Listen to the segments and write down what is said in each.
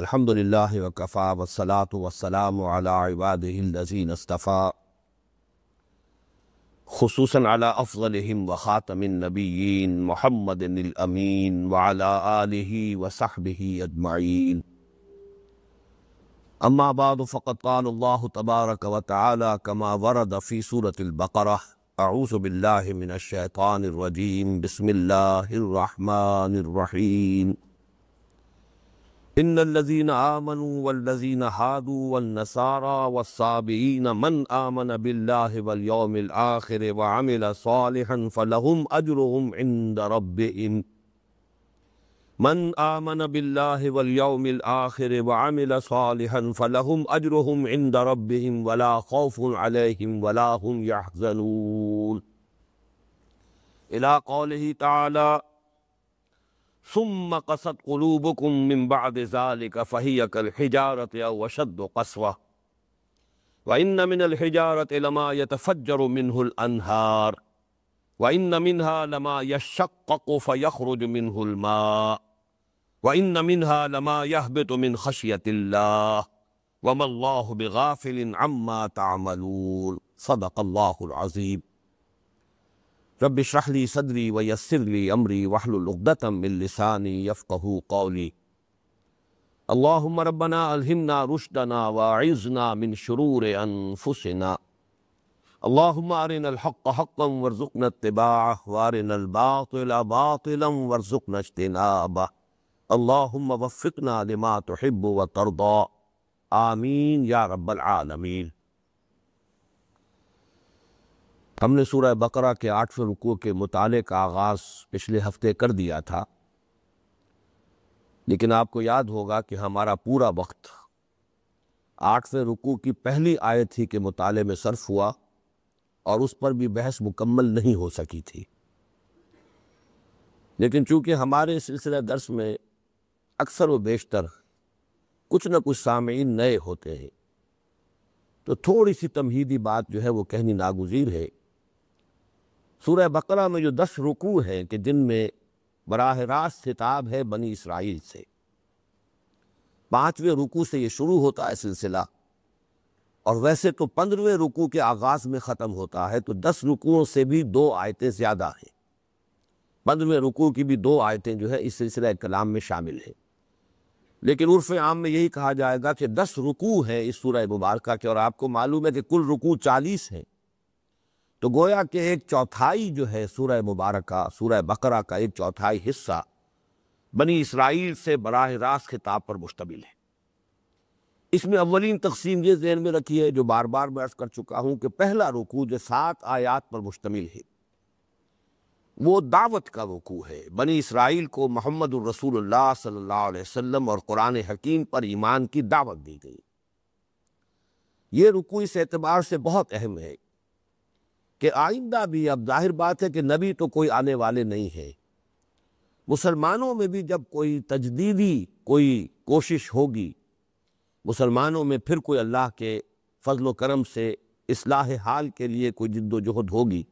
الحمد للہ وکفا والصلاة والسلام علی عباده الذین اصطفیٰ خصوصاً علی افضلہم وخاتم النبیین محمد الامین وعلی آلہ وصحبہ اجمعین اما بعد فقد قال اللہ تبارک وتعالی کما ورد فی سورة البقرہ اعوذ باللہ من الشیطان الرجیم بسم اللہ الرحمن الرحیم ان الذين آمنوا والذين هادوا والنصارى والصابئين من آمن بالله واليوم الآخر وعمل صالحا فلهم أجرهم عند ربهم من آمن بالله واليوم الآخر وعمل صالحا فلهم أجرهم عند ربهم ولا خوف عليهم ولا هم يحزنون إلى قوله تعالى ثم قست قلوبكم من بعد ذلك فهي كالحجارة أو أشد قسوة وإن من الحجارة لما يتفجر منه الأنهار وإن منها لما يشقق فيخرج منه الماء وإن منها لما يهبط من خشية الله وما الله بغافل عما تعملون صدق الله العظيم رب اشرح لي صدري ويسر لي امري واحلل عقدة من لساني يفقهوا قولي اللهم ربنا الهمنا رشدنا واعذنا من شرور انفسنا اللهم ارنا الحق حقا وارزقنا اتباعه وارنا الباطل باطلا وارزقنا اجتنابه اللهم وفقنا لما تحب وترضى آمین یا رب العالمین۔ ہم نے سورہ بقرہ کے 8ویں رکوع کے مطالعے کا آغاز پچھلے ہفتے کر دیا تھا، لیکن آپ کو یاد ہوگا کہ ہمارا پورا وقت 8ویں رکوع کی پہلی آیت ہی کے مطالعے میں صرف ہوا اور اس پر بھی بحث مکمل نہیں ہو سکی تھی۔ لیکن چونکہ ہمارے سلسلہ درس میں اکثر و بیشتر کچھ نہ کچھ سامعین نئے ہوتے ہیں، تو تھوڑی سی تمہیدی بات جو ہے وہ کہنی ناگزیر ہے۔ سورہ بقرہ میں جو 10 رکوع ہیں کہ جن میں براہ راست خطاب ہے بنی اسرائیل سے، 5ویں رکوع سے یہ شروع ہوتا ہے سلسلہ، اور ویسے تو 15ویں رکوع کے آغاز میں ختم ہوتا ہے، تو 10 رکوعوں سے بھی 2 آیتیں زیادہ ہیں۔ 15ویں رکوع کی بھی 2 آیتیں جو ہے اس سلسلہ کلام میں شامل ہیں، لیکن عرف عام میں یہی کہا جائے گا کہ 10 رکوع ہیں اس سورہ مبارکہ کے، اور آپ کو معلوم ہے کہ کل رکوع 40 ہیں، تو گویا کہ 1/4 جو ہے سورہ مبارکہ، سورہ بقرہ کا 1/4 حصہ بنی اسرائیل سے براہ راست خطاب پر مشتمل ہے۔ اس میں اولین تقسیم یہ ذہن میں رکھی ہے جو بار بار میں عرض کر چکا ہوں کہ پہلا رکوع جو 7 آیات پر مشتمل ہے وہ دعوت کا رکوع ہے۔ بنی اسرائیل کو محمد الرسول اللہ صلی اللہ علیہ وسلم اور قرآن حکیم پر ایمان کی دعوت دی گئی۔ یہ رکوع اس اعتبار سے بہت اہم ہے کہ آئندہ بھی، اب ظاہر بات ہے کہ نبی تو کوئی آنے والے نہیں ہیں، مسلمانوں میں بھی جب کوئی تجدیدی کوئی کوشش ہوگی، مسلمانوں میں پھر کوئی اللہ کے فضل و کرم سے اصلاح حال کے لیے کوئی جد و جہد ہوگی،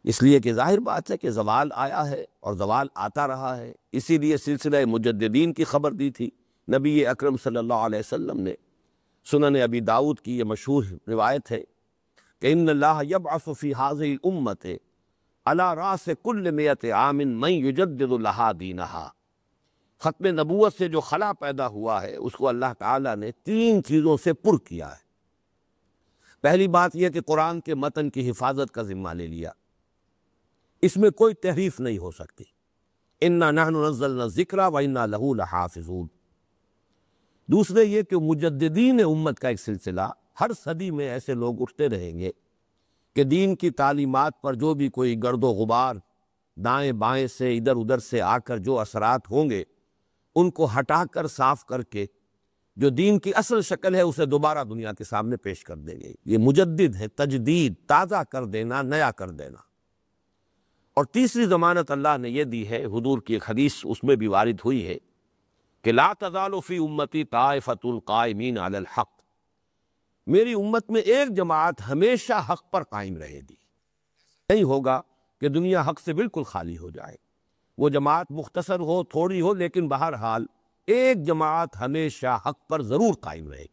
اس لیے کہ ظاہر بات ہے کہ زوال آیا ہے اور زوال آتا رہا ہے۔ اسی لیے سلسلہ مجددین کی خبر دی تھی نبی اکرم صلی اللہ علیہ وسلم نے۔ سنن ابی داؤد کی یہ مشہور روایت ہے کہ ان اللہ یبعث فی هذه الامة علی راس کل 100 عام من یجدد لها دینہا۔ ختم نبوت سے جو خلا پیدا ہوا ہے اس کو اللہ تعالیٰ نے 3 چیزوں سے پر کیا ہے۔ پہلی بات یہ کہ قرآن کے متن کی حفاظت کا ذمہ لے لیا، اس میں کوئی تحریف نہیں ہو سکتی۔ انا نحن نزلنا الذکر وانا لہ لحافظون۔ دوسرے یہ کہ مجددین امت کا ایک سلسلہ، ہر صدی میں ایسے لوگ اٹھتے رہیں گے کہ دین کی تعلیمات پر جو بھی کوئی گرد و غبار دائیں بائیں سے ادھر ادھر سے آ کر جو اثرات ہوں گے ان کو ہٹا کر صاف کر کے جو دین کی اصل شکل ہے اسے دوبارہ دنیا کے سامنے پیش کر دیں گے۔ یہ مجدد ہے، تجدید، تازہ کر دینا، نیا کر دینا۔ اور تیسری ضمانت اللہ نے یہ دی ہے، حضور کی ایک حدیث اس میں بھی وارد ہوئی ہے کہ لا تزال فی امتی طائفۃ القائمین علی الحق، میری امت میں ایک جماعت ہمیشہ حق پر قائم رہے گی۔ نہیں ہوگا کہ دنیا حق سے بالکل خالی ہو جائے، وہ جماعت مختصر ہو، تھوڑی ہو، لیکن بہرحال ایک جماعت ہمیشہ حق پر ضرور قائم رہے.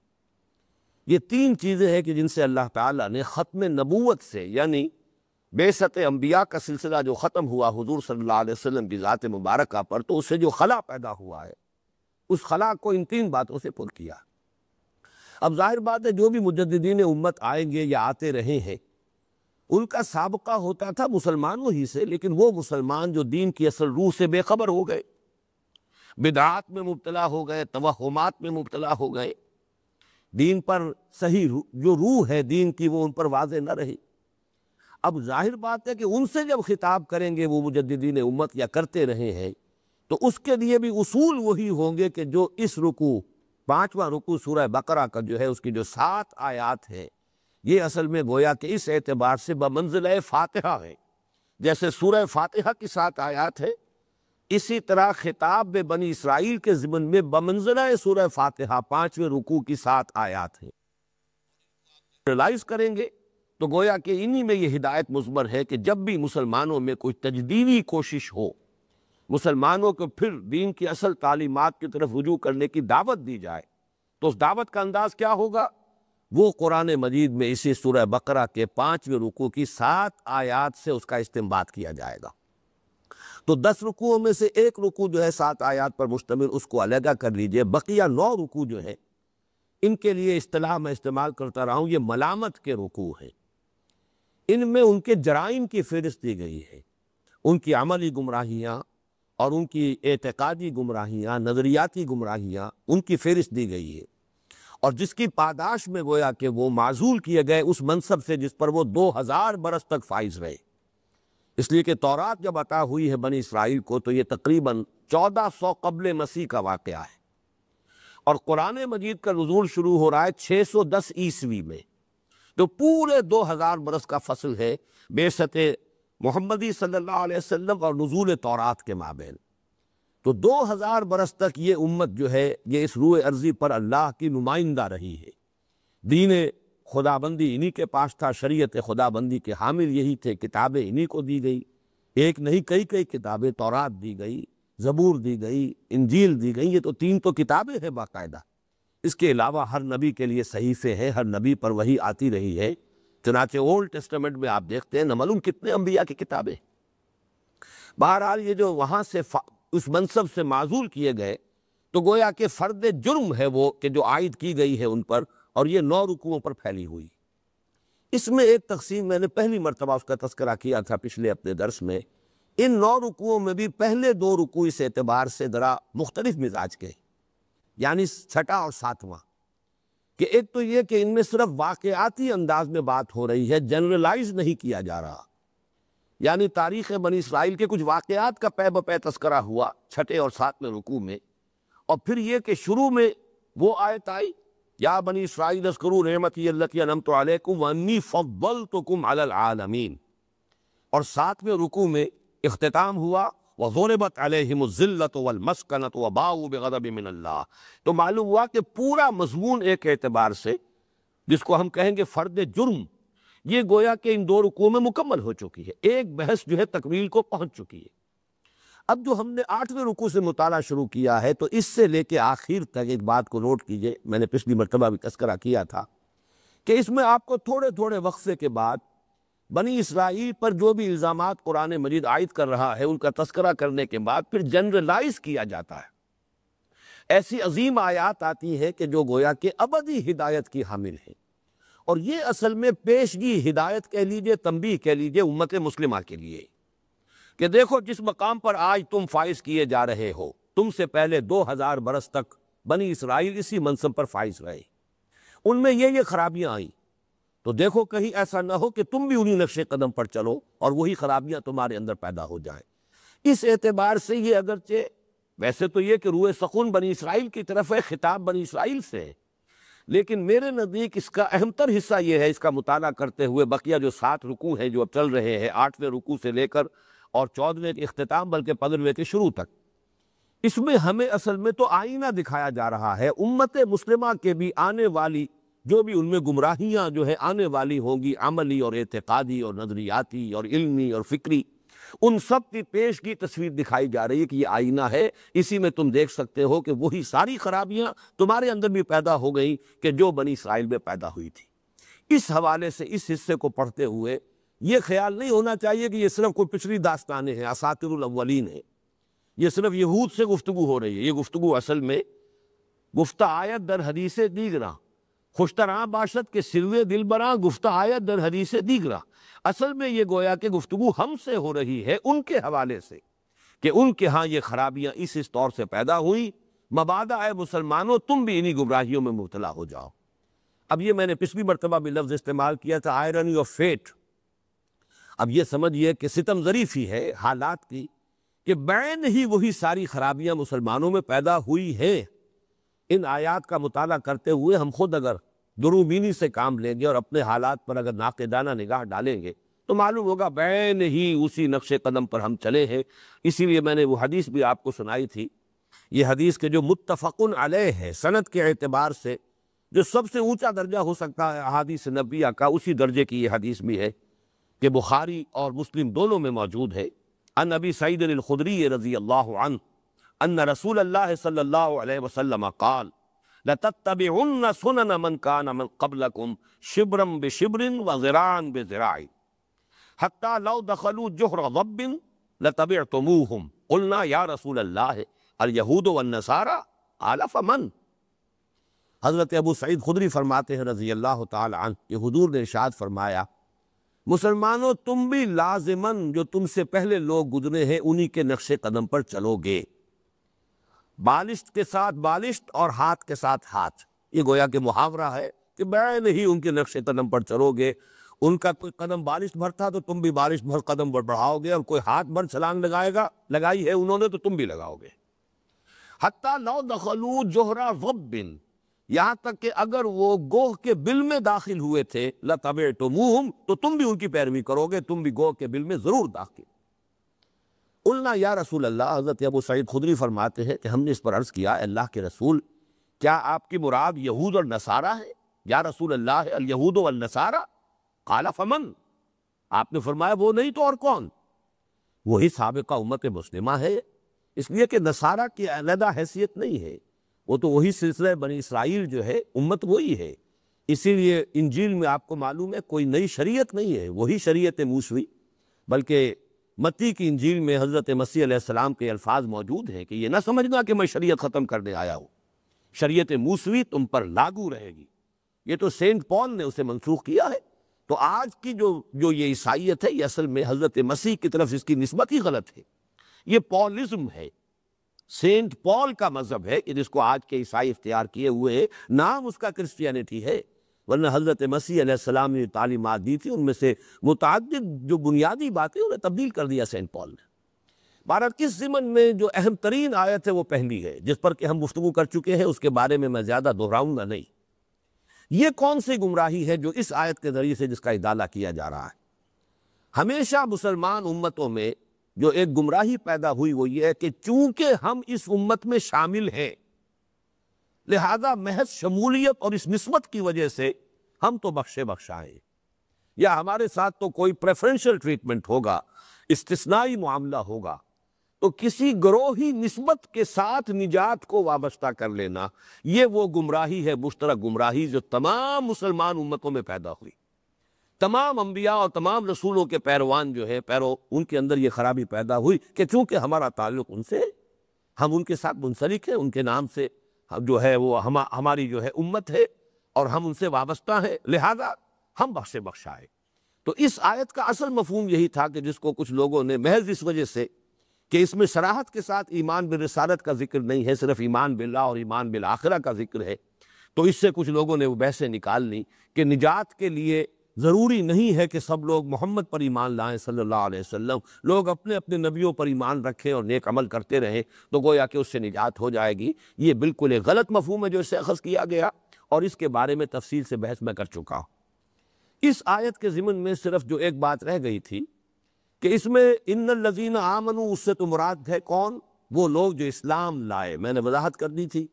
یہ تین چیزیں ہیں کہ جن سے اللہ تعالیٰ نے ختم نبوت سے، یعنی بعثت انبیاء کا سلسلہ جو ختم ہوا حضور صلی اللہ علیہ وسلم کی ذات مبارکہ پر، تو اس سے جو خلا پیدا ہوا ہے اس خلا کو ان تین باتوں سے پر کیا. اب ظاہر بات ہے جو بھی مجددین امت آئیں گے یا آتے رہے ہیں ان کا سابقہ ہوتا تھا مسلمانوں ہی سے، لیکن وہ مسلمان جو دین کی اصل روح سے بے خبر ہو گئے، بدعات میں مبتلا ہو گئے، توہمات میں مبتلا ہو گئے، دین پر صحیح جو روح ہے دین کی وہ ان پر واضح نہ رہی. اب ظاہر بات ہے کہ ان سے جب خطاب کریں گے وہ مجددین امت یا کرتے رہے ہیں تو اس کے لیے بھی اصول وہی ہوں گے کہ جو اس رکوع، پانچواں رکوع سورہ بقرہ کا جو ہے اس کی جو 7 آیات ہے، یہ اصل میں گویا کہ اس اعتبار سے بمنزلہ فاتحہ ہے. جیسے سورہ فاتحہ کی 7 آیات ہے، اسی طرح خطاب بنی اسرائیل کے ضمن میں بمنزلہ سورہ فاتحہ 5ویں رکوع کی 7 آیات ہیں. ریلائز کریں گے تو گویا کہ انہی میں یہ ہدایت مضمر ہے کہ جب بھی مسلمانوں میں کوئی تجدیدی کوشش ہو، مسلمانوں کو پھر دین کی اصل تعلیمات کی طرف رجوع کرنے کی دعوت دی جائے، تو اس دعوت کا انداز کیا ہوگا؟ وہ قرآن مجید میں اسی سورہ بقرہ کے 5ویں رکوع کی 7 آیات سے اس کا استنباط کیا جائے گا. تو 10 رکوعوں میں سے ایک رکوع جو ہے 7 آیات پر مشتمل، اس کو علیحدہ کر لیجئے. بقیہ 9 رکوع جو ہیں ان کے لیے اصطلاح میں استعمال کرتا رہا ہوں، یہ ملامت کے رکوع ہیں. ان میں ان کے جرائم کی فہرست دی گئی ہے، ان کی عملی گمراہیاں اور ان کی اعتقادی گمراہیاں، نظریاتی گمراہیاں، ان کی فہرست دی گئی ہے، اور جس کی پاداش میں گویا کہ وہ معزول کیے گئے اس منصب سے جس پر وہ 2000 برس تک فائز رہے. اس لیے کہ تورات جب عطا ہوئی ہے بنی اسرائیل کو تو یہ تقریباً 1400 قبل مسیح کا واقعہ ہے، اور قرآن مجید کا نزول شروع ہو رہا ہے 610 عیسوی میں. تو پورے 2000 برس کا فصل ہے بعثت محمدی صلی اللہ علیہ وسلم اور نزول تورات کے مابین. تو 2000 برس تک یہ امت جو ہے یہ اس روئے ارضی پر اللہ کی نمائندہ رہی ہے. دین خدا بندی انہی کے پاس تھا، شریعت خدا بندی کے حامل یہی تھے، کتابیں انہی کو دی گئی، ایک نہیں کئی کتابیں، تورات دی گئی، زبور دی گئی، انجیل دی گئی. یہ تو 3 تو کتابیں ہیں باقاعدہ. اس کے علاوہ ہر نبی کے لیے صحیفے ہیں، ہر نبی پر وحی آتی رہی ہے. چنانچہ اولڈ ٹیسٹمنٹ میں آپ دیکھتے ہیں نہ معلوم کتنے انبیاء کی کتابیں. بہرحال یہ جو وہاں سے اس منصب سے معزول کیے گئے تو گویا کہ فرد جرم ہے وہ کہ جو عائد کی گئی ہے ان پر، اور یہ 9 رکوعوں پر پھیلی ہوئی. اس میں ایک تقسیم میں نے پہلی مرتبہ اس کا تذکرہ کیا تھا پچھلے اپنے درس میں. ان 9 رکوعوں میں بھی پہلے 2 رکوع اس اعتبار سے ذرا مختلف مزاج کے، یعنی 6واں اور 7واں، کہ ایک تو یہ کہ ان میں صرف واقعاتی انداز میں بات ہو رہی ہے، جنرلائز نہیں کیا جا رہا. یعنی تاریخ بنی اسرائیل کے کچھ واقعات کا پے بپے تذکرہ ہوا 6 اور 7 رکوع میں، اور پھر یہ کہ شروع میں وہ آیت آئی یا بنی اسرائیل اذکروا نعمتی التی انعمت علیکم وانی فضلتکم علی العالمین، اور 7ویں رکوع میں اختتام ہوا وَضُرِبَتْ عَلَيْهِمُ الذِّلَّةُ وَالْمَسْكَنَةُ وَبَاءُوا بِغَضَبٍ مِّنَ اللَّهِ. تو معلوم ہوا کہ پورا مضمون ایک اعتبار سے جس کو ہم کہیں گے فرد جرم، یہ گویا کہ ان 2 رکوعوں میں مکمل ہو چکی ہے، ایک بحث جو ہے تکمیل کو پہنچ چکی ہے. اب جو ہم نے 8ویں رکوع سے مطالعہ شروع کیا ہے تو اس سے لے کے آخر تک ایک بات کو نوٹ کیجئے، میں نے پچھلی مرتبہ بھی تذکرہ کیا تھا کہ اس میں آپ کو تھوڑے تھوڑے وقفے کے بعد بنی اسرائیل پر جو بھی الزامات قرآن مجید عائد کر رہا ہے ان کا تذکرہ کرنے کے بعد پھر جنرلائز کیا جاتا ہے. ایسی عظیم آیات آتی ہیں کہ جو گویا کہ ابدی ہدایت کی حامل ہیں، اور یہ اصل میں پیشگی ہدایت کہہ لیجئے، تنبیہ کہہ لیجئے امت مسلمہ کے لیے کہ دیکھو جس مقام پر آج تم فائز کیے جا رہے ہو، تم سے پہلے 2000 برس تک بنی اسرائیل اسی منصب پر فائز رہے، ان میں یہ خرابیاں آئیں، تو دیکھو کہیں ایسا نہ ہو کہ تم بھی انہی نقش قدم پر چلو اور وہی خرابیاں تمہارے اندر پیدا ہو جائیں. اس اعتبار سے یہ اگرچہ ویسے تو یہ کہ روح سخن بنی اسرائیل کی طرف ہے، خطاب بنی اسرائیل سے ہے، لیکن میرے نزدیک اس کا اہم تر حصہ یہ ہے، اس کا مطالعہ کرتے ہوئے بقیہ جو 7 رکوع ہیں جو اب چل رہے ہیں، 8ویں رکوع سے لے کر اور 14ویں کے اختتام بلکہ 15ویں کے شروع تک، اس میں ہمیں اصل میں تو آئینہ دکھایا جا رہا ہے امت مسلمہ کے بھی آنے والی جو بھی ان میں گمراہیاں جو ہیں آنے والی ہوں گی، عملی اور اعتقادی اور نظریاتی اور علمی اور فکری، ان سب کی پیش کی تصویر دکھائی جا رہی ہے کہ یہ آئینہ ہے، اسی میں تم دیکھ سکتے ہو کہ وہی ساری خرابیاں تمہارے اندر بھی پیدا ہو گئی کہ جو بنی اسرائیل میں پیدا ہوئی تھی۔ اس حوالے سے اس حصے کو پڑھتے ہوئے یہ خیال نہیں ہونا چاہیے کہ یہ صرف کوئی پچھلی داستانیں ہیں، اساطیر الاولین ہیں، یہ صرف یہود سے گفتگو ہو رہی ہے۔ یہ گفتگو اصل میں گفتہ آیت در حدیث دیگراں، خوشتراں باشد کے سروے دل براں گفتہ آیت در حدیث دیگراں۔ اصل میں یہ گویا کہ گفتگو ہم سے ہو رہی ہے ان کے حوالے سے کہ ان کے ہاں یہ خرابیاں اس طور سے پیدا ہوئی، مبادا اے مسلمانوں تم بھی انہی گمراہیوں میں مبتلا ہو جاؤ۔ اب یہ میں نے پچھلی مرتبہ بھی لفظ استعمال کیا تھا آئرنی آف فیٹ۔ اب یہ سمجھیے کہ ستم ظریفی ہے حالات کی کہ بعین ہی وہی ساری خرابیاں مسلمانوں میں پیدا ہوئی ہیں۔ ان آیات کا مطالعہ کرتے ہوئے ہم خود اگر دروبینی سے کام لیں گے اور اپنے حالات پر اگر ناقدانہ نگاہ ڈالیں گے تو معلوم ہوگا بعین ہی اسی نقش قدم پر ہم چلے ہیں۔ اسی لیے میں نے وہ حدیث بھی آپ کو سنائی تھی، یہ حدیث کے جو متفقن علیہ ہے سند کے اعتبار سے جو سب سے اونچا درجہ ہو سکتا ہے احادیث نبویہ کا، اسی درجے کی یہ حدیث بھی ہے کہ بخاری اور مسلم دونوں میں موجود ہے۔ ان ابی سعید الخدری رضی اللہ عنہ ان رسول اللہ صلی اللہ علیہ وسلم قال لَتَتَّبِعُنَّ سُنَنَ مَنْ كَانَ مِنْ قَبْلَكُمْ شِبْرًا بِشِبْرٍ وَذِرَاعًا بِذِرَاعٍ حَتَّى لَوْ دَخَلُوا جُحْرَ ضَبٍّ لَتَبِعْتُمُوهُمْ قُلْنَا يَا رسول اللہ اليہود والنصارى قال فمن۔ حضرت ابو سعید خدری فرماتے ہیں رضی اللہ تعالی عنہ کہ حضور نے ارشاد فرمایا مسلمانوں تم بھی لازماً جو تم سے پہلے لوگ گزرے ہیں انہی کے نقش قدم پر چلو گے، بالشت کے ساتھ بالشت اور ہاتھ کے ساتھ ہاتھ۔ یہ گویا کہ محاورہ ہے کہ بعین ہی ان کے نقش قدم پر چلو گے۔ ان کا کوئی قدم بالشت بھر تھا تو تم بھی بالشت بھر قدم بڑھاؤ گے، اور کوئی ہاتھ بھر چھلانگ لگائی ہے انہوں نے تو تم بھی لگاؤ گے۔ حتیٰ لو دخلوا جوہر ضب، یہاں تک کہ اگر وہ گوہ کے بل میں داخل ہوئے تھے لَتَبِعْتُمُوهُمْ تو تم بھی ان کی پیروی کرو گے، تم بھی گوہ کے بل میں ضرور داخل۔ قلنا یا رسول اللہ، حضرت ابو سعید خدری فرماتے ہیں کہ ہم نے اس پر عرض کیا اللہ کے رسول کیا آپ کی مراد یہود اور نصارہ ہے؟ یا رسول اللہ الیہود والنصارہ؟ قال فمن، آپ نے فرمایا وہ نہیں تو اور کون؟ وہی سابقہ امت مسلمہ ہے، اس لیے کہ نصارہ کی علیحدہ حیثیت نہیں ہے، وہ تو وہی سلسلہ بنی اسرائیل جو ہے امت وہی ہے۔ اسی لیے انجیل میں آپ کو معلوم ہے کوئی نئی شریعت نہیں ہے، وہی شریعت موسوی، بلکہ متی کی انجیل میں حضرت مسیح علیہ السلام کے الفاظ موجود ہیں کہ یہ نہ سمجھنا کہ میں شریعت ختم کرنے آیا ہوں، شریعت موسوی تم پر لاگو رہے گی۔ یہ تو سینٹ پال نے اسے منسوخ کیا ہے۔ تو آج کی جو یہ عیسائیت ہے یہ اصل میں حضرت مسیح کی طرف اس کی نسبت ہی غلط ہے، یہ پالزم ہے، سینٹ پال کا مذہب ہے کہ جس کو آج کے عیسائی اختیار کیے ہوئے نام اس کا کرسچینٹی ہے، ورنہ حضرت مسیح علیہ السلام نے تعلیمات دی تھی ان میں سے متعدد جو بنیادی باتیں انہیں تبدیل کر دیا سینٹ پال نے۔ بہرحال اس ضمن میں جو اہم ترین آیت ہے وہ پہلی ہے جس پر کہ ہم گفتگو کر چکے ہیں، اس کے بارے میں زیادہ دہراؤں گا نہیں۔ یہ کون سی گمراہی ہے جو اس آیت کے ذریعے سے جس کا ادالہ کیا جا رہا ہے؟ ہمیشہ مسلمان امتوں میں جو ایک گمراہی پیدا ہوئی وہ یہ ہے کہ چونکہ ہم اس امت میں شامل ہیں لہذا محض شمولیت اور اس نسبت کی وجہ سے ہم تو بخشے بخشائیں، یا ہمارے ساتھ تو کوئی پریفرنشل ٹریٹمنٹ ہوگا، استثنائی معاملہ ہوگا، تو کسی گروہی نسبت کے ساتھ نجات کو وابستہ کر لینا، یہ وہ گمراہی ہے، مشترک گمراہی جو تمام مسلمان امتوں میں پیدا ہوئی۔ تمام انبیاء اور تمام رسولوں کے پیروان جو ہے ان کے اندر یہ خرابی پیدا ہوئی کہ چونکہ ہمارا تعلق ان سے، ہم ان کے ساتھ منسلک ہیں، ان کے نام سے جو ہے وہ ہماری جو ہے امت ہے اور ہم ان سے وابستہ ہیں، لہذا ہم بخشے بخشائے۔ تو اس آیت کا اصل مفہوم یہی تھا کہ جس کو کچھ لوگوں نے محض اس وجہ سے کہ اس میں صراحت کے ساتھ ایمان بالرسالت کا ذکر نہیں ہے، صرف ایمان باللہ اور ایمان بالآخرہ کا ذکر ہے، تو اس سے کچھ لوگوں نے وہ بحثیں نکال لی کہ نجات کے لیے ضروری نہیں ہے کہ سب لوگ محمد پر ایمان لائیں صلی اللہ علیہ وسلم، لوگ اپنے اپنے نبیوں پر ایمان رکھیں اور نیک عمل کرتے رہیں تو گویا کہ اس سے نجات ہو جائے گی۔ یہ بالکل ایک غلط مفہوم ہے جو اس سے اخذ کیا گیا، اور اس کے بارے میں تفصیل سے بحث میں کر چکا ہوں۔ اس آیت کے ضمن میں صرف جو ایک بات رہ گئی تھی کہ اس میں ان الذین آمنوا، اس سے تو مراد ہے کون؟ وہ لوگ جو اسلام لائے۔ میں نے وضاحت کر دی تھی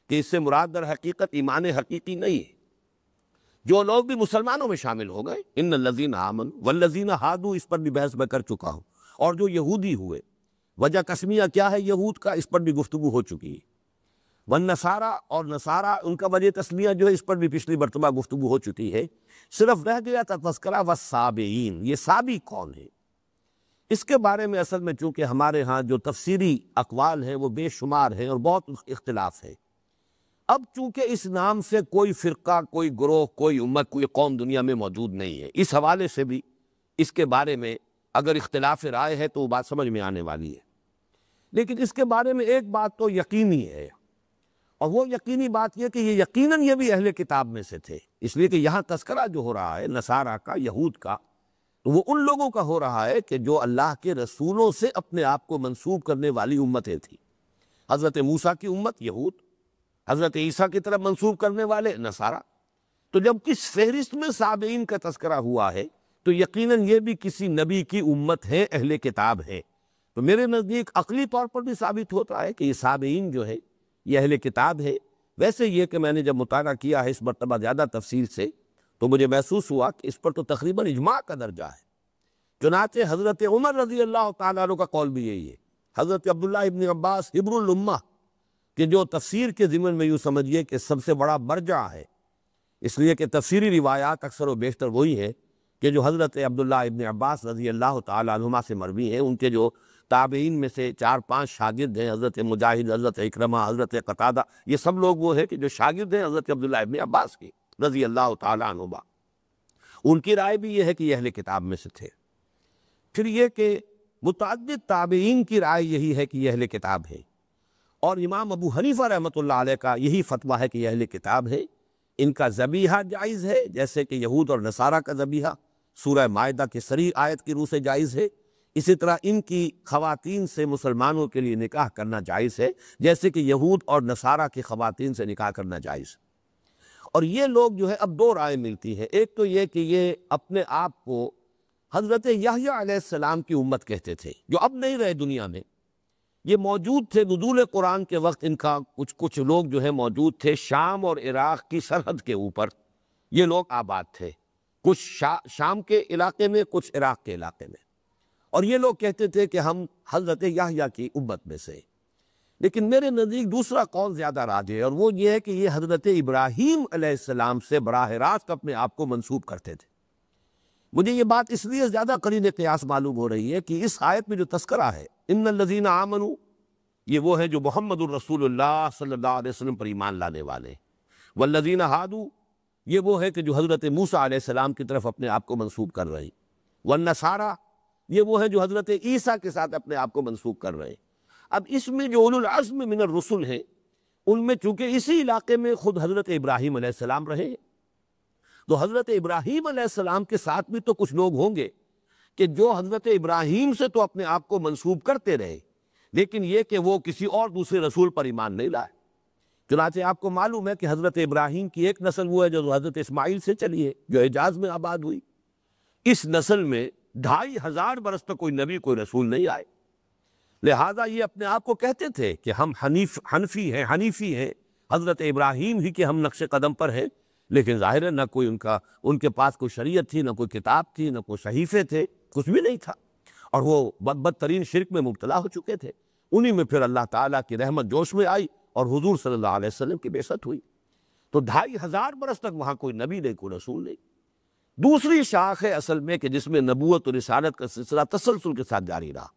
کہ اس سے مراد در حقیقت ایمان حقیقی نہیں ہے، جو لوگ بھی مسلمانوں میں شامل ہو گئے، ان الذین آمنوا والذین ہادوا، اس پر بھی بحث میں کر چکا ہوں۔ اور جو یہودی ہوئے، وجہ قسمیہ کیا ہے یہود کا، اس پر بھی گفتگو ہو چکی ہے۔ والنصارہ، اور نصارہ ان کا وجہ تسمیہ جو ہے اس پر بھی پچھلی مرتبہ گفتگو ہو چکی ہے۔ صرف رہ گیا تھا تذکرہ والسابعین، یہ سابی کون ہے؟ اس کے بارے میں اصل میں چونکہ ہمارے ہاں جو تفسیری اقوال ہیں وہ بے شمار ہیں اور بہت اختلاف ہے۔ اب چونکہ اس نام سے کوئی فرقہ، کوئی گروہ، کوئی امت، کوئی قوم دنیا میں موجود نہیں ہے، اس حوالے سے بھی اس کے بارے میں اگر اختلاف رائے ہے تو وہ بات سمجھ میں آنے والی ہے۔ لیکن اس کے بارے میں ایک بات تو یقینی ہے، اور وہ یقینی بات یہ کہ یہ یقیناً یہ بھی اہل کتاب میں سے تھے، اس لیے کہ یہاں تذکرہ جو ہو رہا ہے نصارہ کا، یہود کا، وہ ان لوگوں کا ہو رہا ہے کہ جو اللہ کے رسولوں سے اپنے آپ کو منسوب کرنے والی امتیں تھیں۔ حضرت موسیٰ کی امت یہود، حضرت عیسیٰ کی طرف منسوب کرنے والے نصارہ۔ تو جب کس فہرست میں سابعین کا تذکرہ ہوا ہے تو یقیناً یہ بھی کسی نبی کی امت ہے، اہل کتاب ہے۔ تو میرے نزدیک عقلی طور پر بھی ثابت ہوتا ہے کہ یہ سابعین جو ہے یہ اہل کتاب ہے۔ ویسے یہ کہ میں نے جب مطالعہ کیا ہے اس مرتبہ زیادہ تفصیل سے تو مجھے محسوس ہوا کہ اس پر تو تقریباً اجماع کا درجہ ہے۔ چنانچہ حضرت عمر رضی اللہ تعالیٰ عنہ کا قول بھی یہی ہے۔ حضرت عبداللہ ابن عباس حبر الامہ کہ جو تفسیر کے ضمن میں یوں سمجھیے کہ سب سے بڑا مرجع ہے، اس لیے کہ تفسیری روایات اکثر و بیشتر وہی ہے کہ جو حضرت عبداللہ ابن عباس رضی اللہ تعالیٰ عنہما سے مروی ہیں۔ ان کے جو تابعین میں سے 4-5 شاگرد ہیں، حضرت مجاہد، حضرت اکرمہ، حضرت قتادہ، یہ سب لوگ وہ ہیں کہ جو شاگرد ہیں حضرت عبداللہ ابن عباس کی رضی اللہ تعالیٰ عنہما۔ ان کی رائے بھی یہ ہے کہ یہ اہل کتاب میں سے تھے۔ پھر یہ کہ متعدد تابعین کی رائے یہی ہے کہ یہ اہل کتاب ہے، اور امام ابو حنیفہ رحمۃ اللہ علیہ کا یہی فتویٰ ہے کہ یہ اہل کتاب ہے۔ ان کا ذبیحہ جائز ہے، جیسے کہ یہود اور نصارہ کا ذبیحہ سورہ مائدہ کے صریح آیت کی روح سے جائز ہے۔ اسی طرح ان کی خواتین سے مسلمانوں کے لیے نکاح کرنا جائز ہے، جیسے کہ یہود اور نصارہ کی خواتین سے نکاح کرنا جائز ہے۔ اور یہ لوگ جو ہے اب دو رائے ملتی ہے۔ ایک تو یہ کہ یہ اپنے آپ کو حضرت یحییٰ علیہ السلام کی امت کہتے تھے، جو اب نہیں رہے دنیا میں، یہ موجود تھے نزول قرآن کے وقت۔ ان کا کچھ لوگ جو ہے موجود تھے شام اور عراق کی سرحد کے اوپر، یہ لوگ آباد تھے، کچھ شام کے علاقے میں، کچھ عراق کے علاقے میں، اور یہ لوگ کہتے تھے کہ ہم حضرت یحییٰ کی امت میں سے۔ لیکن میرے نزدیک دوسرا قول زیادہ راجح ہے، اور وہ یہ ہے کہ یہ حضرت ابراہیم علیہ السلام سے براہ راست اپنے آپ کو منسوب کرتے تھے۔ مجھے یہ بات اس لیے زیادہ قرین قیاس معلوم ہو رہی ہے کہ اس آیت میں جو تذکرہ ہے ان الذین آمنوا، یہ وہ ہے جو محمد الرسول اللہ صلی اللہ علیہ وسلم پر ایمان لانے والے، والذین ہادوا، یہ وہ ہے کہ جو حضرت موسیٰ علیہ السلام کی طرف اپنے آپ کو منسوب کر رہے ہیں، والنصارى، یہ وہ ہے جو حضرت عیسیٰ کے ساتھ اپنے آپ کو منسوب کر رہے ہیں۔ اب اس میں جو اولو العزم من الرسل ہیں، ان میں چونکہ اسی علاقے میں خود حضرت ابراہیم علیہ السلام رہے، تو حضرت ابراہیم علیہ السلام کے ساتھ بھی تو کچھ لوگ ہوں گے کہ جو حضرت ابراہیم سے تو اپنے آپ کو منسوب کرتے رہے، لیکن یہ کہ وہ کسی اور دوسرے رسول پر ایمان نہیں لائے۔ چنانچہ آپ کو معلوم ہے کہ حضرت ابراہیم کی ایک نسل وہ ہے جو حضرت اسماعیل سے چلی ہے، جو حجاز میں آباد ہوئی۔ اس نسل میں 2500 برس تک کوئی نبی، کوئی رسول نہیں آئے، لہٰذا یہ اپنے آپ کو کہتے تھے کہ ہم حنفی ہیں، حضرت ابراہیم ہی کے ہم نقش قدم پر ہیں۔ لیکن ظاہر ہے نہ کوئی ان کے پاس کوئی شریعت تھی، نہ کوئی کتاب تھی، نہ کوئی صحیفے تھے، کچھ بھی نہیں تھا، اور وہ بدترین شرک میں مبتلا ہو چکے تھے۔ انہی میں پھر اللہ تعالیٰ کی رحمت جوش میں آئی اور حضور صلی اللہ علیہ وسلم کی بعثت ہوئی۔ تو 2500 برس تک وہاں کوئی نبی نہیں، کوئی رسول نہیں۔ دوسری شاخ ہے اصل میں کہ جس میں نبوت اور رسالت کا سلسلہ تسلسل کے ساتھ جاری رہا۔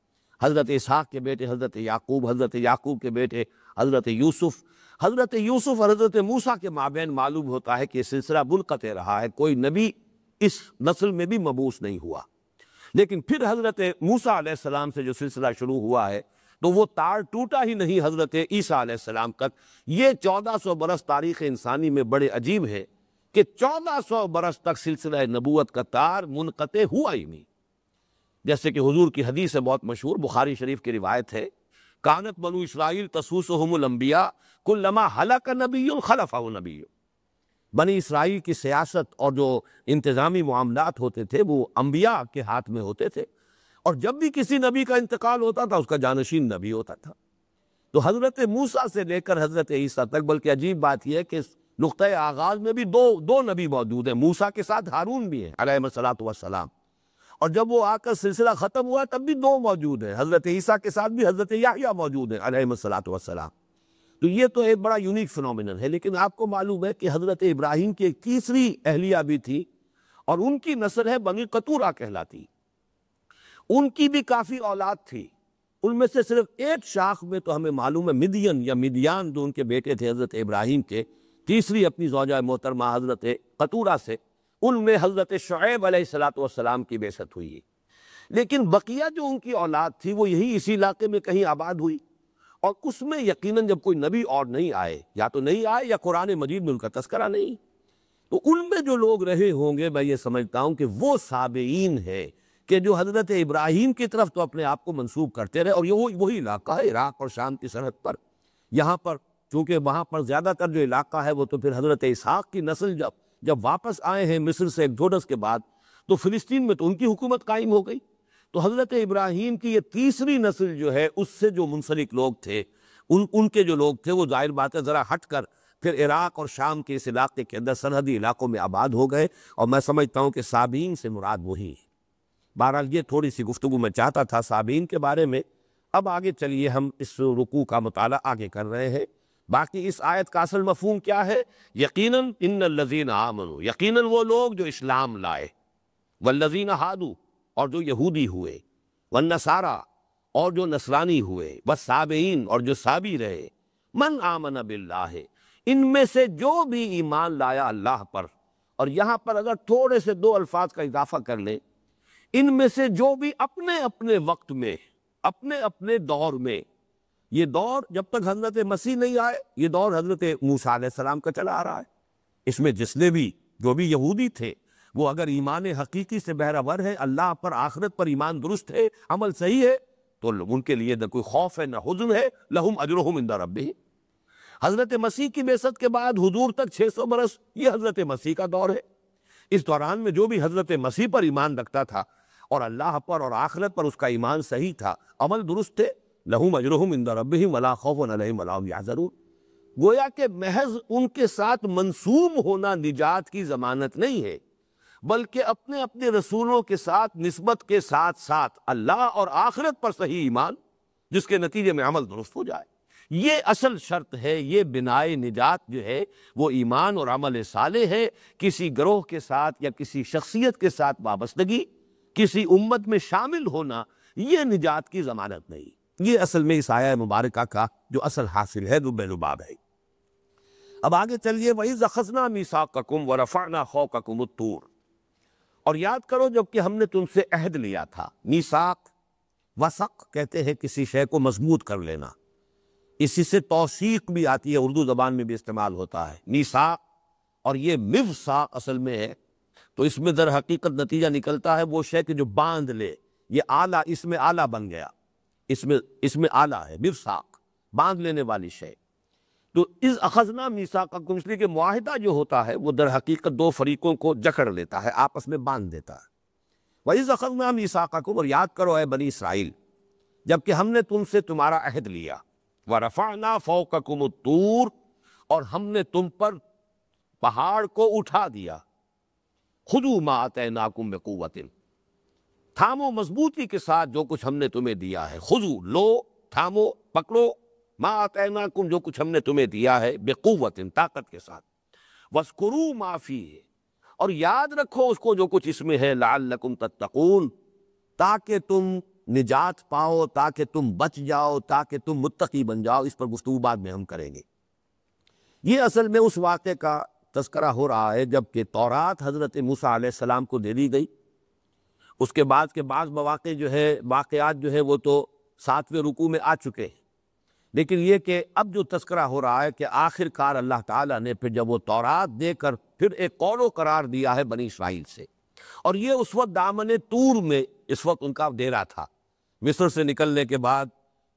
حضرت اسحاق کے بیٹے حضرت یعقوب، حضرت یعقوب کے بیٹے حضرت یوسف اور حضرت موسیٰ کے مابین معلوم ہوتا ہے کہ یہ سلسلہ منقطع رہا ہے، کوئی نبی اس نسل میں بھی مبعوث نہیں ہوا۔ لیکن پھر حضرت موسیٰ علیہ السلام سے جو سلسلہ شروع ہوا ہے تو وہ تار ٹوٹا ہی نہیں حضرت عیسیٰ علیہ السلام تک۔ یہ 1400 برس تاریخ انسانی میں بڑے عجیب ہے کہ 1400 برس تک سلسلہ نبوت کا تار منقطع ہوا ہی نہیں۔ جیسے کہ حضور کی حدیث ہے بہت مشہور، بخاری شریف کی روایت ہے، کانت بنو اسرائیل تسوسہم الانبیاء کلما ہلک نبی خلفہ نبی۔ بنی اسرائیل کی سیاست اور جو انتظامی معاملات ہوتے تھے وہ انبیاء کے ہاتھ میں ہوتے تھے، اور جب بھی کسی نبی کا انتقال ہوتا تھا اس کا جانشین نبی ہوتا تھا۔ تو حضرت موسیٰ سے لے کر حضرت عیسیٰ تک، بلکہ عجیب بات یہ ہے کہ نقطۂ آغاز میں بھی دو نبی موجود ہیں، موسیٰ کے ساتھ ہارون بھی ہیں علیہ الصلوۃ والسلام، اور جب وہ آ کر سلسلہ ختم ہوا تب بھی دو موجود ہیں، حضرت عیسیٰ کے ساتھ بھی حضرت یحییٰ موجود ہیں علیہ الصلاۃ والسلام۔ تو یہ تو ایک بڑا یونیک فنومینن ہے۔ لیکن آپ کو معلوم ہے کہ حضرت ابراہیم کی ایک تیسری اہلیہ بھی تھی، اور ان کی نسل ہے بنی قطورہ کہلاتی۔ ان کی بھی کافی اولاد تھی، ان میں سے صرف ایک شاخ میں تو ہمیں معلوم ہے مدین یا مدیان جو ان کے بیٹے تھے حضرت ابراہیم کے، تیسری اپنی زوجہ محترمہ حضرت قطورہ سے، ان میں حضرت شعیب علیہ الصلاۃ والسلام کی بعثت ہوئی ہے۔ لیکن بقیہ جو ان کی اولاد تھی وہ یہی اسی علاقے میں کہیں آباد ہوئی، اور اس میں یقیناً جب کوئی نبی اور نہیں آئے، یا تو نہیں آئے یا قرآن مجید میں ان کا تذکرہ نہیں، تو ان میں جو لوگ رہے ہوں گے میں یہ سمجھتا ہوں کہ وہ سابعین ہے کہ جو حضرت ابراہیم کی طرف تو اپنے آپ کو منسوب کرتے رہے، اور یہ وہی علاقہ ہے عراق اور شام کی سرحد پر۔ یہاں پر چونکہ وہاں پر زیادہ تر جو علاقہ ہے وہ تو پھر حضرت اسحاق کی نسل جب واپس آئے ہیں مصر سے ایکسوڈس کے بعد، تو فلسطین میں تو ان کی حکومت قائم ہو گئی۔ تو حضرت ابراہیم کی یہ تیسری نسل جو ہے اس سے جو منسلک لوگ تھے، ان کے جو لوگ تھے وہ ظاہر بات ہے ذرا ہٹ کر پھر عراق اور شام کے اس علاقے کے اندر سرحدی علاقوں میں آباد ہو گئے، اور میں سمجھتا ہوں کہ سابعین سے مراد وہی ہے۔ بہرحال یہ تھوڑی سی گفتگو میں چاہتا تھا سابعین کے بارے میں۔ اب آگے چلیے، ہم اس رکوع کا مطالعہ آگے کر رہے ہیں۔ باقی اس آیت کا اصل مفہوم کیا ہے؟ یقیناً ان الذین آمنوا، یقیناً وہ لوگ جو اسلام لائے، والذین ہادوا، اور جو یہودی ہوئے، والنصارى، اور جو نصرانی ہوئے، والسابعین، اور جو سابی رہے، من آمن باللہ، ان میں سے جو بھی ایمان لایا اللہ پر، اور یہاں پر اگر تھوڑے سے دو الفاظ کا اضافہ کر لیں، ان میں سے جو بھی اپنے اپنے وقت میں، اپنے اپنے دور میں، یہ دور جب تک حضرت مسیح نہیں آئے، یہ دور حضرت موسیٰ علیہ السلام کا چلا آ رہا ہے، اس میں جس نے بھی جو بھی یہودی تھے وہ اگر ایمان حقیقی سے بہرہ ہے، اللہ پر آخرت پر ایمان درست ہے، عمل صحیح ہے، تو ان کے لیے نہ کوئی خوف ہے نہ حزن ہے، لہم اجرہم عند ربہم۔ حضرت مسیح کی بعثت کے بعد حضور تک 600 برس یہ حضرت مسیح کا دور ہے۔ اس دوران میں جو بھی حضرت مسیح پر ایمان رکھتا تھا اور اللہ پر اور آخرت پر اس کا ایمان صحیح تھا، عمل درست تھے، لہم اجرہم عند ربہم ولا خوف علیہم ولا ہم یحزنون۔ گویا کہ محض ان کے ساتھ منسوب ہونا نجات کی ضمانت نہیں ہے، بلکہ اپنے اپنے رسولوں کے ساتھ نسبت کے ساتھ ساتھ اللہ اور آخرت پر صحیح ایمان، جس کے نتیجے میں عمل درست ہو جائے، یہ اصل شرط ہے۔ یہ بنائے نجات جو ہے وہ ایمان اور عمل صالح ہے۔ کسی گروہ کے ساتھ یا کسی شخصیت کے ساتھ وابستگی، کسی امت میں شامل ہونا، یہ نجات کی ضمانت نہیں۔ یہ اصل میں اس آیہ مبارکہ کا جو اصل حاصل ہے، لب لباب ہے۔ اب آگے چلیے، وَإِذْ أَخَذْنَا مِيثَاقَكُمْ وَرَفَعْنَا فَوْقَكُمُ الطُّورَ، اور یاد کرو جب کہ ہم نے تم سے عہد لیا تھا۔ میثاق، وثق کہتے ہیں کسی شے کو مضبوط کر لینا، اسی سے توثیق بھی آتی ہے، اردو زبان میں بھی استعمال ہوتا ہے میثاق، اور یہ مِوثاق اصل میں ہے، تو اس میں در حقیقت نتیجہ نکلتا ہے وہ شے کہ جو باندھ لے، یہ آلہ، اس میں آلہ بن گیا، اس میں آلہ ہے، مِوثاق باندھ لینے والی شے۔ تو اِذْ أَخَذْنَا مِيثَاقَكُمْ، اس لیے کہ معاہدہ جو ہوتا ہے وہ در حقیقت دو فریقوں کو جکڑ لیتا ہے، آپس میں باندھ دیتا ہے۔ وَإِذْ أَخَذْنَا مِيثَاقَكُمْ، اور یاد کرو اے بنی اسرائیل، جب کہ ہم نے تم سے تمہارا عہد لیا، وَرَفَعْنَا فَوْقَكُمُ الطُّورَ، اور ہم نے تم پر پہاڑ کو اٹھا دیا، خُذُوا مَا آتَيْنَاكُمْ بِقُوَّةٍ، تھامو مضبوطی کے ساتھ جو کچھ ہم نے تمہیں دیا ہے، خُذُوا لو، تھامو، پکڑو، ما آتیناکم جو کچھ ہم نے تمہیں دیا ہے، بقوت طاقت کے ساتھ، وَاذْكُرُوا مَا فِيهِ، اور یاد رکھو اس کو جو کچھ اس میں ہے، لعلکم تتقون، تاکہ تم نجات پاؤ، تاکہ تم بچ جاؤ، تاکہ تم متقی بن جاؤ۔ اس پر گفتگو بعد میں ہم کریں گے۔ یہ اصل میں اس واقعے کا تذکرہ ہو رہا ہے جب کہ تورات حضرت موسیٰ علیہ السلام کو دے دی گئی۔ اس کے بعد کے بعض مواقع جو ہے، واقعات جو ہے وہ تو 7ویں رکوع میں آ چکے ہیں، لیکن یہ کہ اب جو تذکرہ ہو رہا ہے کہ آخر کار اللہ تعالیٰ نے پھر جب وہ تورات دے کر پھر ایک قول و قرار دیا ہے بنی اسرائیل سے، اور یہ اس وقت دامن طور میں اس وقت ان کا ڈیرا تھا۔ مصر سے نکلنے کے بعد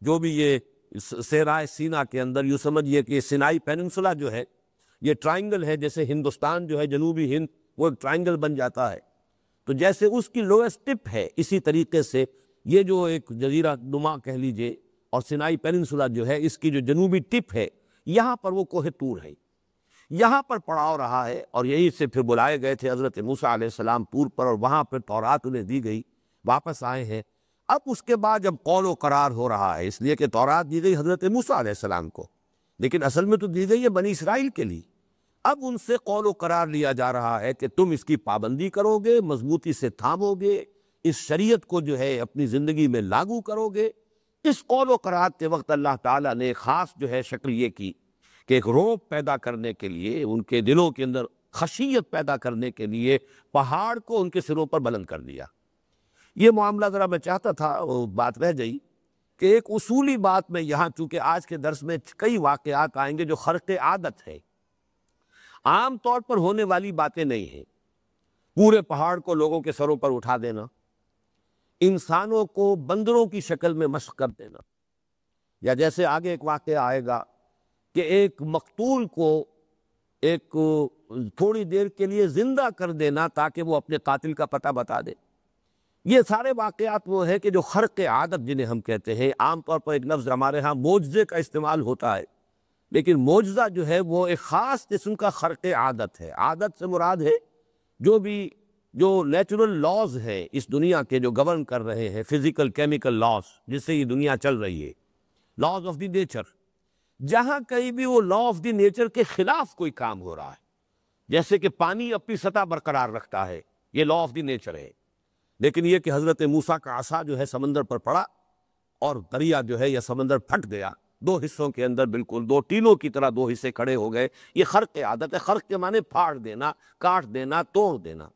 جو بھی یہ صحرائے سینا کے اندر، یوں سمجھیے کہ سینائی پیننسولا جو ہے یہ ٹرائنگل ہے، جیسے ہندوستان جو ہے جنوبی ہند وہ ایک ٹرائنگل بن جاتا ہے، تو جیسے اس کی لوئسٹ ٹپ ہے، اسی طریقے سے یہ جو ایک جزیرہ نما کہہ لیجئے، اور سینائی پیننسولا جو ہے اس کی جو جنوبی ٹپ ہے، یہاں پر وہ کوہ طور ہے، یہاں پر پڑاؤ رہا ہے، اور یہی سے پھر بلائے گئے تھے حضرت موسیٰ علیہ السلام طور پر، اور وہاں پر تورات انہیں دی گئی۔ واپس آئے ہیں۔ اب اس کے بعد جب قول و قرار ہو رہا ہے، اس لیے کہ تورات دی گئی حضرت موسیٰ علیہ السلام کو، لیکن اصل میں تو دی گئی ہے بنی اسرائیل کے لیے۔ اب ان سے قول و قرار لیا جا رہا ہے کہ تم اس کی پابندی کرو گے، مضبوطی سے تھامو گے، اس شریعت کو جو ہے اپنی زندگی میں لاگو کرو گے۔ اس قول و قرار کے وقت اللہ تعالیٰ نے خاص جو ہے شکل یہ کی کہ ایک رعب پیدا کرنے کے لیے، ان کے دلوں کے اندر خشیت پیدا کرنے کے لیے پہاڑ کو ان کے سروں پر بلند کر دیا۔ یہ معاملہ ذرا میں چاہتا تھا، وہ بات رہ گئی کہ ایک اصولی بات میں یہاں، چونکہ آج کے درس میں کئی واقعات آئیں گے جو خرق عادت ہے، عام طور پر ہونے والی باتیں نہیں ہیں۔ پورے پہاڑ کو لوگوں کے سروں پر اٹھا دینا، انسانوں کو بندروں کی شکل میں مشق کر دینا، یا جیسے آگے ایک واقعہ آئے گا کہ ایک مقتول کو ایک تھوڑی دیر کے لیے زندہ کر دینا تاکہ وہ اپنے قاتل کا پتہ بتا دے۔ یہ سارے واقعات وہ ہے کہ جو خرق عادت جنہیں ہم کہتے ہیں۔ عام طور پر ایک لفظ ہمارے ہاں معجزے کا استعمال ہوتا ہے، لیکن معجزہ جو ہے وہ ایک خاص قسم کا خرق عادت ہے۔ عادت سے مراد ہے جو نیچرل لاز ہے اس دنیا کے، جو گورن کر رہے ہیں، فزیکل کیمیکل لاز جس سے یہ دنیا چل رہی ہے، لاز آف دی نیچر۔ جہاں کہیں بھی وہ لا آف دی نیچر کے خلاف کوئی کام ہو رہا ہے، جیسے کہ پانی اپنی سطح برقرار رکھتا ہے، یہ لا آف دی نیچر ہے، لیکن یہ کہ حضرت موسیٰ کا عصا جو ہے سمندر پر پڑا اور دریا جو ہے یا سمندر پھٹ گیا، دو حصوں کے اندر بالکل دو ٹینوں کی طرح دو حصے کھڑے ہو گئے۔ یہ خرق عادت ہے۔ خرق کے معنی پھاڑ دینا، کاٹ دینا، توڑ دینا۔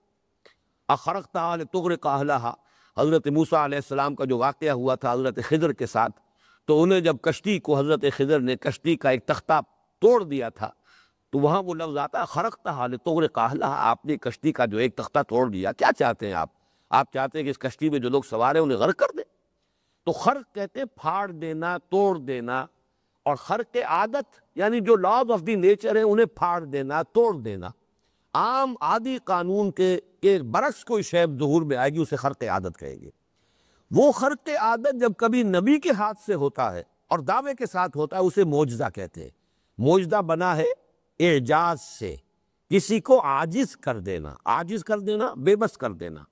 اخرقتھا لتغرق اہلھا، حضرت موسیٰ علیہ السلام کا جو واقعہ ہوا تھا حضرت خضر کے ساتھ، تو انہیں جب کشتی کو حضرت خضر نے کشتی کا ایک تختہ توڑ دیا تھا، تو وہاں وہ لفظ آتا ہے خرقتھا لتغرق اہلھا، آپ نے کشتی کا جو ایک تختہ توڑ دیا۔ کیا چاہتے ہیں آپ چاہتے ہیں کہ اس کشتی میں جو لوگ سوار ہیں انہیں غرق کر دیں؟ تو خرق کہتے ہیں پھاڑ دینا، توڑ دینا، اور خرق عادت یعنی جو لاز آف دی نیچر ہیں انہیں پھاڑ دینا، توڑ دینا۔ عام عادی قانون کے برعکس کوئی شے ظہور میں آئے گی، اسے خرق عادت کہیں گے۔ وہ خرق عادت جب کبھی نبی کے ہاتھ سے ہوتا ہے اور دعوے کے ساتھ ہوتا ہے، اسے معجزہ کہتے ہیں۔ معجزہ بنا ہے اعجاز سے، کسی کو عاجز کر دینا، عاجز کر دینا، بے بس کر دینا۔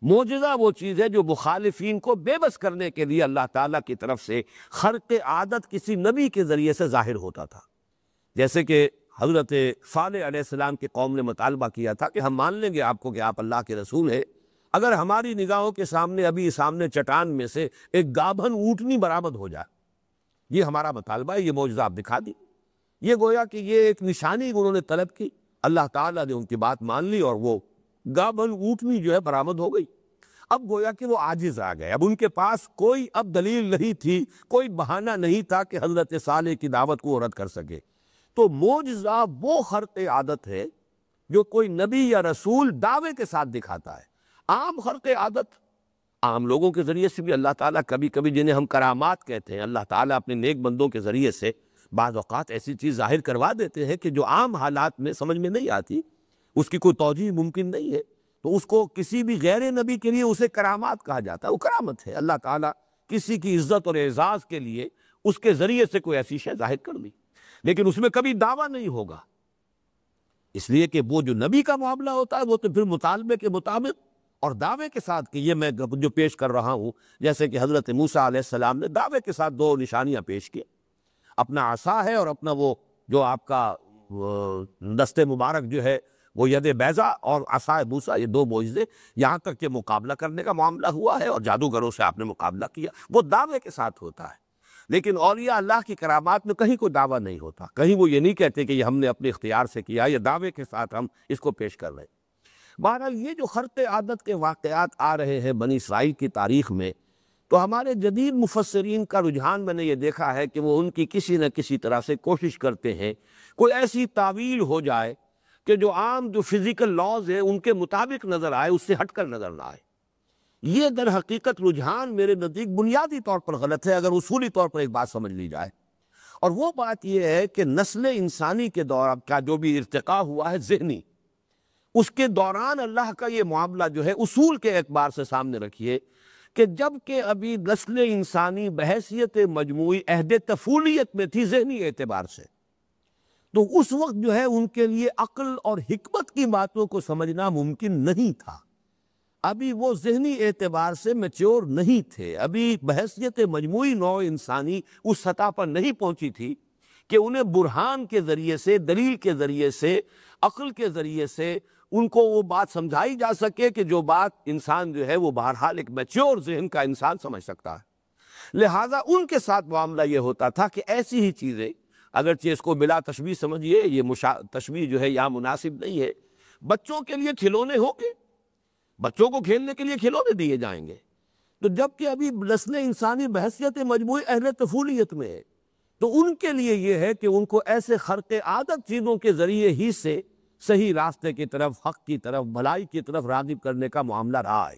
معجزہ وہ چیز ہے جو مخالفین کو بے بس کرنے کے لیے اللہ تعالیٰ کی طرف سے خرق عادت کسی نبی کے ذریعے سے ظاہر ہوتا تھا۔ جیسے کہ حضرت صالح علیہ السلام کی قوم نے مطالبہ کیا تھا کہ ہم مان لیں گے آپ کو کہ آپ اللہ کے رسول ہیں، اگر ہماری نگاہوں کے سامنے ابھی سامنے چٹان میں سے ایک گابھن اونٹنی برآمد ہو جائے، یہ ہمارا مطالبہ ہے، یہ معجزہ آپ دکھا دی۔ یہ گویا کہ یہ ایک نشانی انہوں نے طلب کی، اللہ تعالیٰ نے ان کی بات مان لی اور وہ گابھن اونٹنی جو ہے برآمد ہو گئی۔ اب گویا کہ وہ عاجز آ گئے، اب ان کے پاس کوئی اب دلیل نہیں تھی، کوئی بہانہ نہیں تھا کہ حضرت صالح کی دعوت کو وہ رد کر سکے۔ تو معجزہ وہ خرق عادت ہے جو کوئی نبی یا رسول دعوے کے ساتھ دکھاتا ہے۔ عام خرق عادت عام لوگوں کے ذریعے سے بھی اللہ تعالیٰ کبھی کبھی، جنہیں ہم کرامات کہتے ہیں، اللہ تعالیٰ اپنے نیک بندوں کے ذریعے سے بعض اوقات ایسی چیز ظاہر کروا دیتے ہیں کہ جو عام حالات میں سمجھ میں نہیں آتی، اس کی کوئی توجیہ ممکن نہیں ہے، تو اس کو کسی بھی غیر نبی کے لیے اسے کرامات کہا جاتا ہے۔ وہ کرامت ہے، اللہ تعالیٰ کسی کی عزت اور اعزاز کے لیے اس کے ذریعے سے کوئی ایسی شے ظاہر کر دی، لیکن اس میں کبھی دعویٰ نہیں ہوگا، اس لیے کہ وہ جو نبی کا معاملہ ہوتا ہے وہ تو پھر مطالبے کے مطابق اور دعوے کے ساتھ کہ یہ میں جو پیش کر رہا ہوں، جیسے کہ حضرت موسیٰ علیہ السلام نے دعوے کے ساتھ دو نشانیاں پیش کی، اپنا عصا ہے اور اپنا وہ جو آپ کا دست مبارک جو ہے وہ ید بیضا اور عصا موسیٰ، یہ دو معجزے، یہاں تک کہ مقابلہ کرنے کا معاملہ ہوا ہے اور جادوگروں سے آپ نے مقابلہ کیا، وہ دعوے کے ساتھ ہوتا ہے۔ لیکن اولیاء اللہ کی کرامات میں کہیں کوئی دعویٰ نہیں ہوتا، کہیں وہ یہ نہیں کہتے کہ یہ ہم نے اپنے اختیار سے کیا، یہ دعوے کے ساتھ ہم اس کو پیش کر رہے ہیں۔ بہرحال یہ جو خرق عادت کے واقعات آ رہے ہیں بنی اسرائیل کی تاریخ میں، تو ہمارے جدید مفسرین کا رجحان میں نے یہ دیکھا ہے کہ وہ ان کی کسی نہ کسی طرح سے کوشش کرتے ہیں کوئی ایسی تعویل ہو جائے کہ جو عام جو فزیکل لاز ہیں ان کے مطابق نظر آئے، اس سے ہٹ کر نظر نہ آئے۔ یہ در حقیقت رجحان میرے نزدیک بنیادی طور پر غلط ہے، اگر اصولی طور پر ایک بات سمجھ لی جائے، اور وہ بات یہ ہے کہ نسل انسانی کے دور کا جو بھی ارتقاء ہوا ہے ذہنی، اس کے دوران اللہ کا یہ معاملہ جو ہے اصول کے اعتبار سے سامنے رکھیے کہ جب کہ ابھی نسل انسانی بحیثیت مجموعی عہد طفولیت میں تھی ذہنی اعتبار سے، تو اس وقت جو ہے ان کے لیے عقل اور حکمت کی باتوں کو سمجھنا ممکن نہیں تھا۔ ابھی وہ ذہنی اعتبار سے میچور نہیں تھے، ابھی بحیثیت مجموعی نوع انسانی اس سطح پر نہیں پہنچی تھی کہ انہیں برہان کے ذریعے سے، دلیل کے ذریعے سے، عقل کے ذریعے سے ان کو وہ بات سمجھائی جا سکے کہ جو بات انسان جو ہے وہ بہرحال ایک میچور ذہن کا انسان سمجھ سکتا ہے۔ لہٰذا ان کے ساتھ معاملہ یہ ہوتا تھا کہ ایسی ہی چیزیں، اگرچہ اس کو بلا تشبیہ سمجھیے، یہ تشبیہ جو ہے یہاں مناسب نہیں ہے، بچوں کے لیے کھلونے ہوں گے، بچوں کو کھیلنے کے لیے کھلونے دیے جائیں گے، تو جبکہ ابھی نسل انسانی بحیثیت مجموعی اہل طفولیت میں ہے، تو ان کے لیے یہ ہے کہ ان کو ایسے خرق عادت چیزوں کے ذریعے ہی سے صحیح راستے کی طرف، حق کی طرف، بھلائی کی طرف راغب کرنے کا معاملہ رہا ہے۔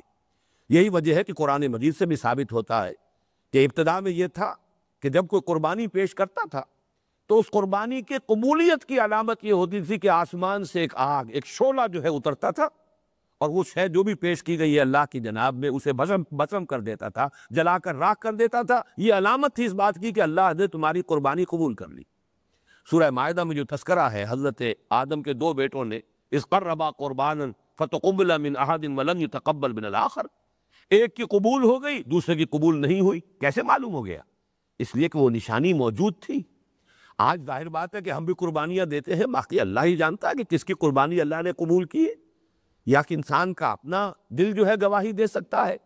یہی وجہ ہے کہ قرآن مجید سے بھی ثابت ہوتا ہے کہ ابتدا میں یہ تھا کہ جب کوئی قربانی پیش کرتا تھا تو اس قربانی کے قبولیت کی علامت یہ ہوتی تھی کہ آسمان سے ایک آگ، ایک شعلہ جو ہے اترتا تھا، اور وہ شے جو بھی پیش کی گئی ہے اللہ کی جناب میں اسے بھسم کر دیتا تھا، جلا کر راکھ کر دیتا تھا۔ یہ علامت تھی اس بات کی کہ اللہ نے تمہاری قربانی قبول کر لی۔ سورہ مائدہ میں جو تذکرہ ہے حضرت آدم کے دو بیٹوں نے، اذ قربا قربانا فتقبل من احد ولم يتقبل من الاخر، ایک کی قبول ہو گئی، دوسرے کی قبول نہیں ہوئی۔ کیسے معلوم ہو گیا؟ اس لیے کہ وہ نشانی موجود تھی۔ آج ظاہر بات ہے کہ ہم بھی قربانیاں دیتے ہیں، باقی اللہ ہی جانتا ہے کہ کس کی قربانی اللہ نے قبول کی ہے، یا کہ انسان کا اپنا دل جو ہے گواہی دے سکتا ہے،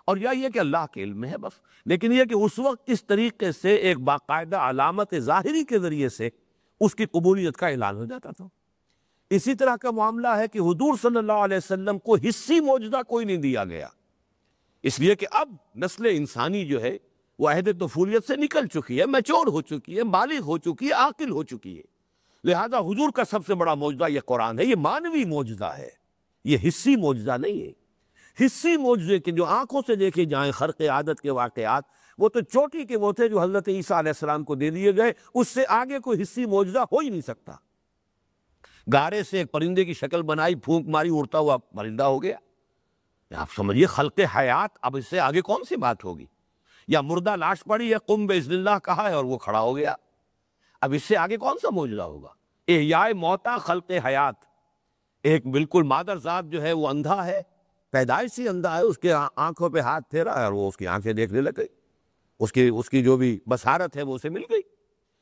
اور یا یہ کہ اللہ کے علم میں ہے بس۔ لیکن یہ کہ اس وقت اس طریقے سے ایک باقاعدہ علامت ظاہری کے ذریعے سے اس کی قبولیت کا اعلان ہو جاتا تھا۔ اسی طرح کا معاملہ ہے کہ حضور صلی اللہ علیہ وسلم کو حصی معجزہ کوئی نہیں دیا گیا، اس لیے کہ اب نسل انسانی جو ہے وہ عہد طفولیت سے نکل چکی ہے، میچور ہو چکی ہے، بالغ ہو چکی ہے، عاقل ہو چکی ہے۔ لہذا حضور کا سب سے بڑا معجزہ یہ قرآن ہے، یہ مانوی معجزہ ہے، یہ حصی معجزہ نہیں ہے۔ حصی معجزے کے جو آنکھوں سے دیکھے جائیں خرق عادت کے واقعات، وہ تو چوٹی کے وہ تھے جو حضرت عیسیٰ علیہ السلام کو دے دیے گئے، اس سے آگے کوئی حصی معجزہ ہو ہی نہیں سکتا۔ گارے سے ایک پرندے کی شکل بنائی، پھونک ماری، اڑتا ہوا پرندہ ہو گیا۔ آپ سمجھیے خلق حیات، اب اس سے آگے کون سی بات ہوگی؟ یا مردہ لاش پڑی ہے، قم باذن اللہ کہا ہے اور وہ کھڑا ہو گیا، اب اس سے آگے کون سا معجزہ ہوگا؟ احیاء موتا، خلق حیات۔ ایک بالکل مادر ذات جو ہے وہ اندھا ہے، پیدائشی اندھا ہے، اس کے آنکھوں پہ ہاتھ پھیرا اور وہ اس کی آنکھیں دیکھنے لگ گئی، اس کی جو بھی بصارت ہے وہ اسے مل گئی۔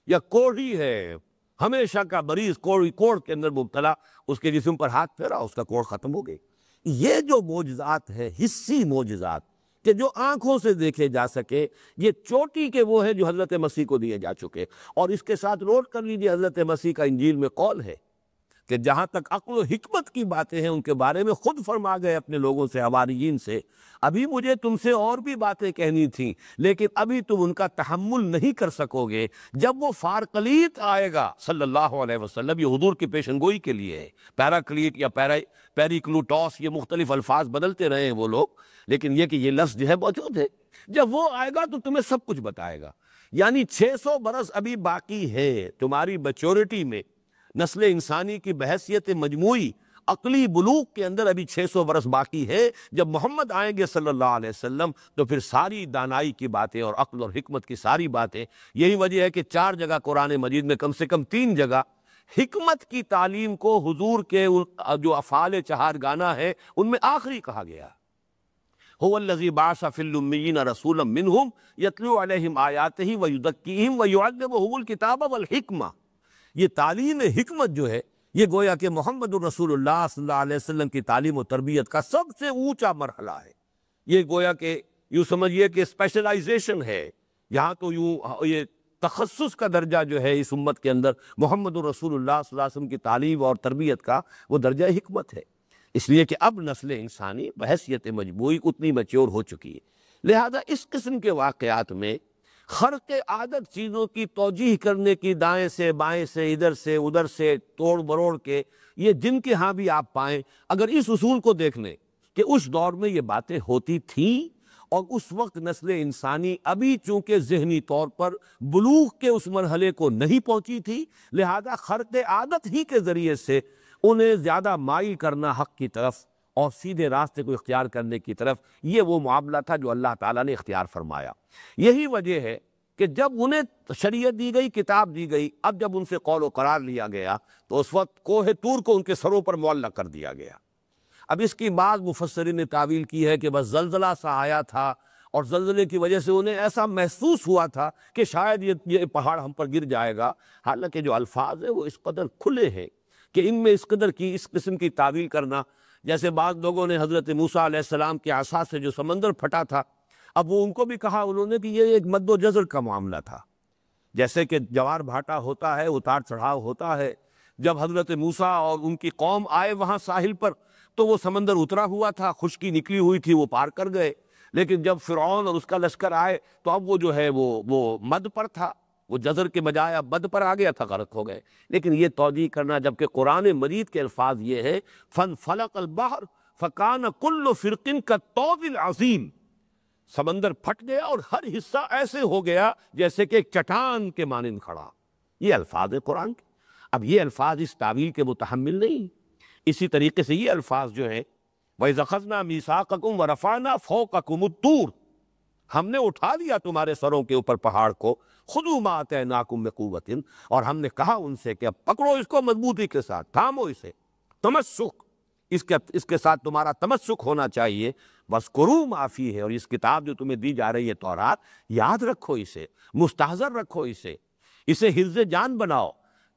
یا کوڑھی ہے، ہمیشہ کا مریض، کوڑ کے اندر مبتلا، اس کے جسم پر ہاتھ پھیرا، اس کا کوڑ ختم ہو گئی۔ یہ جو معجزات ہیں، حصی معجزات کہ جو آنکھوں سے دیکھے جا سکے، یہ چوٹی کے وہ ہیں جو حضرت مسیح کو دیے جا چکے۔ اور اس کے ساتھ نوٹ کر لیجیے حضرت مسیح کا انجیل میں قول ہے کہ جہاں تک عقل و حکمت کی باتیں ہیں ان کے بارے میں خود فرما گئے اپنے لوگوں سے، حواریین سے، ابھی مجھے تم سے اور بھی باتیں کہنی تھیں لیکن ابھی تم ان کا تحمل نہیں کر سکو گے۔ جب وہ فارکلیت آئے گا صلی اللہ علیہ وسلم، یہ حضور کی پیشن گوئی کے لیے ہے، پیراکلیٹ یا پیریکلوٹوس، یہ مختلف الفاظ بدلتے رہے ہیں وہ لوگ، لیکن یہ کہ یہ لفظ جو ہے موجود ہے۔ جب وہ آئے گا تو تمہیں سب کچھ بتائے گا، یعنی 600 برس ابھی باقی ہے تمہاری میچورٹی میں، نسل انسانی کی بحیثیت مجموعی عقلی بلوغ کے اندر ابھی 600 برس باقی ہے۔ جب محمد آئیں گے صلی اللہ علیہ وسلم تو پھر ساری دانائی کی باتیں اور عقل اور حکمت کی ساری باتیں، یہی وجہ ہے کہ 4 جگہ قرآن مجید میں، کم سے کم 3 جگہ حکمت کی تعلیم کو حضور کے جو افعال چہارگانہ ہے ان میں آخری کہا گیا۔ هو الذی بعث فی الامیین رسولا منہم یتلو علیہم آیاتہ ویزکیہم ویعلمہم الکتاب والحکمہ۔ یہ تعلیم حکمت جو ہے یہ گویا کہ محمد الرسول اللہ صلی اللہ علیہ وسلم کی تعلیم و تربیت کا سب سے اونچا مرحلہ ہے۔ یہ گویا کہ یوں سمجھیے کہ اسپیشلائزیشن ہے، یہاں تو یوں یہ تخصص کا درجہ جو ہے اس امت کے اندر محمد الرسول اللہ صلی اللہ علیہ وسلم کی تعلیم اور تربیت کا وہ درجہ حکمت ہے، اس لیے کہ اب نسل انسانی بحیثیت مجموعی اتنی میچور ہو چکی ہے۔ لہذا اس قسم کے واقعات میں خرق عادت چیزوں کی توجیہ کرنے کی، دائیں سے بائیں سے، ادھر سے ادھر سے، توڑ بروڑ کے، یہ جن کے ہاں بھی آپ پائیں، اگر اس اصول کو دیکھ لیں کہ اس دور میں یہ باتیں ہوتی تھیں اور اس وقت نسل انسانی ابھی چونکہ ذہنی طور پر بلوغ کے اس مرحلے کو نہیں پہنچی تھی، لہذا خرق عادت ہی کے ذریعے سے انہیں زیادہ مائل کرنا حق کی طرف اور سیدھے راستے کو اختیار کرنے کی طرف، یہ وہ معاملہ تھا جو اللہ تعالیٰ نے اختیار فرمایا۔ یہی وجہ ہے کہ جب انہیں شریعت دی گئی، کتاب دی گئی، اب جب ان سے قول و قرار لیا گیا تو اس وقت کوہ طور کو ان کے سروں پر معلق کر دیا گیا۔ اب اس کی بعض مفسرین نے تعویل کی ہے کہ بس زلزلہ سا آیا تھا اور زلزلے کی وجہ سے انہیں ایسا محسوس ہوا تھا کہ شاید یہ پہاڑ ہم پر گر جائے گا. حالانکہ جو الفاظ ہیں وہ اس قدر کھلے ہیں کہ ان میں اس قدر کی اس قسم کی تعویل کرنا، جیسے بعض لوگوں نے حضرت موسیٰ علیہ السلام کے عصا سے جو سمندر پھٹا تھا، اب وہ ان کو بھی کہا انہوں نے کہ یہ ایک مد و جزر کا معاملہ تھا. جیسے کہ جوار بھاٹا ہوتا ہے، اتار چڑھاؤ ہوتا ہے. جب حضرت موسیٰ اور ان کی قوم آئے وہاں ساحل پر تو وہ سمندر اترا ہوا تھا، خشکی نکلی ہوئی تھی، وہ پار کر گئے. لیکن جب فرعون اور اس کا لشکر آئے تو اب وہ جو ہے وہ مد پر تھا، وہ جزر کے بجائے اب مد پر آ گیا تھا، غرق ہو گئے. لیکن یہ توجیہ کرنا جبکہ قرآن مجید کے الفاظ یہ ہے فَانْفَلَقَ الْبَحْرُ فَكَانَ كُلُّ فِرْقٍ كَالطَّوْدِ الْعَظِيمِ، سمندر پھٹ گیا اور ہر حصہ ایسے ہو گیا جیسے کہ ایک چٹان کے مانند کھڑا. یہ الفاظ قرآن کے. اب یہ الفاظ اس تعویل کے متحمل نہیں. اسی طریقے سے یہ الفاظ جو ہیں وَإِذْ أَخَذْنَا مِيثَاقَكُمْ وَرَفَعْنَا فَوْقَكُمُ الطُّورَ، ہم نے اٹھا لیا تمہارے سروں کے اوپر پہاڑ کو، خُذُوا مَا آتَيْنَاكُمْ بِقُوَّةٍ، اور ہم نے کہا ان سے کہ اب پکڑو اس کو مضبوطی کے ساتھ، تھامو اسے، تمسک، اس کے ساتھ تمہارا تمسک ہونا چاہیے. وَاذْكُرُوا مَا فِيهِ، اور اس کتاب جو تمہیں دی جا رہی ہے تورات، یاد رکھو اسے، مستحضر رکھو اسے حفظ جان بناؤ،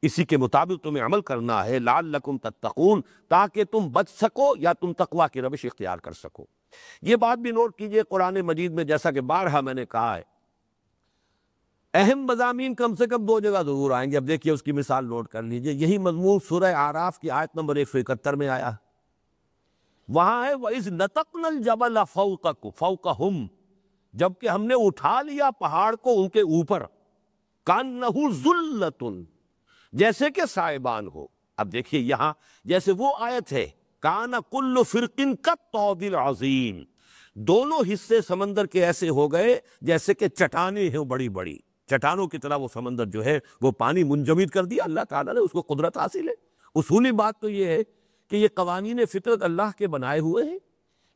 اسی کے مطابق تمہیں عمل کرنا ہے. لعلکم تتقون، تاکہ تم بچ سکو یا تم تقوی کی روش اختیار کر سکو. یہ بات بھی نوٹ کیجئے، قرآن مجید میں جیسا کہ بارہا میں نے کہا ہے اہم مضامین کم سے کم 2 جگہ ضرور آئیں گے. اب دیکھیے اس کی مثال نوٹ کر لیجئے. یہی مضمون سورہ اعراف کی آیت نمبر 171 میں آیا. وہاں ہے وَإِذْ نَتَقْنَا الْجَبَلَ فَوْقَهُمْ، جبکہ ہم نے اٹھا لیا پہاڑ کو ان کے اوپر، كَأَنَّهُ ظُلَّةٌ، جیسے کہ سائبان ہو. اب دیکھیے یہاں جیسے وہ آیت ہے کَانَ كُلُّ فِرْقٍ كَالطَّوْدِ الْعَظِيمِ، دونوں حصے سمندر کے ایسے ہو گئے جیسے کہ چٹانیں ہیں بڑی بڑی، چٹانوں کی طرح وہ سمندر جو ہے وہ پانی منجمد کر دیا اللہ تعالیٰ نے. اس کو قدرت حاصل ہے. اصولی بات تو یہ ہے کہ یہ قوانین فطرت اللہ کے بنائے ہوئے ہیں.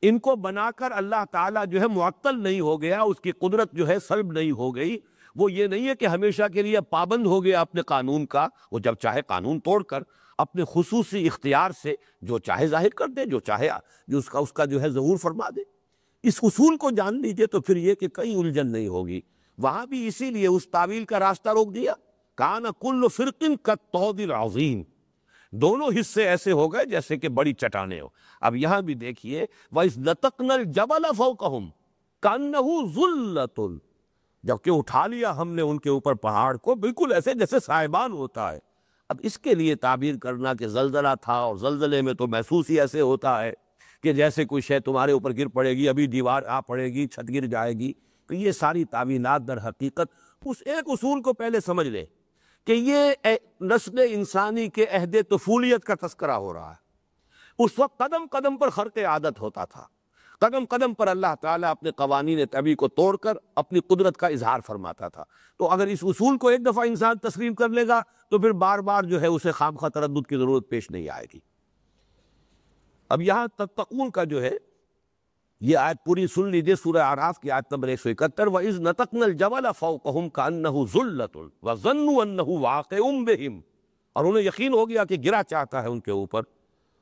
ان کو بنا کر اللہ تعالیٰ جو ہے معطل نہیں ہو گیا، اس کی قدرت جو ہے سلب نہیں ہو گئی. وہ یہ نہیں ہے کہ ہمیشہ کے لیے پابند ہو گیا اپنے قانون کا. وہ جب چاہے قانون توڑ کر اپنے خصوصی اختیار سے جو چاہے ظاہر کر دے، جو چاہے جو اس کا جو ہے ظہور فرما دے. اس اصول کو جان لیجئے تو پھر یہ کہ کہیں الجھن نہیں ہوگی. وہاں بھی اسی لیے اس تعویل کا راستہ روک دیا. کان کل فرق کالطود العظیم، دونوں حصے ایسے ہو گئے جیسے کہ بڑی چٹانیں ہو. اب یہاں بھی دیکھیے وَإِذْ نَتَقْنَا الْجَبَلَ فَوْقَهُمْ كَأَنَّهُ ظُلَّةٌ، جبکہ اٹھا لیا ہم نے ان کے اوپر پہاڑ کو بالکل ایسے جیسے سائبان ہوتا ہے. اب اس کے لیے تعبیر کرنا کہ زلزلہ تھا، اور زلزلے میں تو محسوس ہی ایسے ہوتا ہے کہ جیسے کوئی شے تمہارے اوپر گر پڑے گی، ابھی دیوار آ پڑے گی، چھت گر جائے گی. تو یہ ساری تعویلات در حقیقت اس ایک اصول کو پہلے سمجھ لے کہ یہ نسل انسانی کے عہد طفولیت کا تذکرہ ہو رہا ہے. اس وقت قدم قدم پر خرق عادت ہوتا تھا، قدم قدم پر اللہ تعالیٰ اپنے قوانین طبیعی کو توڑ کر اپنی قدرت کا اظہار فرماتا تھا. تو اگر اس اصول کو ایک دفعہ انسان تسلیم کر لے گا تو پھر بار بار جو ہے اسے خامخواہ تردد کی ضرورت پیش نہیں آئے گی. اب یہاں تتقون کا جو ہے یہ آیت پوری سن لیجئے، سورہ اعراف کی آیت نمبر 171. وَإِذْ نَتَقْنَا الْجَبَلَ فَوْقَهُمْ كَأَنَّهُ ظُلَّةٌ وَظَنُّوا أَنَّهُ وَاقِعٌ بِهِمْ، اور انہیں یقین ہو گیا کہ گرا چاہتا ہے ان کے اوپر.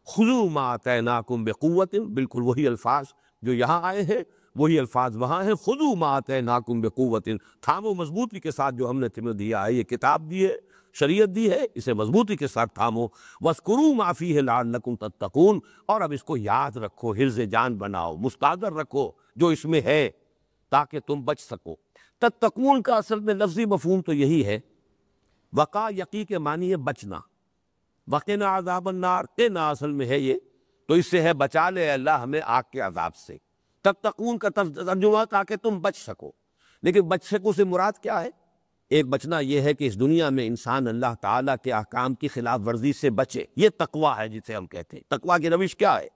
خُذُوا مَا آتَيْنَاكُمْ بِقُوَّةٍ، بالکل وہی الفاظ جو یہاں آئے ہیں وہی الفاظ وہاں ہیں. خُذُوا مَا آتَيْنَاكُمْ بِقُوَّةٍ، تھامو مضبوطی کے ساتھ جو ہم نے تمہیں دیا ہے، یہ کتاب دی ہے، شریعت دی ہے، اسے مضبوطی کے ساتھ تھامو. وَاذْكُرُوا مَا فِيهِ لَعَلَّكُمْ تَتَّقُونَ، اور اب اس کو یاد رکھو، حرز جان بناؤ، مستحضر رکھو جو اس میں ہے تاکہ تم بچ سکو. تتقون کا اصل میں لفظی مفہوم تو یہی ہے. وقا یقی کے معنی ہے بچنا، وقنا عذاب النار، قنا اصل میں ہے یہ، تو اس سے ہے بچا لے اللہ ہمیں آگ کے عذاب سے. تتقون کا ترجمہ تاکہ تم بچ سکو. لیکن بچ سکو سے مراد کیا ہے؟ ایک بچنا یہ ہے کہ اس دنیا میں انسان اللہ تعالیٰ کے احکام کی خلاف ورزی سے بچے. یہ تقویٰ ہے جسے ہم کہتے ہیں. تقویٰ کی روش کیا ہے؟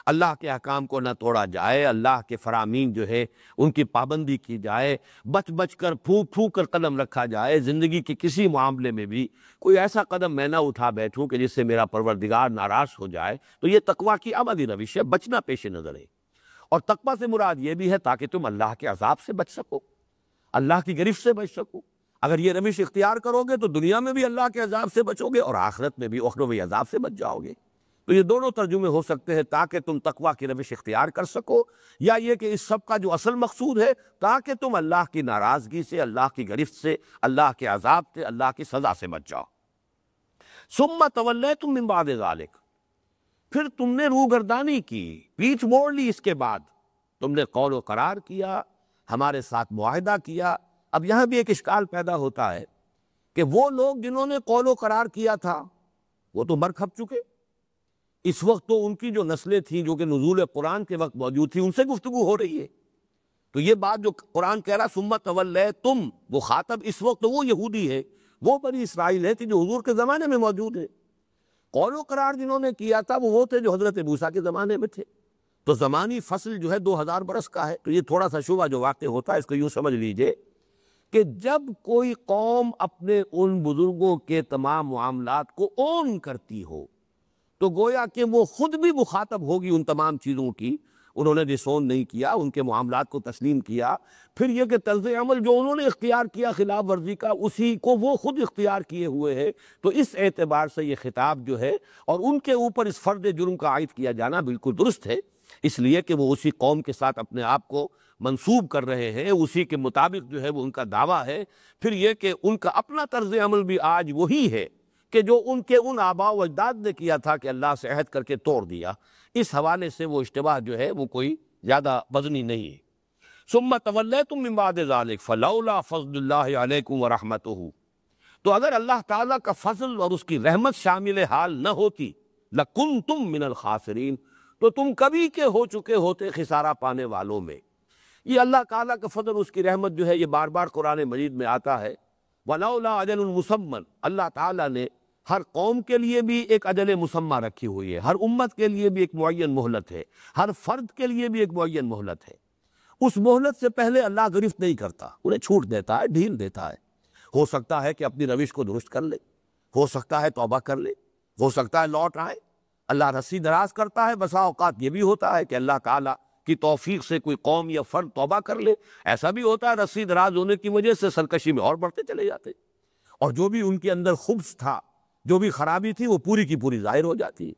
اللہ کے احکام کو نہ توڑا جائے، اللہ کے فرامین جو ہے ان کی پابندی کی جائے، بچ بچ کر پھونک پھونک کر قدم رکھا جائے. زندگی کے کسی معاملے میں بھی کوئی ایسا قدم میں نہ اٹھا بیٹھوں کہ جس سے میرا پروردگار ناراض ہو جائے. تو یہ تقویٰ کی عملی روش ہے، بچنا پیش نظر ہے. اور تقویٰ سے مراد یہ بھی ہے تاکہ تم اللہ کے عذاب سے بچ سکو، اللہ کی گرفت سے بچ سکو. اگر یہ روش اختیار کرو گے تو دنیا میں بھی اللہ کے عذاب سے بچو گے اور آخرت میں بھی اخروی عذاب سے بچ جاؤ گے. تو یہ دونوں ترجمے ہو سکتے ہیں، تاکہ تم تقویٰ کی روش اختیار کر سکو، یا یہ کہ اس سب کا جو اصل مقصود ہے تاکہ تم اللہ کی ناراضگی سے، اللہ کی گرفت سے، اللہ کے عذاب سے، اللہ کی سزا سے بچ جاؤ۔ ثم تولیتم من بعد ذلک، پھر تم نے روگردانی کی، پیٹھ موڑ لی، اس کے بعد تم نے قول و قرار کیا، ہمارے ساتھ معاہدہ کیا۔ اب یہاں بھی ایک اشکال پیدا ہوتا ہے کہ وہ لوگ جنہوں نے قول و قرار کیا تھا وہ تو مر کھپ چکے، اس وقت تو ان کی جو نسلیں تھیں جو کہ نزول قرآن کے وقت موجود تھی ان سے گفتگو ہو رہی ہے۔ تو یہ بات جو قرآن کہہ رہا ثم تولیتم، وہ خاطب اس وقت تو وہ یہودی ہے، وہ بنی اسرائیل ہے جو حضور کے زمانے میں موجود ہے۔ قول و قرار جنہوں نے کیا تھا وہ تھے جو حضرت موسیٰ کے زمانے میں تھے۔ تو زمانی فصل جو ہے 2000 برس کا ہے۔ تو یہ تھوڑا سا شبہ جو واقع ہوتا ہے اس کو یوں سمجھ لیجئے کہ جب کوئی قوم اپنے ان بزرگوں کے تمام معاملات کو اون کرتی ہو تو گویا کہ وہ خود بھی مخاطب ہوگی ان تمام چیزوں کی۔ انہوں نے ڈسون نہیں کیا، ان کے معاملات کو تسلیم کیا، پھر یہ کہ طرز عمل جو انہوں نے اختیار کیا خلاف ورزی کا اسی کو وہ خود اختیار کیے ہوئے ہیں۔ تو اس اعتبار سے یہ خطاب جو ہے اور ان کے اوپر اس فرد جرم کا عائد کیا جانا بالکل درست ہے، اس لیے کہ وہ اسی قوم کے ساتھ اپنے آپ کو منسوب کر رہے ہیں، اسی کے مطابق جو ہے وہ ان کا دعویٰ ہے۔ پھر یہ کہ ان کا اپنا طرز عمل بھی آج وہی ہے کہ جو ان کے ان آباء و اجداد نے کیا تھا کہ اللہ سے عہد کر کے توڑ دیا۔ اس حوالے سے وہ اشتباہ جو ہے وہ کوئی زیادہ وزنی نہیں ہے۔ ثم تولیتم من بعد ذلک فلولا فضل اللہ علیکم ورحمتہ، تو اگر اللہ تعالیٰ کا فضل اور اس کی رحمت شامل حال نہ ہوتی لکنتم من الخاسرین، تو تم کبھی کے ہو چکے ہوتے خسارہ پانے والوں میں۔ یہ اللہ تعالیٰ کا فضل، اس کی رحمت جو ہے یہ بار بار قرآن مجید میں آتا ہے۔ وَلَوْلَا أَجَلٌ مُّسَمًّى، اللہ تعالیٰ نے ہر قوم کے لیے بھی ایک اجل مسمى رکھی ہوئی ہے، ہر امت کے لیے بھی ایک معین مہلت ہے، ہر فرد کے لیے بھی ایک معین مہلت ہے۔ اس مہلت سے پہلے اللہ گرفت نہیں کرتا، انہیں چھوٹ دیتا ہے، ڈھیل دیتا ہے۔ ہو سکتا ہے کہ اپنی روش کو درست کر لے، ہو سکتا ہے توبہ کر لے، ہو سکتا ہے لوٹ آئے۔ اللہ رسی دراز کرتا ہے، بسا اوقات یہ بھی ہوتا ہے کہ اللہ تعالیٰ کی توفیق سے کوئی قوم یا فرد توبہ کر لے، ایسا بھی ہوتا ہے رسی دراز ہونے کی وجہ سے سرکشی میں اور بڑھتے چلے جاتے، اور جو بھی ان کے اندر خبث تھا، جو بھی خرابی تھی وہ پوری کی پوری ظاہر ہو جاتی ہے۔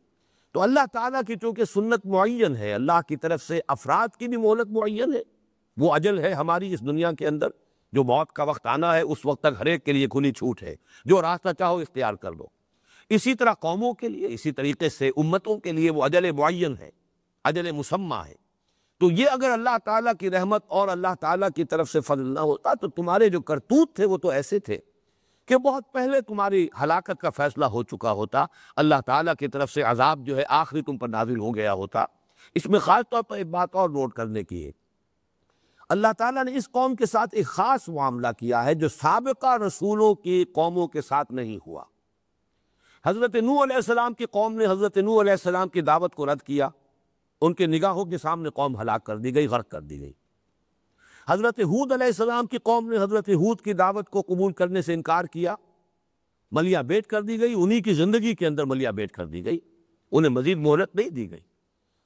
تو اللہ تعالیٰ کی چونکہ سنت معین ہے، اللہ کی طرف سے افراد کی بھی مہلت معین ہے، وہ اجل ہے ہماری اس دنیا کے اندر، جو موت کا وقت آنا ہے اس وقت تک ہر ایک کے لیے کھلی چھوٹ ہے، جو راستہ چاہو اختیار کر لو۔ اسی طرح قوموں کے لیے، اسی طریقے سے امتوں کے لیے وہ اجل معین ہے، اجل مسمى ہے۔ تو یہ اگر اللہ تعالیٰ کی رحمت اور اللہ تعالیٰ کی طرف سے فضل نہ ہوتا تو تمہارے جو کرتوت تھے وہ تو ایسے تھے کہ بہت پہلے تمہاری ہلاکت کا فیصلہ ہو چکا ہوتا، اللہ تعالیٰ کی طرف سے عذاب جو ہے آخری تم پر نازل ہو گیا ہوتا۔ اس میں خاص طور پر ایک بات اور نوٹ کرنے کی ہے، اللہ تعالیٰ نے اس قوم کے ساتھ ایک خاص معاملہ کیا ہے جو سابقہ رسولوں کی قوموں کے ساتھ نہیں ہوا۔ حضرت نوح علیہ السلام کی قوم نے حضرت نوح علیہ السلام کی دعوت کو رد کیا، ان کے نگاہوں کے سامنے قوم ہلاک کر دی گئی، غرق کر دی گئی۔ حضرت ہود علیہ السلام کی قوم نے حضرت ہود کی دعوت کو قبول کرنے سے انکار کیا، ملیاں بیٹ کر دی گئی، انہی کی زندگی کے اندر ملیاں بیٹ کر دی گئی، انہیں مزید مہلت نہیں دی گئی۔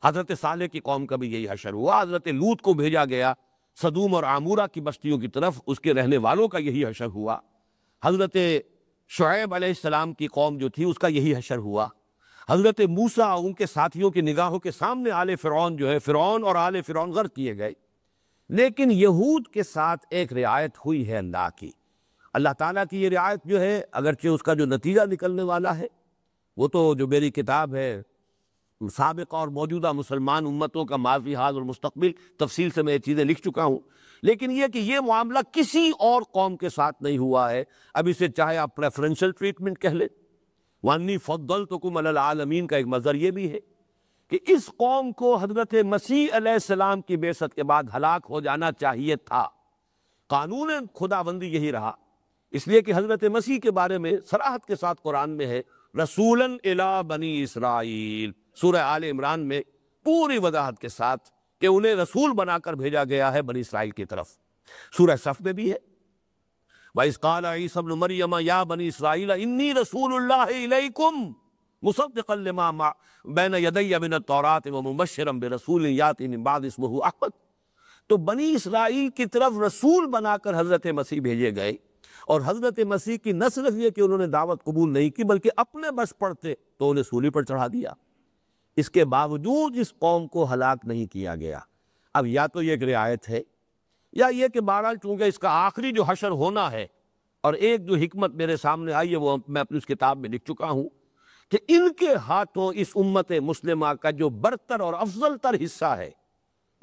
حضرت صالح کی قوم کا بھی یہی حشر ہوا، حضرت لوط کو بھیجا گیا سدوم اور عامورہ کی بستیوں کی طرف، اس کے رہنے والوں کا یہی حشر ہوا۔ حضرت شعیب علیہ السلام کی قوم جو تھی اس کا یہی حشر ہوا۔ حضرت موسیٰ ان کے ساتھیوں کی نگاہوں کے سامنے آل فرعون جو ہے، فرعون اور آل فرعون غرق کیے گئے۔ لیکن یہود کے ساتھ ایک رعایت ہوئی ہے اللہ کی، اللہ تعالیٰ کی یہ رعایت جو ہے اگرچہ اس کا جو نتیجہ نکلنے والا ہے وہ تو جو میری کتاب ہے سابقہ اور موجودہ مسلمان امتوں کا ماضی، حال اور مستقبل، تفصیل سے میں یہ چیزیں لکھ چکا ہوں، لیکن یہ کہ یہ معاملہ کسی اور قوم کے ساتھ نہیں ہوا ہے۔ اب اسے چاہے آپ پریفرنشل ٹریٹمنٹ کہہ لیں، وَأَنِّي فَضَّلْتُكُمْ عَلَى الْعَالَمِينَ کا ایک مظہر یہ بھی ہے کہ اس قوم کو حضرت مسیح علیہ السلام کی بعثت کے بعد ہلاک ہو جانا چاہیے تھا۔ قانون خداوندی یہی رہا، اس لیے کہ حضرت مسیح کے بارے میں صراحت کے ساتھ قرآن میں ہے رسولاً الی بنی اسرائیل، سورہ آل عمران میں پوری وضاحت کے ساتھ کہ انہیں رسول بنا کر بھیجا گیا ہے بنی اسرائیل کی طرف۔ سورہ صف میں بھی ہے وَإِذْ قَالَ عِيسَى ابْنُ مَرْيَمَ يَا بَنِي إِسْرَائِيلَ إِنِّي رَسُولُ اللَّهِ إِلَيْكُمْ مُصَدِّقًا لِمَا بَيْنَ يَدَيَّ مِنَ التَّوْرَاةِ وَمُبَشِّرًا بِرَسُولٍ يَأْتِي مِن بَعْدِي اسْمُهُ أَحْمَدُ۔ تو بنی اسرائیل کی طرف رسول بنا کر حضرت مسیح بھیجے گئے، اور حضرت مسیح کی نہ صرف یہ کہ انہوں نے دعوت قبول نہیں کی بلکہ اپنے بس پڑتے تو انہیں سولی پر چڑھا دیا۔ اس کے باوجود اس قوم کو ہلاک نہیں کیا گیا۔ اب یا تو یہ ایک رعایت ہے، یا یہ کہ بہرحال چونکہ اس کا آخری جو حشر ہونا ہے، اور ایک جو حکمت میرے سامنے آئی ہے وہ میں اپنی اس کتاب میں لکھ چکا ہوں کہ ان کے ہاتھوں اس امت مسلمہ کا جو برتر اور افضل تر حصہ ہے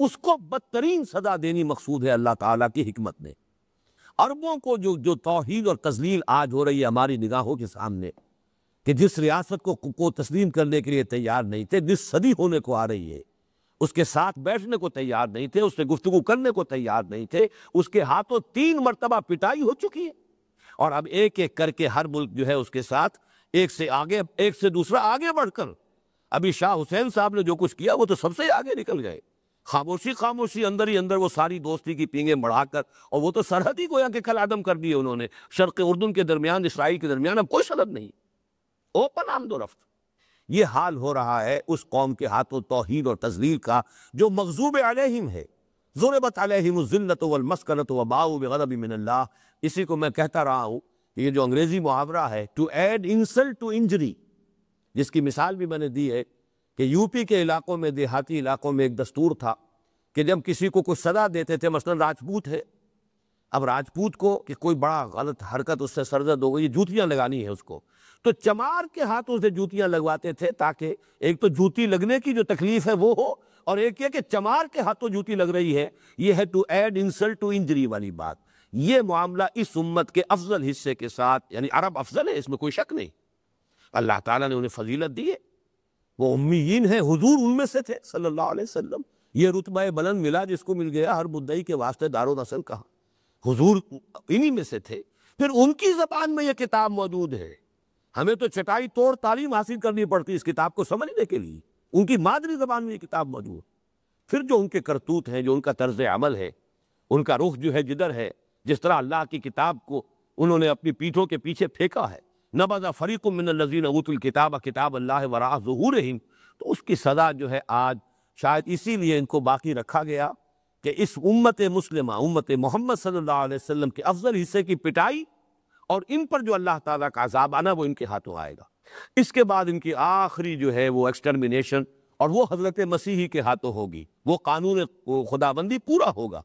اس کو بدترین سزا دینی مقصود ہے اللہ تعالیٰ کی حکمت نے۔ عربوں کو جو توہین اور تذلیل آج ہو رہی ہے ہماری نگاہوں کے سامنے، کہ جس ریاست کو تسلیم کرنے کے لیے تیار نہیں تھے، جس صدی ہونے کو آ رہی ہے اس کے ساتھ بیٹھنے کو تیار نہیں تھے، اس سے گفتگو کرنے کو تیار نہیں تھے، اس کے ہاتھوں 3 مرتبہ پٹائی ہو چکی ہے، اور اب ایک ایک کر کے ہر ملک جو ہے اس کے ساتھ ایک سے آگے، ایک سے دوسرا آگے بڑھ کر، ابھی شاہ حسین صاحب نے جو کچھ کیا وہ تو سب سے آگے نکل گئے، خاموشی اندر ہی اندر وہ ساری دوستی کی پینگیں بڑھا کر، اور وہ تو سرحد ہی گویا کہ کل عدم کر دیے انہوں نے، شرق اردن کے درمیان اسرائیل کے درمیان اب کوئی سرحد نہیں، اوپن آمد و رفت۔ یہ حال ہو رہا ہے اس قوم کے ہاتھوں توہین اور تذلیل کا جو مغضوب علیہم ہے، ضربت علیہم الذلۃ والمسکنۃ وباؤوا بغضب من اللہ۔ اسی کو میں کہتا رہا ہوں کہ یہ جو انگریزی محاورہ ہے to add insult to injury, جس کی مثال بھی میں نے دی ہے کہ یوپی کے علاقوں میں، دیہاتی علاقوں میں ایک دستور تھا کہ جب کسی کو کوئی سزا دیتے تھے، مثلا راجپوت ہے، اب راجپوت کو کہ کوئی بڑا غلط حرکت اس سے سرزد ہو گئی، جوتیاں لگانی ہے اس کو، تو چمار کے ہاتھوں سے جوتیاں لگواتے تھے تاکہ ایک تو جوتی لگنے کی جو تکلیف ہے وہ ہو، اور ایک یہ کہ چمار کے ہاتھوں جوتی لگ رہی ہے، یہ ہے to add insult to injury والی بات۔ یہ معاملہ اس امت کے افضل حصے کے ساتھ، یعنی عرب افضل ہے، اس میں کوئی شک نہیں، اللہ تعالیٰ نے انہیں فضیلت دی ہے، وہ امیین ہیں، حضور ان میں سے تھے صلی اللہ علیہ وسلم، یہ رتبہ بلند ملا جس کو مل گیا ہر مدعی کے واسطے دار و نسل کہا، حضور انہی میں سے تھے۔ پھر ان کی زبان میں یہ کتاب موجود ہے، ہمیں تو چٹائی توڑ تعلیم حاصل کرنی پڑتی اس کتاب کو سمجھنے کے لیے، ان کی مادری زبان میں یہ کتاب موجود۔ پھر جو ان کے کرتوت ہیں، جو ان کا طرز عمل ہے، ان کا رخ جو ہے جدھر ہے، جس طرح اللہ کی کتاب کو انہوں نے اپنی پیٹھوں کے پیچھے پھینکا ہے، نبذ فریق من الذین اوتوا الکتاب کتاب اللہ وراء ظہورہم، تو اس کی سزا جو ہے آج شاید اسی لیے ان کو باقی رکھا گیا کہ اس امت مسلمہ، امت محمد صلی اللہ علیہ وسلم کے افضل حصے کی پٹائی، اور ان پر جو اللہ تعالیٰ کا عذاب آنا وہ ان کے ہاتھوں آئے گا۔ اس کے بعد ان کی آخری جو ہے وہ ایکسٹرمینیشن، اور وہ حضرت مسیحی کے ہاتھوں ہوگی، وہ قانون خدابندی پورا ہوگا،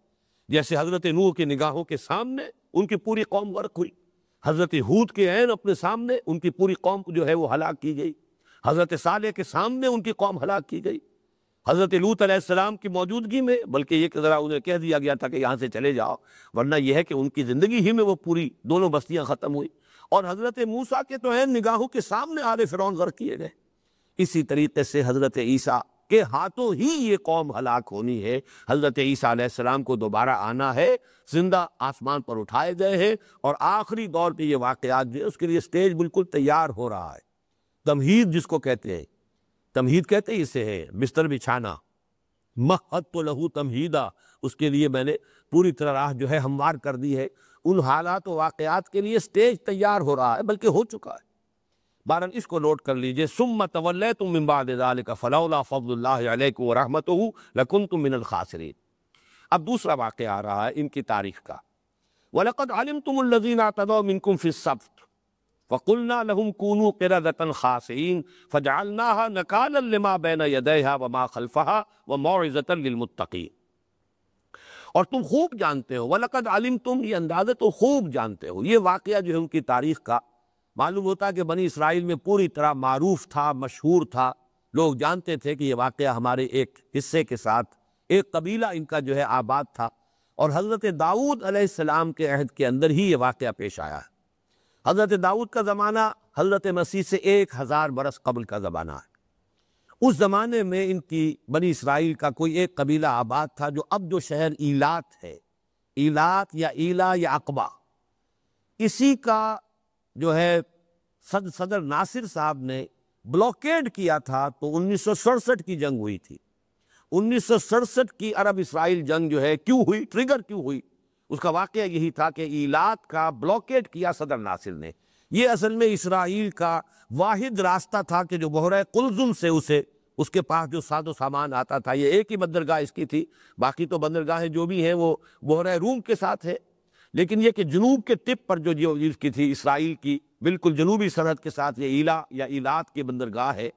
جیسے حضرت نوح کی نگاہوں کے سامنے ان کی پوری قوم غرق ہوئی، حضرت ہود کے عین اپنے سامنے ان کی پوری قوم جو ہے وہ ہلاک کی گئی، حضرت صالح کے سامنے ان کی قوم ہلاک کی گئی، حضرت لوط علیہ السلام کی موجودگی میں، بلکہ یہ کہ ذرا انہیں کہہ دیا گیا تھا کہ یہاں سے چلے جاؤ، ورنہ یہ ہے کہ ان کی زندگی ہی میں وہ پوری دونوں بستیاں ختم ہوئی، اور حضرت موسیٰ کے تو عین نگاہوں کے سامنے آل فرعون غرق کیے گئے۔ اسی طریقے سے حضرت عیسیٰ کے ہاتھوں ہی یہ قوم ہلاک ہونی ہے، حضرت عیسیٰ علیہ السلام کو دوبارہ آنا ہے، زندہ آسمان پر اٹھائے گئے ہیں، اور آخری دور پہ یہ واقعات جو ہے اس کے لیے سٹیج بالکل تیار ہو رہا ہے۔ تمہید جس کو کہتے ہیں، تمہید کہتے ہی اسے ہے بستر بچھانا، مہدت لہو تمہیدا، اس کے لیے میں نے پوری طرح راہ جو ہے ہموار کر دی ہے، ان حالات و واقعات کے لیے سٹیج تیار ہو رہا ہے، بلکہ ہو چکا ہے۔ بہرحال اس کو نوٹ کر لیجئے، ثم تولیتم من بعد ذلک فلولا فضل اللہ علیکم ورحمتہ لکنتم من الخاسرین۔ اب دوسرا واقعہ آ رہا ہے ان کی تاریخ کا، وَلَقَدْ عَلِمْتُمُ الَّذِينَ اعْتَدَوْا مِنْكُمْ فِي السَّبْتِ فَقُلْنَا لَهُمْ كُونُوا قِرَدَةً خَاسِئِينَ فَجَعَلْنَاهَا نَكَالًا لِمَا بَيْنَ يَدَيْهَا وَمَا خَلْفَهَا وَمَوْعِظَةً لِلْمُتَّقِينَ۔ اور تم خوب جانتے ہو، وَلَقَدْ عَلِمْتُمْ، یہ اندازہ تو خوب جانتے ہو، یہ واقعہ جو ہے ان کی تاریخ کا معلوم ہوتا ہے کہ بنی اسرائیل میں پوری طرح معروف تھا، مشہور تھا، لوگ جانتے تھے کہ یہ واقعہ ہمارے ایک حصے کے ساتھ، ایک قبیلہ ان کا جو ہے آباد تھا، اور حضرت داؤد علیہ السلام کے عہد کے اندر ہی یہ واقعہ پیش آیا ہے۔ حضرت داؤد کا زمانہ حضرت مسیح سے 1000 برس قبل کا زمانہ ہے۔ اس زمانے میں ان کی بنی اسرائیل کا کوئی ایک قبیلہ آباد تھا، جو اب جو شہر ایلات ہے، ایلات یا ایلا یا عقبہ، اسی کا جو ہے صدر ناصر صاحب نے بلاکیڈ کیا تھا، تو 1967 کی جنگ ہوئی تھی۔ 1967 کی عرب اسرائیل جنگ جو ہے کیوں ہوئی، ٹریگر کیوں ہوئی، اس کا واقعہ یہی تھا کہ ایلات کا بلاکیڈ کیا صدر ناصر نے۔ یہ اصل میں اسرائیل کا واحد راستہ تھا کہ جو بحیرہ قلزم سے اس کے پاس جو ساز و سامان آتا تھا، یہ ایک ہی بندرگاہ اس کی تھی، باقی تو بندرگاہیں جو بھی ہیں وہ بحیرہ روم کے ساتھ ہے، لیکن یہ کہ جنوب کے ٹپ پر جو اس کی تھی، اسرائیل کی بالکل جنوبی سرحد کے ساتھ یہ ایلا یا ایلات کی بندرگاہ ہے،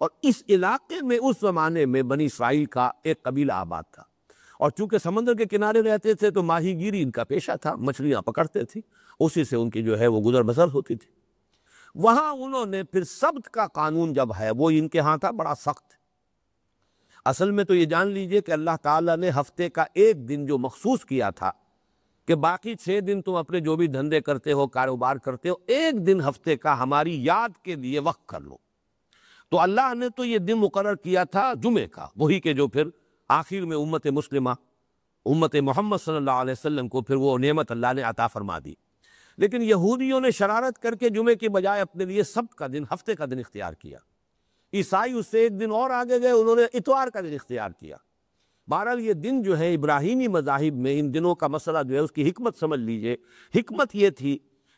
اور اس علاقے میں اس زمانے میں بنی اسرائیل کا ایک قبیلہ آباد تھا، اور چونکہ سمندر کے کنارے رہتے تھے تو ماہی گیری ان کا پیشہ تھا، مچھلیاں پکڑتے تھے، اسی سے ان کی جو ہے وہ گزر بسر ہوتی تھی۔ وہاں انہوں نے پھر سبت کا قانون جب ہے وہ ان کے ہاں تھا بڑا سخت۔ اصل میں تو یہ جان لیجئے کہ اللہ تعالیٰ نے ہفتے کا ایک دن جو مخصوص کیا تھا کہ باقی 6 دن تم اپنے جو بھی دھندے کرتے ہو، کاروبار کرتے ہو، ایک دن ہفتے کا ہماری یاد کے لیے وقف کر لو۔ تو اللہ نے تو یہ دن مقرر کیا تھا جمعے کا، وہی کہ جو پھر آخر میں امت مسلمہ، امت محمد صلی اللہ علیہ وسلم کو پھر وہ نعمت اللہ نے عطا فرما دی۔ لیکن یہودیوں نے شرارت کر کے جمعے کے بجائے اپنے لیے سبت کا دن، ہفتے کا دن اختیار کیا۔ عیسائی اس سے ایک دن اور آگے گئے، انہوں نے اتوار کا دن اختیار کیا۔ بہرحال یہ دن جو ہے ابراہیمی مذاہب میں ان دنوں کا مسئلہ جو ہے اس کی حکمت سمجھ لیجئے۔ حکمت یہ تھی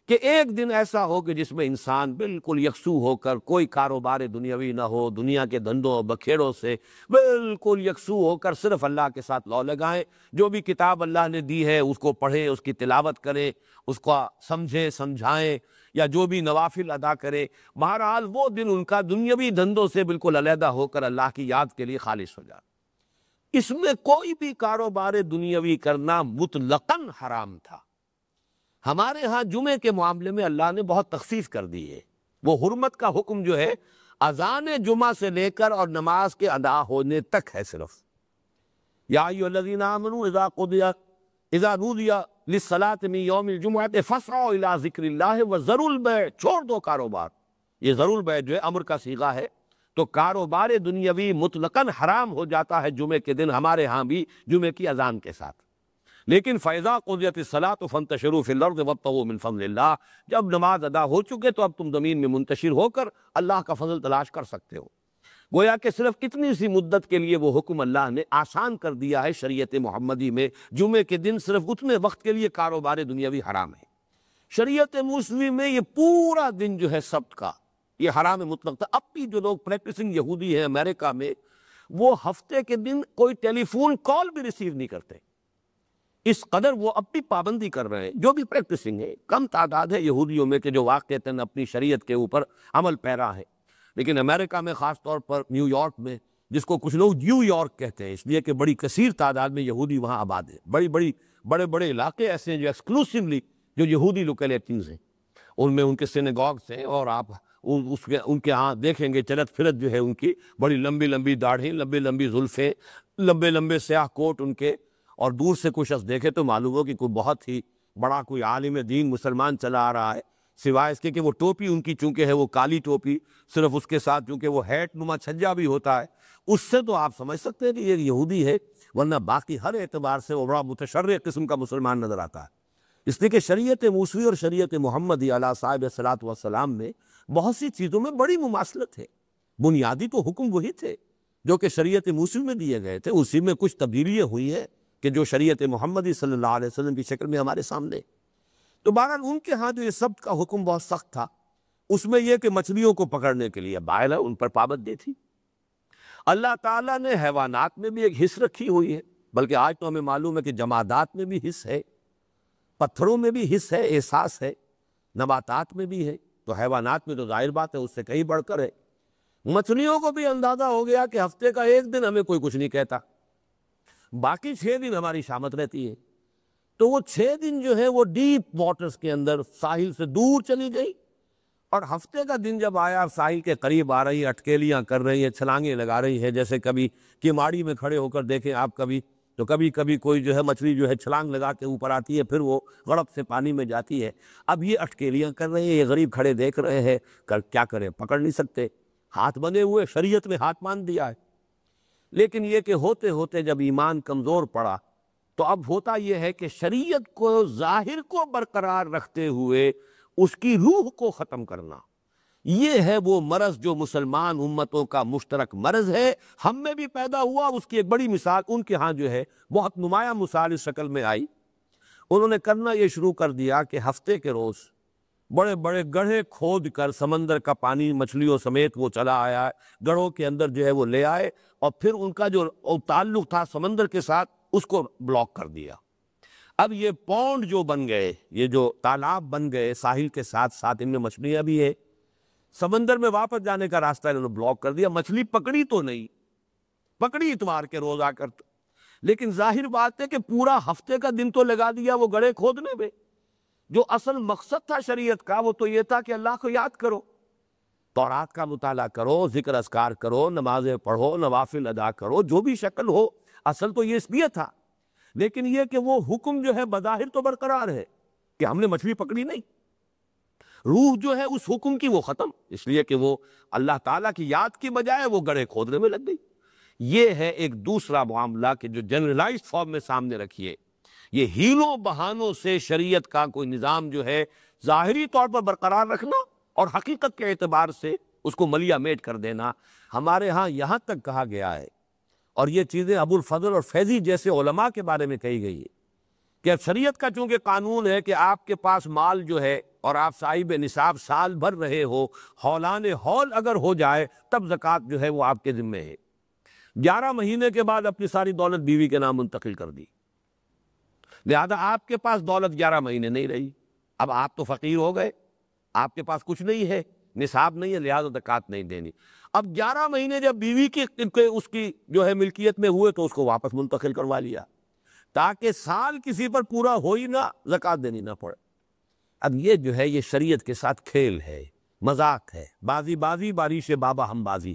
کہ ایک دن ایسا ہو کہ جس میں انسان بالکل یکسو ہو کر، کوئی کاروبار دنیاوی نہ ہو، دنیا کے دھندوں اور بکھیڑوں سے بالکل یکسو ہو کر صرف اللہ کے ساتھ لو لگائیں، جو بھی کتاب اللہ نے دی ہے اس کو پڑھیں، اس کی تلاوت کریں، اس کو سمجھیں سمجھائیں، یا جو بھی نوافل ادا کرے۔ بہرحال وہ دن ان کا دنیاوی دھندوں سے بالکل علیحدہ ہو کر اللہ کی یاد کے لیے خالص ہو جائے۔ اس میں کوئی بھی کاروبار دنیاوی کرنا مطلقاً حرام تھا۔ ہمارے ہاں جمعے کے معاملے میں اللہ نے بہت تخفیف کر دی ہے۔ وہ حرمت کا حکم جو ہے اذان جمعہ سے لے کر اور نماز کے ادا ہونے تک ہے صرف۔ یا ایھا الذین آمنوا اذا نودی للصلاۃ من یوم الجمعۃ فاسعوا الی ذکر اللہ وذروا البیع، چھوڑ دو کاروبار۔ یہ ذروا البیع جو ہے امر کا صیغہ ہے، تو کاروبار دنیاوی مطلقاً حرام ہو جاتا ہے جمعے کے دن، ہمارے ہاں بھی جمعے کی اذان کے ساتھ۔ لیکن فَإِذَا قُضِيَتِ الصَّلَاةُ فَانتَشِرُوا فِي الْأَرْضِ وَابْتَغُوا مِن فَضْلِ اللَّهِ، جب نماز ادا ہو چکے تو اب تم زمین میں منتشر ہو کر اللہ کا فضل تلاش کر سکتے ہو۔ گویا کہ صرف اتنی سی مدت کے لیے وہ حکم اللہ نے آسان کر دیا ہے شریعت محمدی میں، جمعے کے دن صرف اتنے وقت کے لیے کاروبار دنیاوی حرام ہے۔ شریعت موسوی میں یہ پورا دن جو ہے سبت کا یہ حرام مطلق تھا۔ اب بھی جو لوگ پریکٹسنگ یہودی ہیں امریکہ میں، وہ ہفتے کے دن کوئی ٹیلی فون کال بھی ریسیو نہیں کرتے، اس قدر وہ اب بھی پابندی کر رہے ہیں۔ جو بھی پریکٹسنگ ہے، کم تعداد ہے یہودیوں میں کہ جو واقعتاً اپنی شریعت کے اوپر عمل پیرا ہے، لیکن امریکہ میں خاص طور پر نیو یارک میں، جس کو کچھ لوگ نیو یارک کہتے ہیں اس لیے کہ بڑی کثیر تعداد میں یہودی وہاں آباد ہیں، بڑے بڑے علاقے ایسے ہیں جو ایکسکلوسیولی جو یہودی لوکیلٹیز ہیں، ان میں ان کے سینیگاگس ہیں، اور آپ ان کے ہاں دیکھیں گے چلت پھرت جو ہے ان کی بڑی لمبی لمبی داڑھی، لمبی لمبی زلفیں، لمبے لمبے سیاہ کوٹ ان کے، اور دور سے کوئی شخص دیکھے تو معلوم ہو کہ کوئی بہت ہی بڑا کوئی عالم دین مسلمان چلا آ رہا ہے، سوائے اس کے کہ وہ ٹوپی ان کی چونکہ ہے وہ کالی ٹوپی، صرف اس کے ساتھ چونکہ وہ ہیٹ نما چھجا بھی ہوتا ہے، اس سے تو آپ سمجھ سکتے ہیں کہ یہ یہودی ہے، ورنہ باقی ہر اعتبار سے وہ بڑا متشرع قسم کا مسلمان نظر آتا ہے۔ اس لیے کہ شریعت موسوی اور شریعت محمدی علیہ صاحب الصلاۃ والسلام میں بہت سی چیزوں میں بڑی مماثلت ہے۔ بنیادی تو حکم وہی تھے جو کہ شریعت موسوی میں دیے گئے تھے، اسی میں کچھ تبدیلیاں ہوئی ہیں کہ جو شریعت محمدی صلی اللہ علیہ وسلم کی شکل میں ہمارے سامنے۔ تو بہرحال ان کے ہاں جو یہ سبت کا حکم بہت سخت تھا، اس میں یہ کہ مچھلیوں کو پکڑنے کے لیے بائل ہے، ان پر پابندی تھی۔ اللہ تعالیٰ نے حیوانات میں بھی ایک حص رکھی ہوئی ہے، بلکہ آج تو ہمیں معلوم ہے کہ جمادات میں بھی حص ہے، پتھروں میں بھی حص ہے، احساس ہے، نباتات میں بھی ہے، تو حیوانات میں تو ظاہر بات ہے اس سے کہیں بڑھ کر ہے۔ مچھلیوں کو بھی اندازہ ہو گیا کہ ہفتے کا ایک دن ہمیں کوئی کچھ نہیں کہتا، باقی 6 دن ہماری شامت رہتی ہے، تو وہ 6 دن جو ہے وہ ڈیپ واٹرز کے اندر ساحل سے دور چلی گئی، اور ہفتے کا دن جب آیا ساحل کے قریب آ رہی ہے، اٹکیلیاں کر رہی ہے، چھلانگیں لگا رہی ہے، جیسے کبھی کیماڑی میں کھڑے ہو کر دیکھیں آپ کبھی، تو کبھی کبھی کوئی جو ہے مچھلی جو ہے چھلانگ لگا کے اوپر آتی ہے، پھر وہ غڑپ سے پانی میں جاتی ہے۔ اب یہ اٹکیلیاں کر رہے ہیں، یہ غریب کھڑے دیکھ رہے ہیں، کیا کریں، پکڑ نہیں سکتے، ہاتھ بندھے ہوئے، شریعت میں ہاتھ باندھ دیا ہے۔ لیکن یہ کہ ہوتے ہوتے جب ایمان کمزور پڑا تو اب ہوتا یہ ہے کہ شریعت کو ظاہر کو برقرار رکھتے ہوئے اس کی روح کو ختم کرنا، یہ ہے وہ مرض جو مسلمان امتوں کا مشترک مرض ہے، ہم میں بھی پیدا ہوا۔ اس کی ایک بڑی مثال ان کے ہاں جو ہے بہت نمایاں مثال اس شکل میں آئی۔ انہوں نے کرنا یہ شروع کر دیا کہ ہفتے کے روز بڑے بڑے گڑھے کھود کر سمندر کا پانی مچھلیوں سمیت وہ چلا آیا ہے، گڑھوں کے اندر جو ہے وہ لے آئے، اور پھر ان کا جو تعلق تھا سمندر کے ساتھ اس کو بلاک کر دیا۔ اب یہ پونڈ جو بن گئے، یہ جو تالاب بن گئے ساحل کے ساتھ ساتھ، ان میں مچھلیاں بھی ہیں، سمندر میں واپس جانے کا راستہ انہوں نے بلاک کر دیا. مچھلی پکڑی تو نہیں، پکڑی اتوار کے روز آ کر، لیکن ظاہر بات ہے کہ پورا ہفتے کا دن تو لگا دیا وہ گڑھے کھودنے میں. جو اصل مقصد تھا شریعت کا وہ تو یہ تھا کہ اللہ کو یاد کرو، تورات کا مطالعہ کرو، ذکر اذکار کرو، نمازیں پڑھو، نوافل ادا کرو، جو بھی شکل ہو. اصل تو یہ اس لیے تھا. لیکن یہ کہ وہ حکم جو ہے بظاہر تو برقرار ہے کہ ہم نے مچھلی پکڑی نہیں، روح جو ہے اس حکم کی وہ ختم، اس لیے کہ وہ اللہ تعالیٰ کی یاد کی بجائے وہ گڑھے کھودنے میں لگ گئی. یہ ہے ایک دوسرا معاملہ کہ جو جنرلائزڈ فارم میں سامنے رکھیے. یہ ہیلوں بہانوں سے شریعت کا کوئی نظام جو ہے ظاہری طور پر برقرار رکھنا اور حقیقت کے اعتبار سے اس کو ملیا میٹ کر دینا. ہمارے ہاں یہاں تک کہا گیا ہے، اور یہ چیزیں ابو الفضل اور فیضی جیسے علماء کے بارے میں کہی گئی ہے، کہ اب شریعت کا چونکہ قانون ہے کہ آپ کے پاس مال جو ہے اور آپ صاحب نصاب سال بھر رہے ہو، ہولان ہول اگر ہو جائے تب زکوٰۃ جو ہے وہ آپ کے ذمے ہے. 11 مہینے کے بعد اپنی ساری دولت بیوی کے نام منتقل کر دی، لہذا آپ کے پاس دولت 11 مہینے نہیں رہی. اب آپ تو فقیر ہو گئے، آپ کے پاس کچھ نہیں ہے، نصاب نہیں ہے، لہذا زکوٰۃ نہیں دینی. اب 11 مہینے جب بیوی کی اس کی جو ہے ملکیت میں ہوئے تو اس کو واپس منتقل کروا لیا، تاکہ سال کسی پر پورا ہو ہی نہ، زکوٰۃ دینی نہ پڑے. اب یہ جو ہے یہ شریعت کے ساتھ کھیل ہے، مذاق ہے. بازی بازی بارش بابا ہم بازی،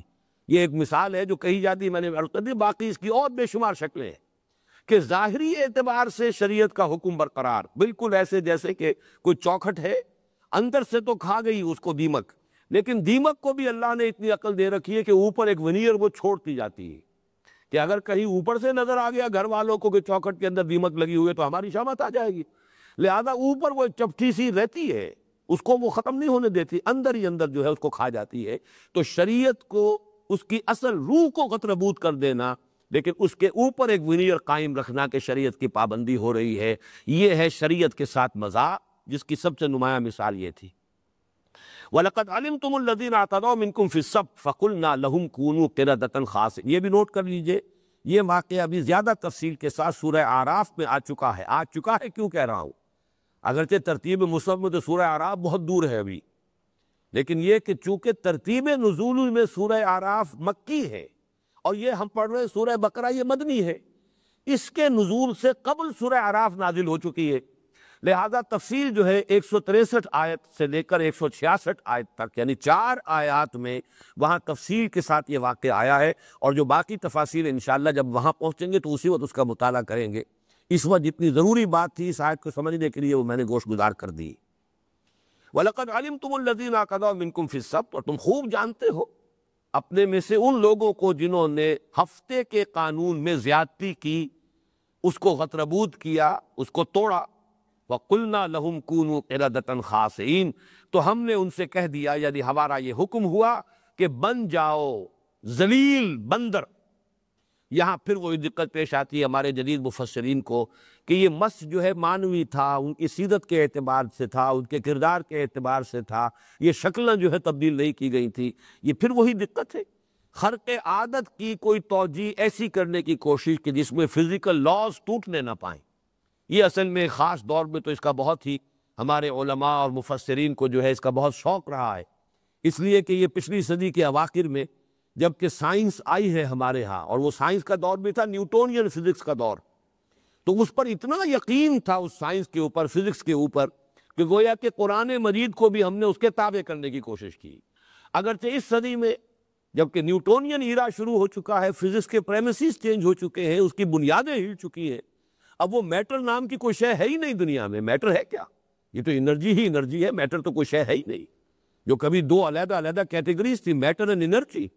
یہ ایک مثال ہے جو کہی جاتی ہے، میں نے عرض کر دی. باقی اس کی اور بے شمار شکلیں ہیں کہ ظاہری اعتبار سے شریعت کا حکم برقرار، بالکل ایسے جیسے کہ کوئی چوکھٹ ہے، اندر سے تو کھا گئی اس کو دیمک، لیکن دیمک کو بھی اللہ نے اتنی عقل دے رکھی ہے کہ اوپر ایک ونیئر وہ چھوڑتی جاتی ہے کہ اگر کہیں اوپر سے نظر آ گیا گھر والوں کو کہ چوکھٹ کے اندر دیمک لگی ہوئی ہے تو ہماری شامت آ جائے گی. لہذا اوپر وہ چپٹی سی رہتی ہے، اس کو وہ ختم نہیں ہونے دیتی، اندر ہی اندر جو ہے اس کو کھا جاتی ہے. تو شریعت کو اس کی اصل روح کو غتربود کر دینا، لیکن اس کے اوپر ایک ونیئر قائم رکھنا کہ شریعت کی پابندی ہو رہی ہے، یہ ہے شریعت کے ساتھ مذاق، جس کی سب سے نمایاں مثال یہ تھی. وَلَقَدْ عَلِمْتُمُ الَّذِينَ اعْتَدَوْا مِنْكُمْ فِي السَّبْتِ فَقُلْنَا لَهُمْ كُونُوا قِرَدَةً خَاسِئِينَ. یہ بھی نوٹ کر لیجئے، یہ واقعہ ابھی زیادہ تفصیل کے ساتھ سورہ اعراف میں آ چکا ہے. کیوں کہہ رہا ہوں؟ اگرچہ ترتیب مصحف میں تو سورہ اعراف بہت دور ہے ابھی، لیکن یہ کہ چونکہ ترتیب نزول میں سورہ اعراف مکی ہے اور یہ ہم پڑھ رہے ہیں سورہ بقرہ یہ مدنی ہے، اس کے نزول سے قبل سورہ اعراف نازل ہو چکی ہے. لہذا تفصیل جو ہے 163 آیت سے لے کر 166 آیت تک، یعنی 4 آیات میں وہاں تفصیل کے ساتھ یہ واقعہ آیا ہے. اور جو باقی تفاصیل انشاءاللہ جب وہاں پہنچیں گے تو اسی وقت اس کا مطالعہ کریں گے. اس وقت جتنی ضروری بات تھی اس آیت کو سمجھنے کے لیے وہ میں نے گوش گزار کر دی. وَلَقَدْ عَلِمْتُمُ الَّذِينَ اعْتَدَوْا مِنْكُمْ فِي السَّبْتِ، اور تم خوب جانتے ہو اپنے میں سے ان لوگوں کو جنہوں نے ہفتے کے قانون میں زیادتی کی، اس کو غتربود کیا، اس کو توڑا. وَقُلْنَا لَهُمْ كُونُوا قِرَدَةً خَاسِئِينَ، تو ہم نے ان سے کہہ دیا، یعنی ہمارا یہ حکم ہوا کہ بن جاؤ ذلیل بندر. یہاں پھر وہی دقت پیش آتی ہے ہمارے جدید مفسرین کو کہ یہ مس جو ہے مانوی تھا، ان کی سیرت کے اعتبار سے تھا، ان کے کردار کے اعتبار سے تھا، یہ شکلیں جو ہے تبدیل نہیں کی گئی تھی. یہ پھر وہی دقت ہے، خرق عادت کی کوئی توجیہ ایسی کرنے کی کوشش کہ جس میں فزیکل لاز ٹوٹنے نہ پائیں. یہ اصل میں خاص دور میں تو اس کا بہت ہی ہمارے علماء اور مفسرین کو جو ہے اس کا بہت شوق رہا ہے، اس لیے کہ یہ پچھلی صدی کے اواخر میں جبکہ سائنس آئی ہے ہمارے ہاں، اور وہ سائنس کا دور بھی تھا نیوٹونین فزکس کا دور، تو اس پر اتنا یقین تھا اس سائنس کے اوپر، فزکس کے اوپر، کہ گویا کہ قرآن مجید کو بھی ہم نے اس کے تابع کرنے کی کوشش کی. اگرچہ اس صدی میں جبکہ نیوٹونین ایرا شروع ہو چکا ہے، فزکس کے پریمیسز چینج ہو چکے ہیں، اس کی بنیادیں ہل چکی ہیں، اب وہ میٹر نام کی کوئی شے ہے ہی نہیں دنیا میں. میٹر ہے کیا؟ یہ تو انرجی ہی انرجی ہے، میٹر تو کوئی شے ہے ہی نہیں. جو کبھی 2 علیحدہ علیحدہ کیٹیگریز تھی، matter and energy,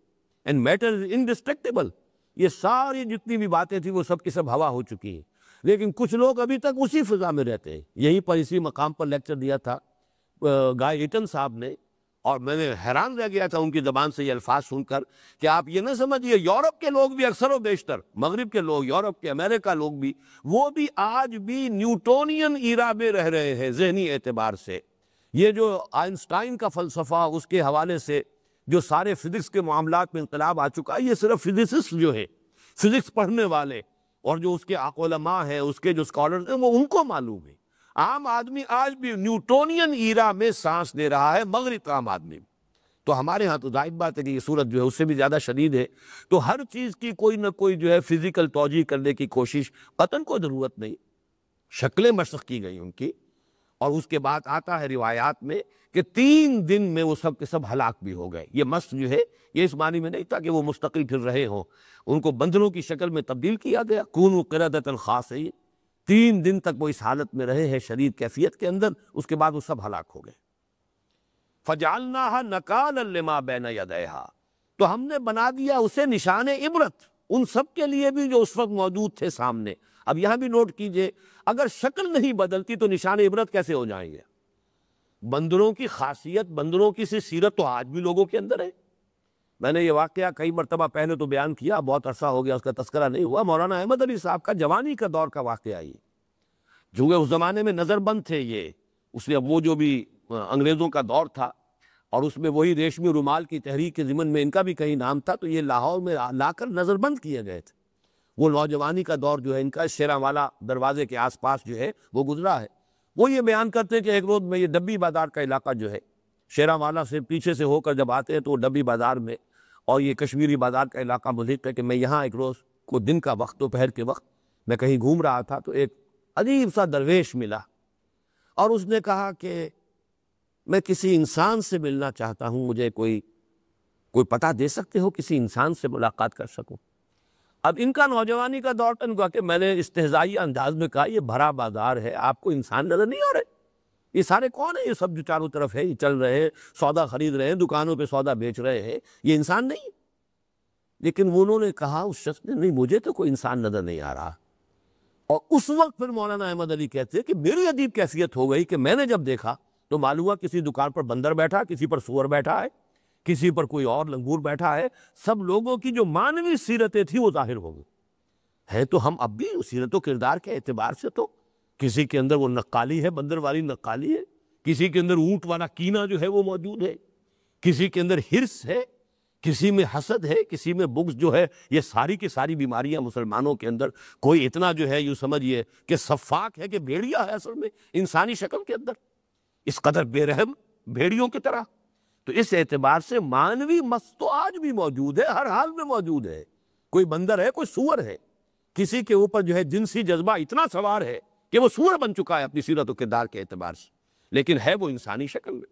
and matter is indestructible, یہ ساری جتنی بھی باتیں تھیں وہ سب کی سب ہوا ہو چکی ہیں. لیکن کچھ لوگ ابھی تک اسی فضا میں رہتے ہیں. یہیں پر اسی مقام پر لیکچر دیا تھا گائے ایٹن صاحب نے، اور میں نے حیران رہ گیا تھا ان کی زبان سے یہ الفاظ سن کر کہ آپ یہ نہ سمجھیے یورپ کے لوگ بھی اکثر و بیشتر، مغرب کے لوگ، یورپ کے، امریکہ لوگ بھی، وہ بھی آج بھی نیوٹونین ایرا میں رہ رہے ہیں ذہنی اعتبار سے. یہ جو آئنسٹائن کا فلسفہ، اس کے حوالے سے جو سارے فزکس کے معاملات میں انقلاب آ چکا ہے، یہ صرف فزسسٹ جو ہے، فزکس پڑھنے والے اور جو اس کے علماء ہیں، اس کے جو اسکالرز ہیں، وہ ان کو معلوم ہے. عام آدمی آج بھی نیوٹونین ایرا میں سانس لے رہا ہے، مغرب کا عام آدمی. تو ہمارے ہاں تو ظاہر بات ہے کہ یہ صورت جو ہے اس سے بھی زیادہ شدید ہے. تو ہر چیز کی کوئی نہ کوئی جو ہے فزیکل توجیہ کرنے کی کوشش قطعاً کوئی ضرورت نہیں. شکلیں مشق کی گئی ان کی، اور اس کے بعد آتا ہے روایات میں کہ 3 دن میں وہ سب کے سب ہلاک بھی ہو گئے. یہ مسخ جو ہے یہ اس معنی میں نہیں تھا کہ وہ مستقل پھر رہے ہوں، ان کو بندروں کی شکل میں تبدیل کیا گیا. کونوا قردۃ خاسئین، 3 دن تک وہ اس حالت میں رہے ہیں شدید کیفیت کے اندر، اس کے بعد وہ سب ہلاک ہو گئے. فجعلناها نکالا لما بین یدیہا، تو ہم نے بنا دیا اسے نشان عبرت ان سب کے لیے بھی جو اس وقت موجود تھے سامنے. اب یہاں بھی نوٹ کیجئے، اگر شکل نہیں بدلتی تو نشان عبرت کیسے ہو جائیں گے؟ بندروں کی خاصیت، بندروں کی سی سیرت تو آج بھی لوگوں کے اندر ہے. میں نے یہ واقعہ کئی مرتبہ پہلے تو بیان کیا، بہت عرصہ ہو گیا اس کا تذکرہ نہیں ہوا. مولانا احمد علی صاحب کا جوانی کا دور کا واقعہ یہ، جو اس زمانے میں نظر بند تھے یہ، اس لیے وہ جو بھی انگریزوں کا دور تھا اور اس میں وہی ریشمی رومال کی تحریک کے ضمن میں ان کا بھی کہیں نام تھا، تو یہ لاہور میں لا کر نظر بند کیے گئے تھے. وہ نوجوانی کا دور جو ہے ان کا شیراں دروازے کے آس پاس جو ہے وہ گزرا ہے. وہ یہ بیان کرتے ہیں کہ ایک روز میں یہ ڈبی بازار کا علاقہ جو ہے، شیراں سے پیچھے سے ہو کر جب آتے ہیں تو وہ ڈبی بازار میں، اور یہ کشمیری بازار کا علاقہ محیط ہے، کہ میں یہاں ایک روز کو دن کا وقت، دوپہر کے وقت میں کہیں گھوم رہا تھا تو ایک عجیب سا درویش ملا، اور اس نے کہا کہ میں کسی انسان سے ملنا چاہتا ہوں، مجھے کوئی پتہ دے سکتے ہو کسی انسان سے ملاقات کر سکوں؟ اب ان کا نوجوانی کا دور تھا کہ میں نے استہزائی انداز میں کہا یہ بھرا بازار ہے، آپ کو انسان نظر نہیں آ رہے؟ یہ سارے کون ہیں؟ یہ سب جو چاروں طرف ہے، یہ چل رہے ہیں، سودا خرید رہے ہیں، دکانوں پہ سودا بیچ رہے ہیں، یہ انسان نہیں؟ لیکن انہوں نے کہا اس شخص نے، نہیں مجھے تو کوئی انسان نظر نہیں آ رہا. اور اس وقت پھر مولانا احمد علی کہتے ہیں کہ میری عجیب کیفیت ہو گئی کہ میں نے جب دیکھا تو معلوم ہوا کسی دکان پر بندر بیٹھا، کسی پر سور بیٹھا ہے، کسی پر کوئی اور لنگور بیٹھا ہے. سب لوگوں کی جو مانوی سیرتیں تھیں وہ ظاہر ہو گئی ہے. تو ہم اب بھی سیرت و کردار کے اعتبار سے تو کسی کے اندر وہ نقالی ہے، بندر والی نقالی ہے، کسی کے اندر اونٹ والا کینہ جو ہے وہ موجود ہے، کسی کے اندر حرص ہے، کسی میں حسد ہے، کسی میں بغض جو ہے. یہ ساری کی ساری بیماریاں مسلمانوں کے اندر. کوئی اتنا جو ہے یوں سمجھیے کہ صفاک ہے کہ بھیڑیا ہے اصل میں انسانی شکل کے اندر، اس قدر بے رحم بھیڑیوں کی طرح. تو اس اعتبار سے مانوی مس تو آج بھی موجود ہے، ہر حال میں موجود ہے. کوئی بندر ہے، کوئی سور ہے، کسی کے اوپر جو ہے جنسی جذبہ اتنا سوار ہے کہ وہ سور بن چکا ہے اپنی سیرت و کردار کے اعتبار سے، لیکن ہے وہ انسانی شکل میں.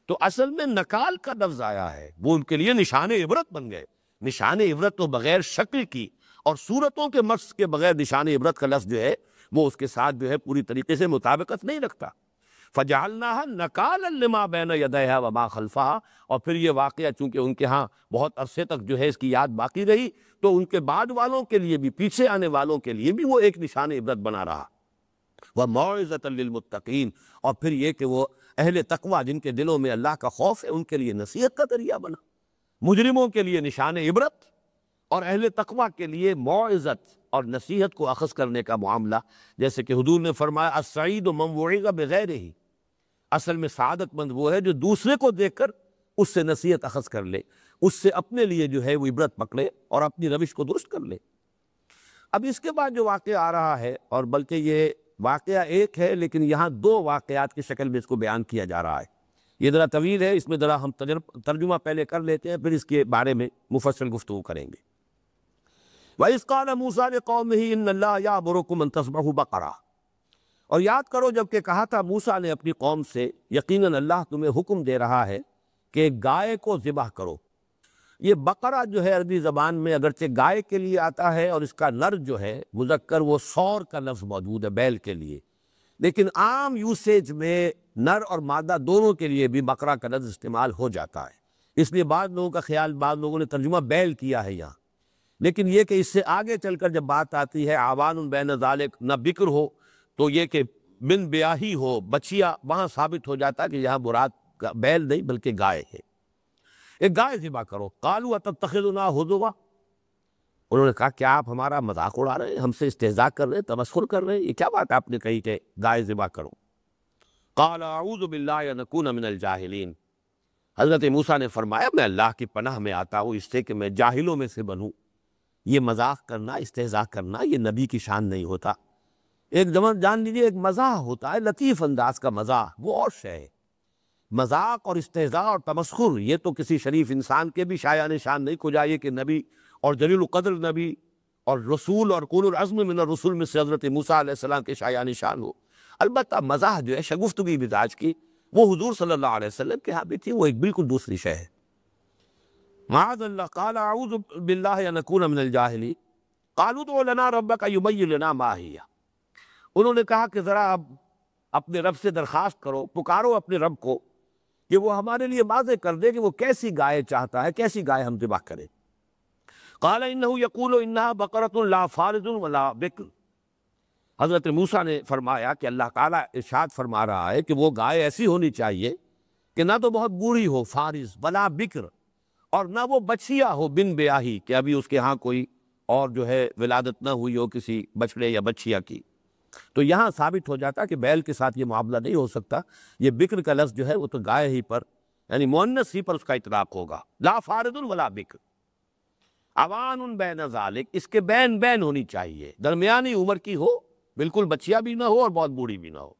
تو اصل میں نکال کا لفظ آیا ہے، وہ ان کے لیے نشان عبرت بن گئے. نشان عبرت تو بغیر شکل کی اور صورتوں کے مس کے بغیر نشان عبرت کا لفظ جو ہے وہ اس کے ساتھ جو ہے پوری طریقے سے مطابقت نہیں رکھتا. فجعلناها نکالا لما بین یدیہا وما خلفہا. اور پھر یہ واقعہ چونکہ ان کے ہاں بہت عرصے تک جو ہے اس کی یاد باقی رہی، تو ان کے بعد والوں کے لیے بھی، پیچھے آنے والوں کے لیے بھی وہ ایک نشان عبرت بنا رہا. وَمَوْعِظَةً لِّلْمُتَّقِينَ. اور پھر یہ کہ وہ اہل تقوی جن کے دلوں میں اللہ کا خوف ہے ان کے لیے نصیحت کا ذریعہ بنا. مجرموں کے لیے نشان عبرت اور اہل تقوی کے لیے موعظت اور نصیحت کو اخذ کرنے کا معاملہ. جیسے کہ حضور نے فرمایا السعید من وعظ بغیرہ، اصل میں سعادت مند وہ ہے جو دوسرے کو دیکھ کر اس سے نصیحت اخذ کر لے، اس سے اپنے لیے جو ہے وہ عبرت پکڑے اور اپنی روش کو درست کر لے. اب اس کے بعد جو واقعہ آ رہا ہے، اور بلکہ یہ واقعہ ایک ہے لیکن یہاں 2 واقعات کی شکل میں اس کو بیان کیا جا رہا ہے. یہ ذرا طویل ہے، اس میں ذرا ہم ترجمہ پہلے کر لیتے ہیں، پھر اس کے بارے میں مفصل گفتگو کریں گے. وَإِذْ قَالَ مُوسَىٰ لِقَوْمِهِ إِنَّ اللَّهَ يَأْمُرُكُمْ أَن تَذْبَحُوا بَقَرَةً. اور یاد کرو جب کہ کہا تھا موسیٰ نے اپنی قوم سے، یقیناً اللہ تمہیں حکم دے رہا ہے کہ گائے کو ذبح کرو. یہ بقرہ جو ہے عربی زبان میں اگرچہ گائے کے لیے آتا ہے اور اس کا نر جو ہے مذکر وہ سور کا لفظ موجود ہے بیل کے لیے، لیکن عام یوسیج میں نر اور مادہ دونوں کے لیے بھی بقرہ کا لفظ استعمال ہو جاتا ہے. اس لیے بعض لوگوں کا خیال، بعض لوگوں نے ترجمہ بیل کیا ہے یہاں، لیکن یہ کہ اس سے آگے چل کر جب بات آتی ہے عوان بین ذالک، نہ بکر ہو تو یہ کہ بن بیاہی ہو بچیا، وہاں ثابت ہو جاتا ہے کہ یہاں مراد بیل نہیں بلکہ گائے ہے. ایک گائے ذبح کرو. قالوا اتتخذنا ہزوا. انہوں نے کہا کیا آپ ہمارا مذاق اڑا رہے ہیں، ہم سے استہزاء کر رہے ہیں، تمسخر کر رہے ہیں؟ یہ کیا بات آپ نے کہی کہ گائے ذبح کرو؟ قال اعوذ باللہ ان اکون من الجاہلین. حضرت موسیٰ نے فرمایا میں اللہ کی پناہ میں آتا ہوں اس سے کہ میں جاہلوں میں سے بنوں. یہ مذاق کرنا، استہزاء کرنا یہ نبی کی شان نہیں ہوتا. ایک جان لیجیے ایک مزاح ہوتا ہے، لطیف انداز کا مزاح، وہ اور شے ہے. مذاق اور استہزاء اور تمسخر یہ تو کسی شریف انسان کے بھی شایان شان نہیں کو جائے کہ نبی اور جلیل القدر نبی اور رسول اور اولو العزم من الرسول میں سے حضرت موسیٰ علیہ السلام کے شایان شان ہو۔ البتہ مزاح جو ہے شگفتگی مزاج کی وہ حضور صلی اللہ علیہ وسلم کے ہاں بھی تھی، وہ ایک بالکل دوسری شے ہے۔ معاذ اللہ قال اعوذ باللہ ان اکون من الجاہلین قالوا ادع لنا ربک یبین لنا ما ہی، انہوں نے کہا کہ ذرا اب اپنے رب سے درخواست کرو، پکارو اپنے رب کو کہ وہ ہمارے لیے واضح کر دے کہ وہ کیسی گائے چاہتا ہے، کیسی گائے ہم ذبح کریں۔ قال انہ یقول انہا بقرۃ لا فارض ولا بکر، حضرت موسیٰ نے فرمایا کہ اللہ تعالیٰ ارشاد فرما رہا ہے کہ وہ گائے ایسی ہونی چاہیے کہ نہ تو بہت بوڑھی ہو فارض ولا بکر، اور نہ وہ بچیا ہو بن بیاہی کہ ابھی اس کے ہاں کوئی اور جو ہے ولادت نہ ہوئی ہو کسی بچڑے یا بچیا کی۔ تو یہاں ثابت ہو جاتا کہ بیل کے ساتھ یہ معاملہ نہیں ہو سکتا، یہ بکر کا لفظ جو ہے وہ تو گائے ہی پر یعنی مؤنث ہی پر اس کا اطلاق ہوگا، لا فارض ولا بکر اوان بین ذالک، اس کے بین بین ہونی چاہیے، درمیانی عمر کی ہو، بالکل بچیا بھی نہ ہو اور بہت بوڑھی بھی نہ ہو۔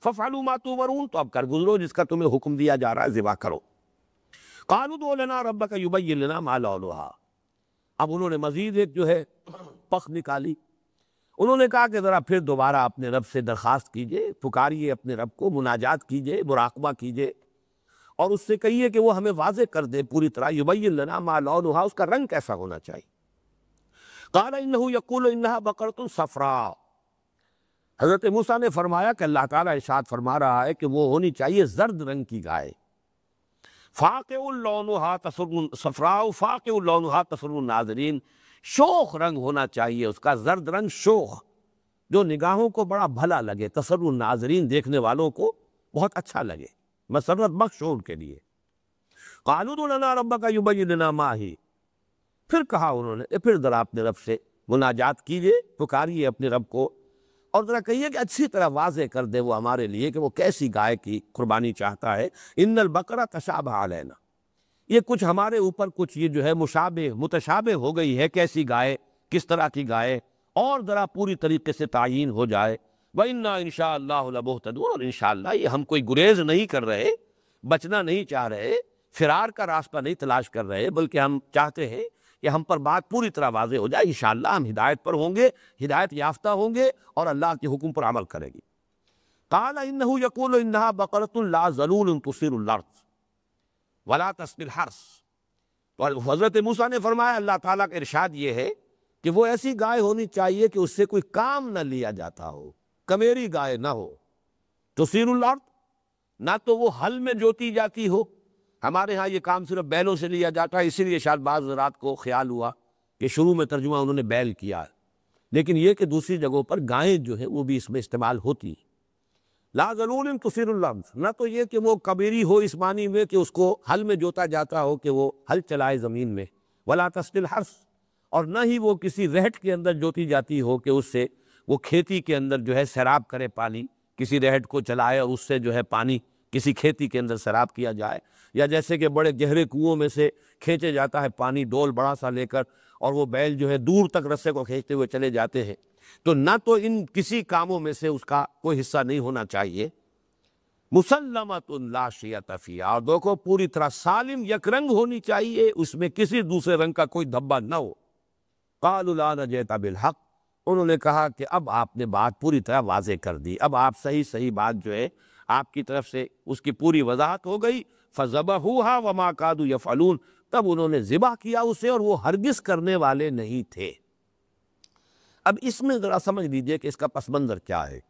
ففعلوا ما تؤمرون، تو اب کر گزرو جس کا تمہیں حکم دیا جا رہا ہے، ذبح کرو۔ قالوا ادع لنا ربک یبین لنا ما لونھا، اب انہوں نے مزید ایک جو ہے پخ نکالی، انہوں نے کہا کہ ذرا پھر دوبارہ اپنے رب سے درخواست کیجئے، پکاریے اپنے رب کو، مناجات کیجئے، مراقبہ کیجئے، اور اس سے کہیے کہ وہ ہمیں واضح کر دے پوری طرح، یبین لنا ما لونھا، اس کا رنگ کیسا ہونا چاہیے۔ قال انہ یقول انہا بقرۃ صفراء، حضرت موسیٰ نے فرمایا کہ اللہ تعالیٰ ارشاد فرما رہا ہے کہ وہ ہونی چاہیے زرد رنگ کی گائے، فاقع لونھا تسر صفراء فاقع لونھا تسر الناظرین، شوخ رنگ ہونا چاہیے اس کا، زرد رنگ شوخ، جو نگاہوں کو بڑا بھلا لگے، تسر الناظرین دیکھنے والوں کو بہت اچھا لگے، مسرت بخش ہو ان کے لیے۔ قالوا ادع لنا ربک یبین لنا ما ہی، پھر کہا انہوں نے پھر ذرا اپنے رب سے مناجات کیجئے، پکاریے اپنے رب کو، اور ذرا کہیے کہ اچھی طرح واضح کر دے وہ ہمارے لیے کہ وہ کیسی گائے کی قربانی چاہتا ہے۔ ان البقرہ تشابہ علینا، یہ کچھ ہمارے اوپر کچھ یہ جو ہے مشابہ متشابہ ہو گئی ہے، کیسی گائے، کس طرح کی گائے، اور ذرا پوری طریقے سے تعیین ہو جائے۔ وَإِنَّا إِنْ شَاءَ اللَّهُ لَمُهْتَدُونَ، اور انشاءاللہ یہ ہم کوئی گریز نہیں کر رہے، بچنا نہیں چاہ رہے، فرار کا راستہ نہیں تلاش کر رہے، بلکہ ہم چاہتے ہیں کہ ہم پر بات پوری طرح واضح ہو جائے، انشاءاللہ ہم ہدایت پر ہوں گے، ہدایت یافتہ ہوں گے، اور اللہ کے حکم پر عمل کریں گے۔ قال انہ یقول انہا بقرۃ لا ذلول تثیر الارض ولا تسقی الحرث، تو حضرت موسیٰ نے فرمایا اللہ تعالیٰ کا ارشاد یہ ہے کہ وہ ایسی گائے ہونی چاہیے کہ اس سے کوئی کام نہ لیا جاتا ہو، کمیری گائے نہ ہو، تثیر الارض، نہ تو وہ ہل میں جوتی جاتی ہو، ہمارے ہاں یہ کام صرف بیلوں سے لیا جاتا ہے، اسی لیے شاید بعض حضرات کو خیال ہوا کہ شروع میں ترجمہ انہوں نے بیل کیا، لیکن یہ کہ دوسری جگہوں پر گائیں جو ہیں وہ بھی اس میں استعمال ہوتی ہیں۔ لا ذلول تثیر الارض، نہ تو یہ کہ وہ کبیری ہو اس معنی میں کہ اس کو ہل میں جوتا جاتا ہو کہ وہ ہل چلائے زمین میں، ولا تسقی الحرث، اور نہ ہی وہ کسی رہٹ کے اندر جوتی جاتی ہو کہ اس سے وہ کھیتی کے اندر جو ہے سیراب کرے پانی، کسی رہٹ کو چلائے اور اس سے جو ہے پانی کسی کھیتی کے اندر سیراب کیا جائے، یا جیسے کہ بڑے گہرے کنوؤں میں سے کھینچے جاتا ہے پانی ڈول بڑا سا لے کر، اور وہ بیل جو ہے دور تک رسے کو کھینچتے ہوئے چلے جاتے ہیں، تو نہ تو ان کسی کاموں میں سے اس کا کوئی حصہ نہیں ہونا چاہیے۔ مسلمۃ لا شیۃ فیہا، اور دیکھو پوری طرح سالم یک رنگ ہونی چاہیے، اس میں کسی دوسرے رنگ کا کوئی دھبا نہ ہو۔ قالوا الآن جئت بالحق، انہوں نے کہا کہ اب آپ نے بات پوری طرح واضح کر دی، اب آپ صحیح بات جو ہے آپ کی طرف سے اس کی پوری وضاحت ہو گئی۔ فذبحوها وما كادوا يفعلون، تب انہوں نے ذبح کیا اسے اور وہ ہرگز کرنے والے نہیں تھے۔ اب اس میں ذرا سمجھ لیجئے کہ اس کا پس منظر کیا ہے۔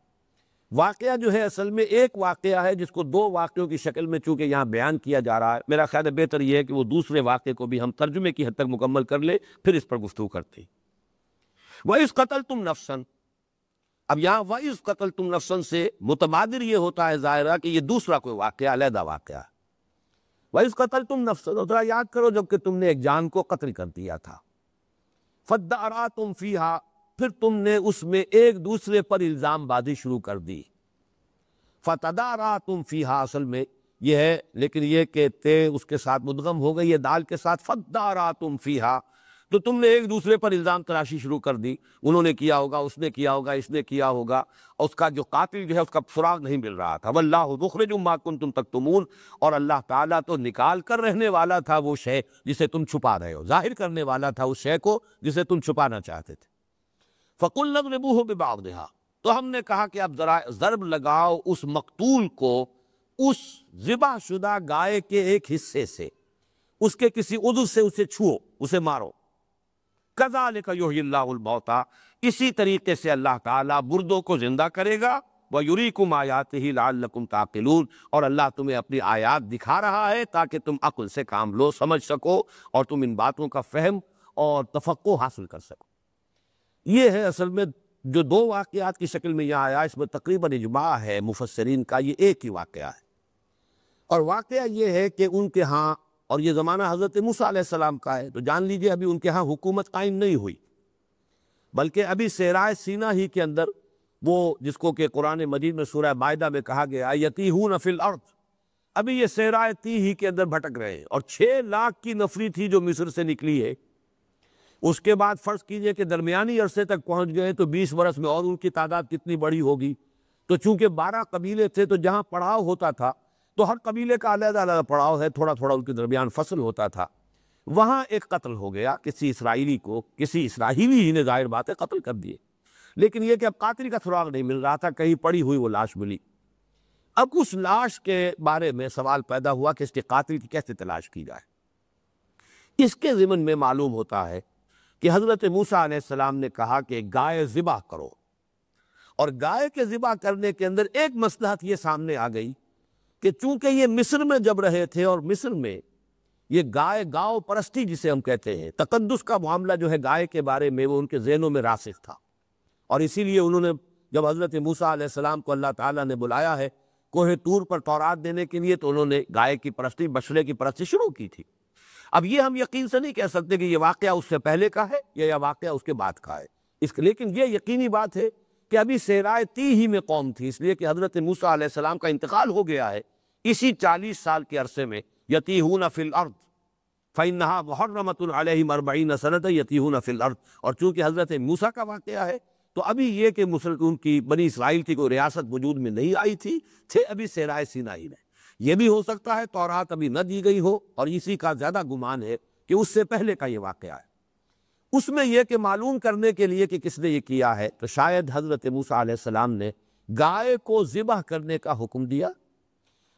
واقعہ جو ہے اصل میں ایک واقعہ ہے جس کو دو واقعوں کی شکل میں چونکہ یہاں بیان کیا جا رہا ہے، میرا خیال ہے بہتر یہ ہے کہ وہ دوسرے واقعے کو بھی ہم ترجمے کی حد تک مکمل کر لیں، پھر اس پر گفتگو کرتے ہیں۔ وَإِذْ قَتَلْتُمْ نَفْسًا، اب یہاں وَإِذْ قَتَلْتُمْ نَفْسًا سے متبادر یہ ہوتا ہے ظاہرہ کہ یہ دوسرا کوئی واقعہ، علیحدہ واقعہ ہے۔ وَإِذْ قَتَلْتُمْ نَفْسًا، ذرا یاد کرو جب کہ تم نے ایک جان کو قتل کر دیا تھا، فَادَّارَأْتُمْ فِيهَا، پھر تم نے اس میں ایک دوسرے پر الزام بازی شروع کر دی۔ فَتَدَارَأْتُمْ فِيهَا اصل میں یہ ہے، لیکن یہ کہ تے اس کے ساتھ مدغم ہو گئی ہے دال کے ساتھ، فَادَّارَأْتُمْ فِيهَا، تو تم نے ایک دوسرے پر الزام تراشی شروع کر دی، انہوں نے کیا ہوگا، اس نے کیا ہوگا، اس نے کیا ہوگا، اور اس کا جو قاتل جو ہے اس کا سراغ نہیں مل رہا تھا۔ واللہ مخرج ما کنتم تکتمون، اور اللہ تعالیٰ تو نکال کر رہنے والا تھا وہ شے جسے تم چھپا رہے ہو، ظاہر کرنے والا تھا اس شے کو جسے تم چھپانا چاہتے تھے۔ فَقُلْنَا اضْرِبُوهُ بِبَعْضِهَا، تو ہم نے کہا کہ اب ذرا ضرب لگاؤ اس مقتول کو اس ذبح شدہ گائے کے ایک حصے سے، اس کے کسی عضو سے اسے چھو، اسے مارو۔ کذالک یحیی اللہ الموتیٰ، اسی طریقے سے اللہ تعالیٰ مردوں کو زندہ کرے گا، ویریکم آیاتہ لعلکم تعقلون، اور اللہ تمہیں اپنی آیات دکھا رہا ہے تاکہ تم عقل سے کام لو، سمجھ سکو، اور تم ان باتوں کا فہم اور تفقہ حاصل کر سکو۔ یہ ہے اصل میں جو دو واقعات کی شکل میں یہاں آیا، اس میں تقریباً اجماع ہے مفسرین کا، یہ ایک ہی واقعہ ہے۔ اور واقعہ یہ ہے کہ ان کے ہاں، اور یہ زمانہ حضرت موسیٰ علیہ السلام کا ہے، تو جان لیجئے ابھی ان کے ہاں حکومت قائم نہیں ہوئی، بلکہ ابھی صحرائے سینا ہی کے اندر وہ جس کو کہ قرآن مجید میں سورہ مائدہ میں کہا گیا یتیہون فی الارض، ابھی یہ صحرائے تی ہی کے اندر بھٹک رہے ہیں، اور 6 لاکھ کی نفری تھی جو مصر سے نکلی ہے۔ اس کے بعد فرض کیجئے کہ درمیانی عرصے تک پہنچ گئے تو 20 برس میں اور ان کی تعداد کتنی بڑی ہوگی۔ تو چونکہ 12 قبیلے تھے تو جہاں پڑاؤ ہوتا تھا تو ہر قبیلے کا علیحدہ علیحدہ پڑاؤ ہے، تھوڑا تھوڑا ان کے درمیان فصل ہوتا تھا۔ وہاں ایک قتل ہو گیا کسی اسرائیلی کو، کسی اسرائیلی ہی نے ظاہر بات ہے قتل کر دیے، لیکن یہ کہ اب قاتل کا سراغ نہیں مل رہا تھا، کہیں پڑی ہوئی وہ لاش ملی۔ اب اس لاش کے بارے میں سوال پیدا ہوا کہ اس کے قاتل کی کیسے تلاش کی جائے۔ اس کے ضمن میں معلوم ہوتا ہے کہ حضرت موسیٰ علیہ السلام نے کہا کہ گائے ذبح کرو، اور گائے کے ذبح کرنے کے اندر ایک مصلحت یہ سامنے آ گئی کہ چونکہ یہ مصر میں جب رہے تھے، اور مصر میں یہ گائے گاؤ پرستی جسے ہم کہتے ہیں، تقدس کا معاملہ جو ہے گائے کے بارے میں وہ ان کے ذہنوں میں راسخ تھا، اور اسی لیے انہوں نے جب حضرت موسیٰ علیہ السلام کو اللہ تعالیٰ نے بلایا ہے کوہ طور پر تورات دینے کے لیے، تو انہوں نے گائے کی پرستی، بچڑے کی پرستی شروع کی تھی۔ اب یہ ہم یقین سے نہیں کہہ سکتے کہ یہ واقعہ اس سے پہلے کا ہے یا یہ واقعہ اس کے بعد کا ہے، لیکن یہ یقینی بات ہے کہ ابھی صحرائے تی ہی میں قوم تھی، اس لیے کہ حضرت موسیٰ علیہ السلام کا انتقال ہو گیا ہے اسی 40 سال کے عرصے میں۔ یتیہون فی الارض فإنہا محرمۃ علیہم 40 سنۃ یتیہون فی الارض، اور چونکہ حضرت موسیٰ کا واقعہ ہے تو ابھی یہ کہ ان کی بنی اسرائیل کی کوئی ریاست وجود میں نہیں آئی تھی، تھے ابھی صحرائے سینائی میں۔ یہ بھی ہو سکتا ہے تورات ابھی نہ دی گئی ہو، اور اسی کا زیادہ گمان ہے کہ اس سے پہلے کا یہ واقعہ ہے۔ اس میں یہ کہ معلوم کرنے کے لیے کہ کس نے یہ کیا ہے، تو شاید حضرت موسیٰ علیہ السلام نے گائے کو ذبح کرنے کا حکم دیا۔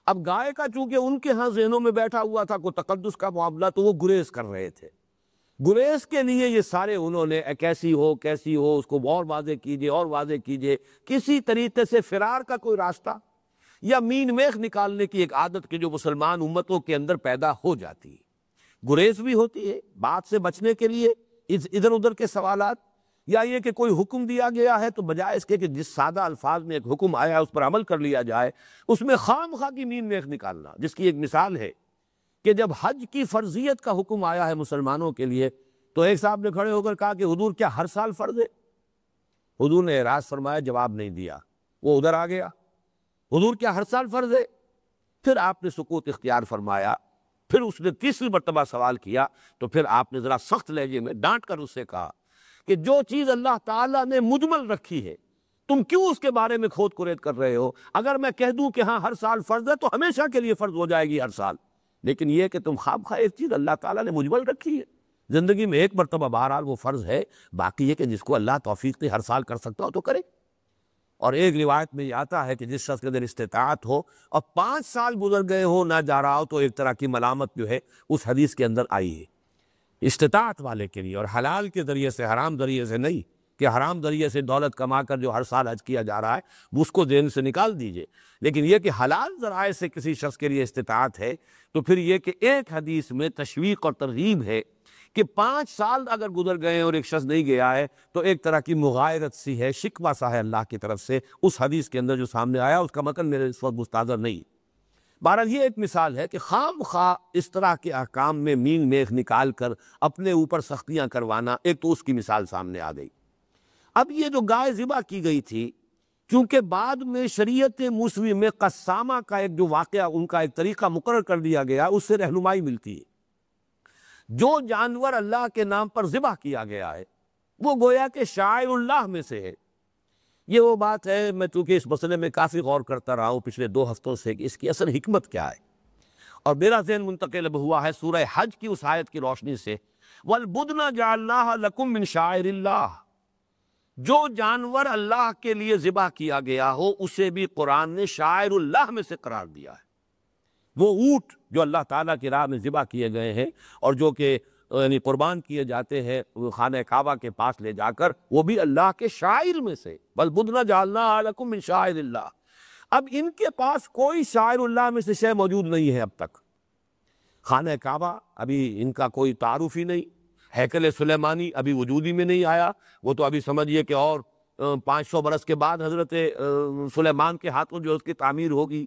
اب گائے کا چونکہ ان کے ہاں ذہنوں میں بیٹھا ہوا تھا کوئی تقدس کا معاملہ، تو وہ گریز کر رہے تھے۔ گریز کے لیے یہ سارے انہوں نے کیسی ہو اس کو اور واضح کیجئے، کسی طریقے سے فرار کا کوئی راستہ یا مین میخ نکالنے کی ایک عادت کے جو مسلمان امتوں کے اندر پیدا ہو جاتی ہے، گریز بھی ہوتی ہے بات سے بچنے کے لیے، ادھر ادھر کے سوالات، یا یہ کہ کوئی حکم دیا گیا ہے تو بجائے اس کے کہ جس سادہ الفاظ میں ایک حکم آیا ہے اس پر عمل کر لیا جائے، اس میں خام خواہ کی مین میخ نکالنا، جس کی ایک مثال ہے کہ جب حج کی فرضیت کا حکم آیا ہے مسلمانوں کے لیے، تو ایک صاحب نے کھڑے ہو کر کہا کہ حضور کیا ہر سال فرض ہے؟ حضور نے اعراض فرمایا، جواب نہیں دیا، وہ ادھر آ گیا، حضور کیا ہر سال فرض ہے؟ پھر آپ نے سکوت اختیار فرمایا، پھر اس نے تیسری مرتبہ سوال کیا، تو پھر آپ نے ذرا سخت لہجے میں ڈانٹ کر اس سے کہا کہ جو چیز اللہ تعالیٰ نے مجمل رکھی ہے تم کیوں اس کے بارے میں کھود کرید کر رہے ہو؟ اگر میں کہہ دوں کہ ہاں ہر سال فرض ہے تو ہمیشہ کے لیے فرض ہو جائے گی ہر سال، لیکن یہ کہ تم خواب خواہ ایک چیز اللہ تعالیٰ نے مجمل رکھی ہے، زندگی میں ایک مرتبہ بہرحال وہ فرض ہے، باقی یہ کہ جس کو اللہ توفیق دے ہر سال کر سکتا ہو تو کرے۔ اور ایک روایت میں یہ آتا ہے کہ جس شخص کے اندر استطاعت ہو اور 5 سال گزر گئے ہو نہ جا رہا ہو، تو ایک طرح کی ملامت جو ہے اس حدیث کے اندر آئی ہے استطاعت والے کے لیے، اور حلال کے ذریعے سے، حرام ذریعے سے نہیں، کہ حرام ذریعے سے دولت کما کر جو ہر سال حج کیا جا رہا ہے اس کو ذہن سے نکال دیجئے، لیکن یہ کہ حلال ذرائع سے کسی شخص کے لیے استطاعت ہے، تو پھر یہ کہ ایک حدیث میں تشویق اور ترغیب ہے کہ 5 سال اگر گزر گئے اور ایک شخص نہیں گیا ہے تو ایک طرح کی مغایرت سی ہے، شکوہ سا ہے اللہ کی طرف سے اس حدیث کے اندر جو سامنے آیا، اس کا متن میرے اس وقت مستحضر نہیں۔ بہرحال یہ ایک مثال ہے کہ خام خواہ اس طرح کے احکام میں مین میخ نکال کر اپنے اوپر سختیاں کروانا، ایک تو اس کی مثال سامنے آ گئی۔ اب یہ جو گائے ذبح کی گئی تھی، چونکہ بعد میں شریعت موسوی میں قسامہ کا ایک جو واقعہ، ان کا ایک طریقہ مقرر کر دیا گیا، اس سے رہنمائی ملتی ہے۔ جو جانور اللہ کے نام پر ذبح کیا گیا ہے وہ گویا کہ شعائر اللہ میں سے ہے۔ یہ وہ بات ہے، میں چونکہ اس مسئلے میں کافی غور کرتا رہا ہوں پچھلے 2 ہفتوں سے کہ اس کی اصل حکمت کیا ہے، اور میرا ذہن منتقل اب ہوا ہے سورہ حج کی اس آیت کی روشنی سے، وَالْبُدْنَ جَعَلْنَاهَا لَكُم مِّن شَعَائِرِ اللَّهِ، جو جانور اللہ کے لیے ذبح کیا گیا ہو اسے بھی قرآن نے شاعر اللہ میں سے قرار دیا ہے۔ وہ اونٹ جو اللہ تعالیٰ کی راہ میں ذبح کیے گئے ہیں اور جو کہ یعنی قربان کیے جاتے ہیں خانہ کعبہ کے پاس لے جا کر، وہ بھی اللہ کے شاعر میں سے، وَالْبُدْنَ جَعَلْنَاهَا لَكُم مِّن شَعَائِرِ اللَّهِ۔ اب ان کے پاس کوئی شاعر اللہ میں سے شے موجود نہیں ہے اب تک۔ خانہ کعبہ ابھی ان کا کوئی تعارف ہی نہیں، ہیکل سلیمانی ابھی وجود ہی میں نہیں آیا، وہ تو ابھی سمجھیے کہ اور 500 برس کے بعد حضرت سلیمان کے ہاتھوں جو اس کی تعمیر ہوگی۔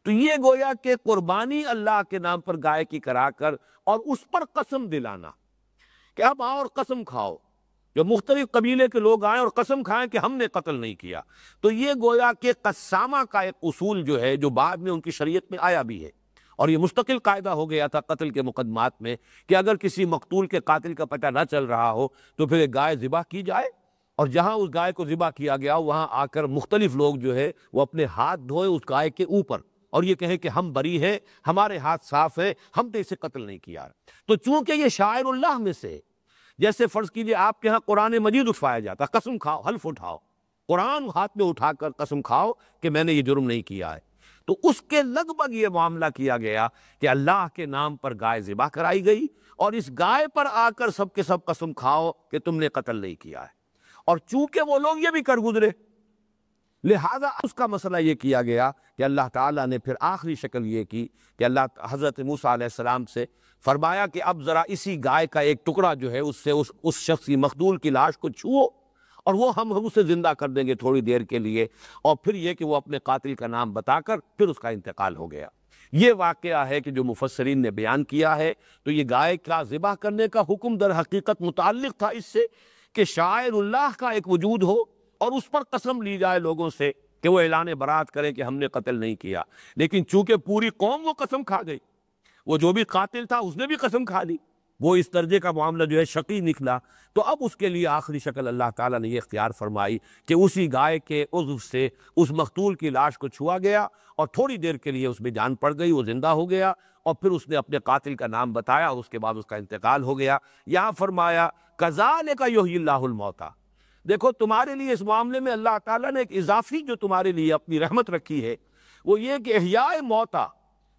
تو یہ گویا کہ قربانی اللہ کے نام پر گائے کی کرا کر اور اس پر قسم دلانا کہ اب آؤ اور قسم کھاؤ، جو مختلف قبیلے کے لوگ آئیں اور قسم کھائیں کہ ہم نے قتل نہیں کیا، تو یہ گویا کہ قسامہ کا ایک اصول جو ہے جو بعد میں ان کی شریعت میں آیا بھی ہے، اور یہ مستقل قاعدہ ہو گیا تھا قتل کے مقدمات میں کہ اگر کسی مقتول کے قاتل کا پتہ نہ چل رہا ہو تو پھر ایک گائے ذبح کی جائے، اور جہاں اس گائے کو ذبح کیا گیا وہاں آ کر مختلف لوگ جو ہے وہ اپنے ہاتھ دھوئے اس گائے کے اوپر اور یہ کہیں کہ ہم بری ہیں، ہمارے ہاتھ صاف ہیں، ہم نے اسے قتل نہیں کیا۔ تو چونکہ یہ شاعر اللہ میں سے، جیسے فرض کیجئے آپ کے ہاں قرآن مجید اٹھوایا جاتا، قسم کھاؤ، حلف اٹھاؤ، قرآن ہاتھ میں اٹھا کر قسم کھاؤ کہ میں نے یہ جرم نہیں کیا ہے، تو اس کے لگ بھگ یہ معاملہ کیا گیا کہ اللہ کے نام پر گائے ذبح کرائی گئی اور اس گائے پر آ کر سب کے سب قسم کھاؤ کہ تم نے قتل نہیں کیا ہے۔ اور چونکہ وہ لوگ یہ بھی کر گزرے، لہذا اس کا مسئلہ یہ کیا گیا کہ اللہ تعالیٰ نے پھر آخری شکل یہ کی کہ اللہ حضرت موسیٰ علیہ السلام سے فرمایا کہ اب ذرا اسی گائے کا ایک ٹکڑا جو ہے اس سے اس شخص کی مقتول کی لاش کو چھوؤ اور وہ ہم اسے زندہ کر دیں گے تھوڑی دیر کے لیے، اور پھر یہ کہ وہ اپنے قاتل کا نام بتا کر پھر اس کا انتقال ہو گیا۔ یہ واقعہ ہے کہ جو مفسرین نے بیان کیا ہے، تو یہ گائے کا ذبح کرنے کا حکم در حقیقت متعلق تھا اس سے کہ شاعر اللہ کا ایک وجود ہو اور اس پر قسم لی جائے لوگوں سے کہ وہ اعلان برات کریں کہ ہم نے قتل نہیں کیا، لیکن چونکہ پوری قوم وہ قسم کھا گئی، وہ جو بھی قاتل تھا اس نے بھی قسم کھا لی، وہ اس درجے کا معاملہ جو ہے شقی نکلا، تو اب اس کے لیے آخری شکل اللہ تعالیٰ نے یہ اختیار فرمائی کہ اسی گائے کے عضو سے اس مقتول کی لاش کو چھوا گیا اور تھوڑی دیر کے لیے اس میں جان پڑ گئی، وہ زندہ ہو گیا، اور پھر اس نے اپنے قاتل کا نام بتایا اور اس کے بعد اس کا انتقال ہو گیا۔ یہاں فرمایا کذالک یحیی اللہ الموتیٰ، دیکھو تمہارے لیے اس معاملے میں اللہ تعالیٰ نے ایک اضافی جو تمہارے لیے اپنی رحمت رکھی ہے وہ یہ کہ احیاء موتیٰ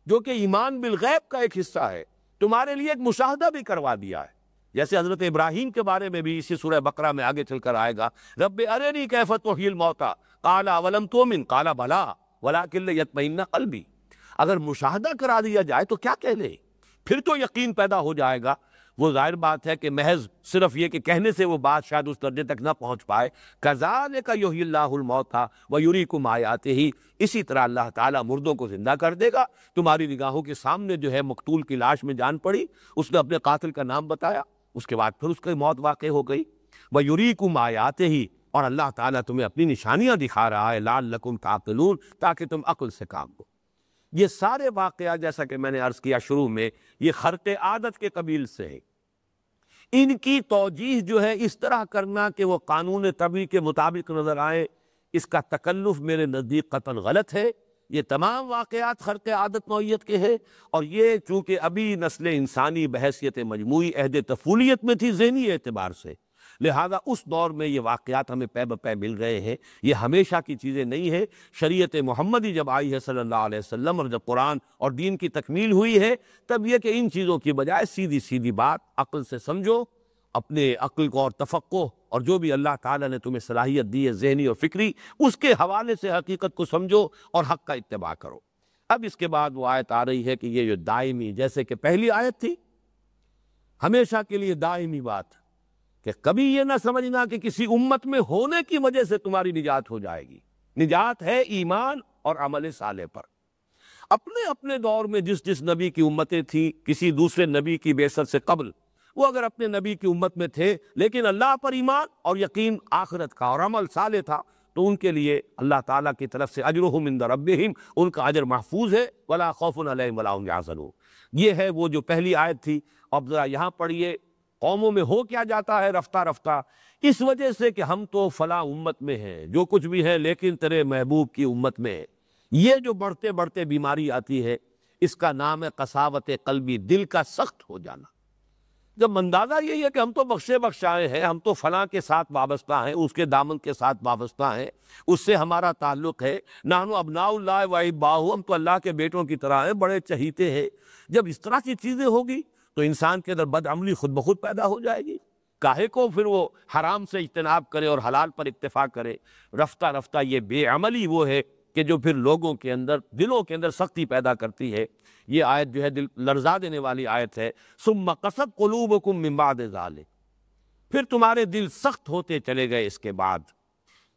جو کہ ایمان بالغیب کا ایک حصہ ہے، تمہارے لیے ایک مشاہدہ بھی کروا دیا ہے، جیسے حضرت ابراہیم کے بارے میں بھی اسی سورہ بقرہ میں آگے چل کر آئے گا، رب ارنی کیف تحیی الموتیٰ قال اولم تؤمن قال بلی ولکن لیطمئن قلبی، اگر مشاہدہ کرا دیا جائے تو کیا کہہ لے، پھر تو یقین پیدا ہو جائے گا۔ وہ ظاہر بات ہے کہ محض صرف یہ کہ کہنے سے وہ بات شاید اس درجے تک نہ پہنچ پائے۔ کذالک یحیی اللہ الموتیٰ ویریکم آیاتہ، اسی طرح اللہ تعالیٰ مردوں کو زندہ کر دے گا، تمہاری نگاہوں کے سامنے جو ہے مقتول کی لاش میں جان پڑی، اس نے اپنے قاتل کا نام بتایا، اس کے بعد پھر اس کی موت واقع ہو گئی، ویریکم آیاتہ، اور اللہ تعالیٰ تمہیں اپنی نشانیاں دکھا رہا ہے، لعلکم تعقلون، تاکہ تم عقل سے کام لو۔ یہ سارے واقعات جیسا کہ میں نے عرض کیا شروع میں، یہ خرق عادت کے قبیل سے ہے، ان کی توجیہ جو ہے اس طرح کرنا کہ وہ قانون طبعی کے مطابق نظر آئے، اس کا تکلف میرے نزدیک قطعاً غلط ہے۔ یہ تمام واقعات خرق عادت نوعیت کے ہیں، اور یہ چونکہ ابھی نسل انسانی بحیثیت مجموعی عہد طفولیت میں تھی ذہنی اعتبار سے، لہذا اس دور میں یہ واقعات ہمیں پے بپے مل رہے ہیں، یہ ہمیشہ کی چیزیں نہیں ہیں۔ شریعت محمدی جب آئی ہے صلی اللہ علیہ وسلم اور جب قرآن اور دین کی تکمیل ہوئی ہے، تب یہ کہ ان چیزوں کی بجائے سیدھی سیدھی بات عقل سے سمجھو، اپنے عقل کو اور تفقہ اور جو بھی اللہ تعالیٰ نے تمہیں صلاحیت دی ہے ذہنی اور فکری، اس کے حوالے سے حقیقت کو سمجھو اور حق کا اتباع کرو۔ اب اس کے بعد وہ آیت آ رہی ہے کہ یہ جو دائمی، جیسے کہ پہلی آیت تھی ہمیشہ کے لیے دائمی بات، کہ کبھی یہ نہ سمجھنا کہ کسی امت میں ہونے کی وجہ سے تمہاری نجات ہو جائے گی، نجات ہے ایمان اور عمل صالح پر۔ اپنے اپنے دور میں جس جس نبی کی امتیں تھیں، کسی دوسرے نبی کی بعثت سے قبل، وہ اگر اپنے نبی کی امت میں تھے لیکن اللہ پر ایمان اور یقین آخرت کا اور عمل صالح تھا، تو ان کے لیے اللہ تعالیٰ کی طرف سے اجرہم عند ربہم، ان کا اجر محفوظ ہے، ولا خوف علیہم ولا هم یحزنون۔ یہ ہے وہ جو پہلی آیت تھی، اب ذرا یہاں پڑھیے قوموں میں ہو کیا جاتا ہے رفتہ رفتہ، اس وجہ سے کہ ہم تو فلاں امت میں ہیں، جو کچھ بھی ہے لیکن تیرے محبوب کی امت میں ہے۔ یہ جو بڑھتے بڑھتے بیماری آتی ہے، اس کا نام ہے قساوت قلبی، دل کا سخت ہو جانا۔ جب اندازہ یہی ہے کہ ہم تو بخشے بخشائے ہیں، ہم تو فلاں کے ساتھ وابستہ ہیں، اس کے دامن کے ساتھ وابستہ ہیں، اس سے ہمارا تعلق ہے، نحن ابناء اللہ و احباؤہ، ہم تو اللہ کے بیٹوں کی طرح ہیں، بڑے چہیتے ہیں۔ جب اس طرح کی چیزیں ہوگی تو انسان کے اندر بدعملی خود بخود پیدا ہو جائے گی۔ کاہے کو پھر وہ حرام سے اجتناب کرے اور حلال پر اکتفا کرے۔ رفتہ رفتہ یہ بے عملی وہ ہے کہ جو پھر لوگوں کے اندر، دلوں کے اندر سختی پیدا کرتی ہے۔ یہ آیت جو ہے دل لرزا دینے والی آیت ہے۔ ثم قست قلوبکم من بعد ذلک، پھر تمہارے دل سخت ہوتے چلے گئے اس کے بعد۔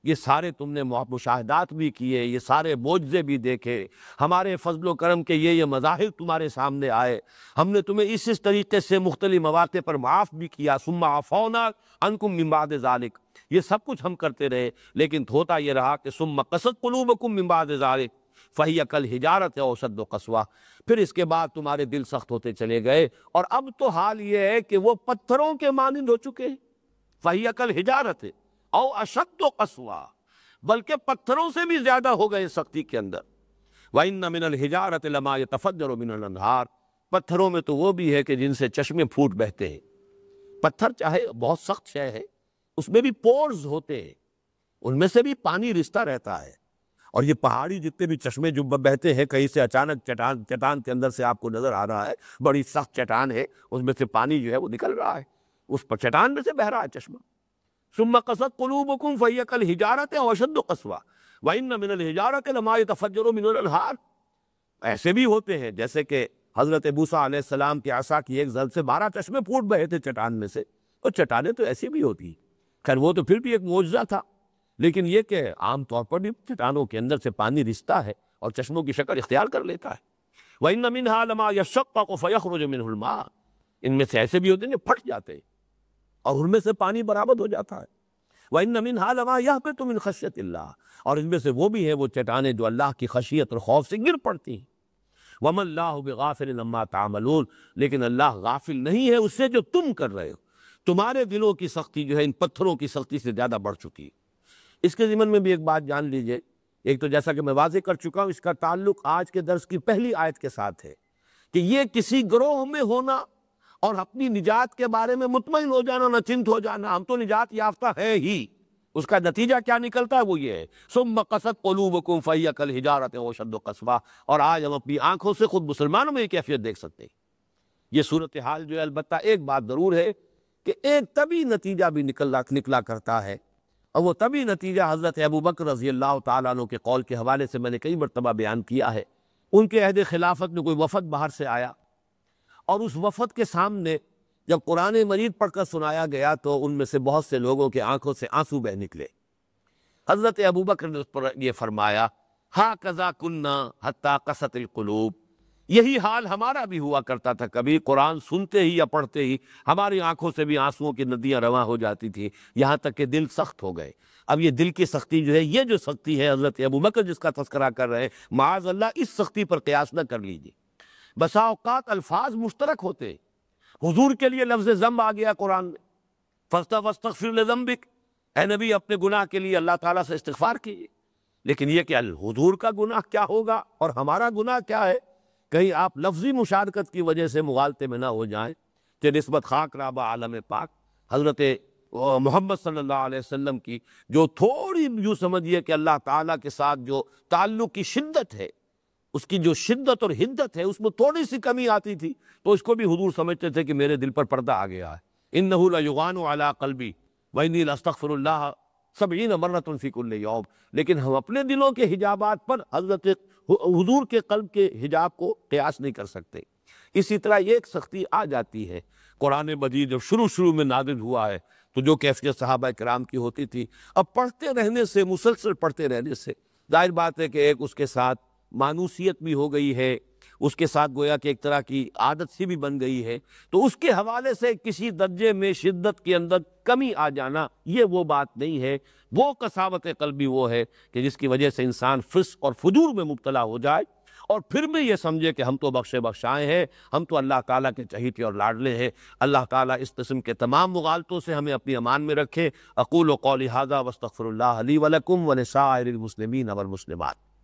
یہ سارے تم نے مشاہدات بھی کیے، یہ سارے معجزے بھی دیکھے، ہمارے فضل و کرم کے یہ مظاہر تمہارے سامنے آئے، ہم نے تمہیں اس طریقے سے مختلف مواقع پر معاف بھی کیا۔ ثم عفونا عنکم من بعد ذلک، یہ سب کچھ ہم کرتے رہے، لیکن ہوتا یہ رہا کہ ثم قست قلوبکم من بعد ذلک فہی کالحجارۃ او اشد قسوۃ، پھر اس کے بعد تمہارے دل سخت ہوتے چلے گئے، اور اب تو حال یہ ہے کہ وہ پتھروں کے مانند ہو چکے ہیں۔ فہی کالحجارۃ او اشد قسوۃ، بلکہ پتھروں سے بھی زیادہ ہو گئے سختی کے اندر۔ وَإِنَّ مِنَ الْحِجَارَةِ لَمَا يَتَفَجَّرُ مِنَ الْأَنْهَارِ، پتھروں میں تو وہ بھی ہے کہ جن سے چشمے پھوٹ بہتے ہیں۔ پتھر چاہے بہت سخت شے ہے، اس میں بھی پورز ہوتے ہیں، ان میں سے بھی پانی رستا رہتا ہے، اور یہ پہاڑی جتنے بھی چشمے جو بہتے ہیں، کہیں سے اچانک چٹان کے اندر سے آپ کو نظر آ رہا ہے، بڑی سخت چٹان ہے، اس میں سے پانی جو ہے وہ نکل رہا ہے، اس پر چٹان میں سے بہہ رہا ہے چشمہ۔ ثم قست قلوبکم فہی کالحجارۃ او اشد قسوۃ وَإِنَّ مِنَ الْحِجَارَةِ لَمَا يَتَفَجَّرُ مِنْهُ الْأَنْهَارُ، ایسے بھی ہوتے ہیں جیسے کہ حضرت موسیٰ علیہ السلام کے عصا کی ایک ضرب سے 12 چشمے پھوٹ بہے تھے چٹان میں سے، اور چٹانیں تو ایسی بھی ہوتی ہیں۔ خیر وہ تو پھر بھی ایک معجزہ تھا، لیکن یہ کہ عام طور پر بھی چٹانوں کے اندر سے پانی رستا ہے اور چشموں کی شکل اختیار کر لیتا ہے۔ وَإِنَّ مِنْهَا لَمَا يَشَّقَّقُ فَيَخْرُجُ مِنْهُ الْمَاءُ، ان میں سے ایسے بھی ہوتے ہیں جو پھٹ جاتے ہیں اور ان میں سے پانی برآمد ہو جاتا ہے۔ وَإِنَّ مِنْهَا لَمَا يَهْبِطُ مِنْ خَشْيَةِ اللَّهِ، اور ان میں سے وہ بھی ہیں وہ چٹانیں جو اللہ کی خشیت اور خوف سے گر پڑتی ہیں۔ وَمَا اللَّهُ بِغَافِلٍ عَمَّا تَعْمَلُونَ، لیکن اللہ غافل نہیں ہے اس سے جو تم کر رہے ہو۔ تمہارے دلوں کی سختی جو ہے ان پتھروں کی سختی سے زیادہ بڑھ چکی ہے۔ اس کے ضمن میں بھی ایک بات جان لیجئے، ایک تو جیسا کہ میں واضح کر چکا ہوں، اس کا تعلق آج کے درس کی پہلی آیت کے ساتھ ہے کہ یہ کسی گروہ میں ہونا اور اپنی نجات کے بارے میں مطمئن ہو جانا، نچنت ہو جانا، ہم تو نجات یافتہ ہے ہی، اس کا نتیجہ کیا نکلتا ہے وہ یہ ہے ثم قست قلوبکم فہی کالحجارۃ او اشد قسوۃ۔ اور آج ہم اپنی آنکھوں سے خود مسلمانوں میں یہ کیفیت دیکھ سکتے ہیں۔ یہ صورتحال جو ہے، البتہ ایک بات ضرور ہے کہ ایک طبی نتیجہ بھی نکلا کرتا ہے، اور وہ طبی نتیجہ حضرت ابوبکر رضی اللہ تعالیٰ عنہ کے قول کے حوالے سے میں نے کئی مرتبہ بیان کیا ہے۔ ان کے عہد خلافت میں کوئی وفد باہر سے آیا، اور اس وفد کے سامنے جب قرآن مجید پڑھ کر سنایا گیا تو ان میں سے بہت سے لوگوں کے آنکھوں سے آنسو بہہ نکلے۔ حضرت ابوبکر نے اس پر یہ فرمایا، ہاکذا کنا حتی قست القلوب، یہی حال ہمارا بھی ہوا کرتا تھا، کبھی قرآن سنتے ہی یا پڑھتے ہی ہماری آنکھوں سے بھی آنسوؤں کی ندیاں رواں ہو جاتی تھی، یہاں تک کہ دل سخت ہو گئے۔ اب یہ دل کی سختی جو ہے، یہ جو سختی ہے حضرت ابوبکر جس کا تذکرہ کر رہے ہیں، معاذ اللہ اس سختی پر قیاس نہ کر لیجیے۔ بسا اوقات الفاظ مشترک ہوتے ہیں، حضور کے لیے لفظ ذنب آ گیا قرآن میں، فاستغفر لذنبک، اے نبی اپنے گناہ کے لیے اللہ تعالیٰ سے استغفار کیجیے، لیکن یہ کہ حضور کا گناہ کیا ہوگا اور ہمارا گناہ کیا ہے، کہیں آپ لفظی مشارکت کی وجہ سے مغالطے میں نہ ہو جائیں کہ نسبت خاک رابہ عالم پاک حضرت محمد صلی اللہ علیہ وسلم کی جو تھوڑی یوں سمجھیے کہ اللہ تعالیٰ کے ساتھ جو تعلق کی شدت ہے، اس کی جو شدت اور حدت ہے، اس میں تھوڑی سی کمی آتی تھی تو اس کو بھی حضور سمجھتے تھے کہ میرے دل پر پردہ آ گیا ہے۔ انہ لیغان علی قلبی وانی لاستغفر اللہ 70 مرۃ فی کل یوم، لیکن ہم اپنے دلوں کے حجابات پر حضرت حضور کے قلب کے حجاب کو قیاس نہیں کر سکتے۔ اسی طرح یہ ایک سختی آ جاتی ہے۔ قرآن مجید جب شروع میں نازل ہوا ہے تو جو کیفیت صحابہ کرام کی ہوتی تھی، اب پڑھتے رہنے سے، مسلسل پڑھتے رہنے سے ظاہر بات ہے کہ ایک اس کے ساتھ مانوسیت بھی ہو گئی ہے، اس کے ساتھ گویا کہ ایک طرح کی عادت سی بھی بن گئی ہے، تو اس کے حوالے سے کسی درجے میں شدت کے اندر کمی آ جانا یہ وہ بات نہیں ہے۔ وہ قساوت قلبی وہ ہے کہ جس کی وجہ سے انسان فسق اور فجور میں مبتلا ہو جائے اور پھر بھی یہ سمجھے کہ ہم تو بخشے بخشائے ہیں، ہم تو اللہ تعالیٰ کے چہیتے اور لاڈلے ہیں۔ اللہ تعالیٰ اس قسم کے تمام مغالطوں سے ہمیں اپنی امان میں رکھے۔ اقول قولی ھذا واستغفر اللہ لی ولکم ولسائر المسلمین والمسلمات۔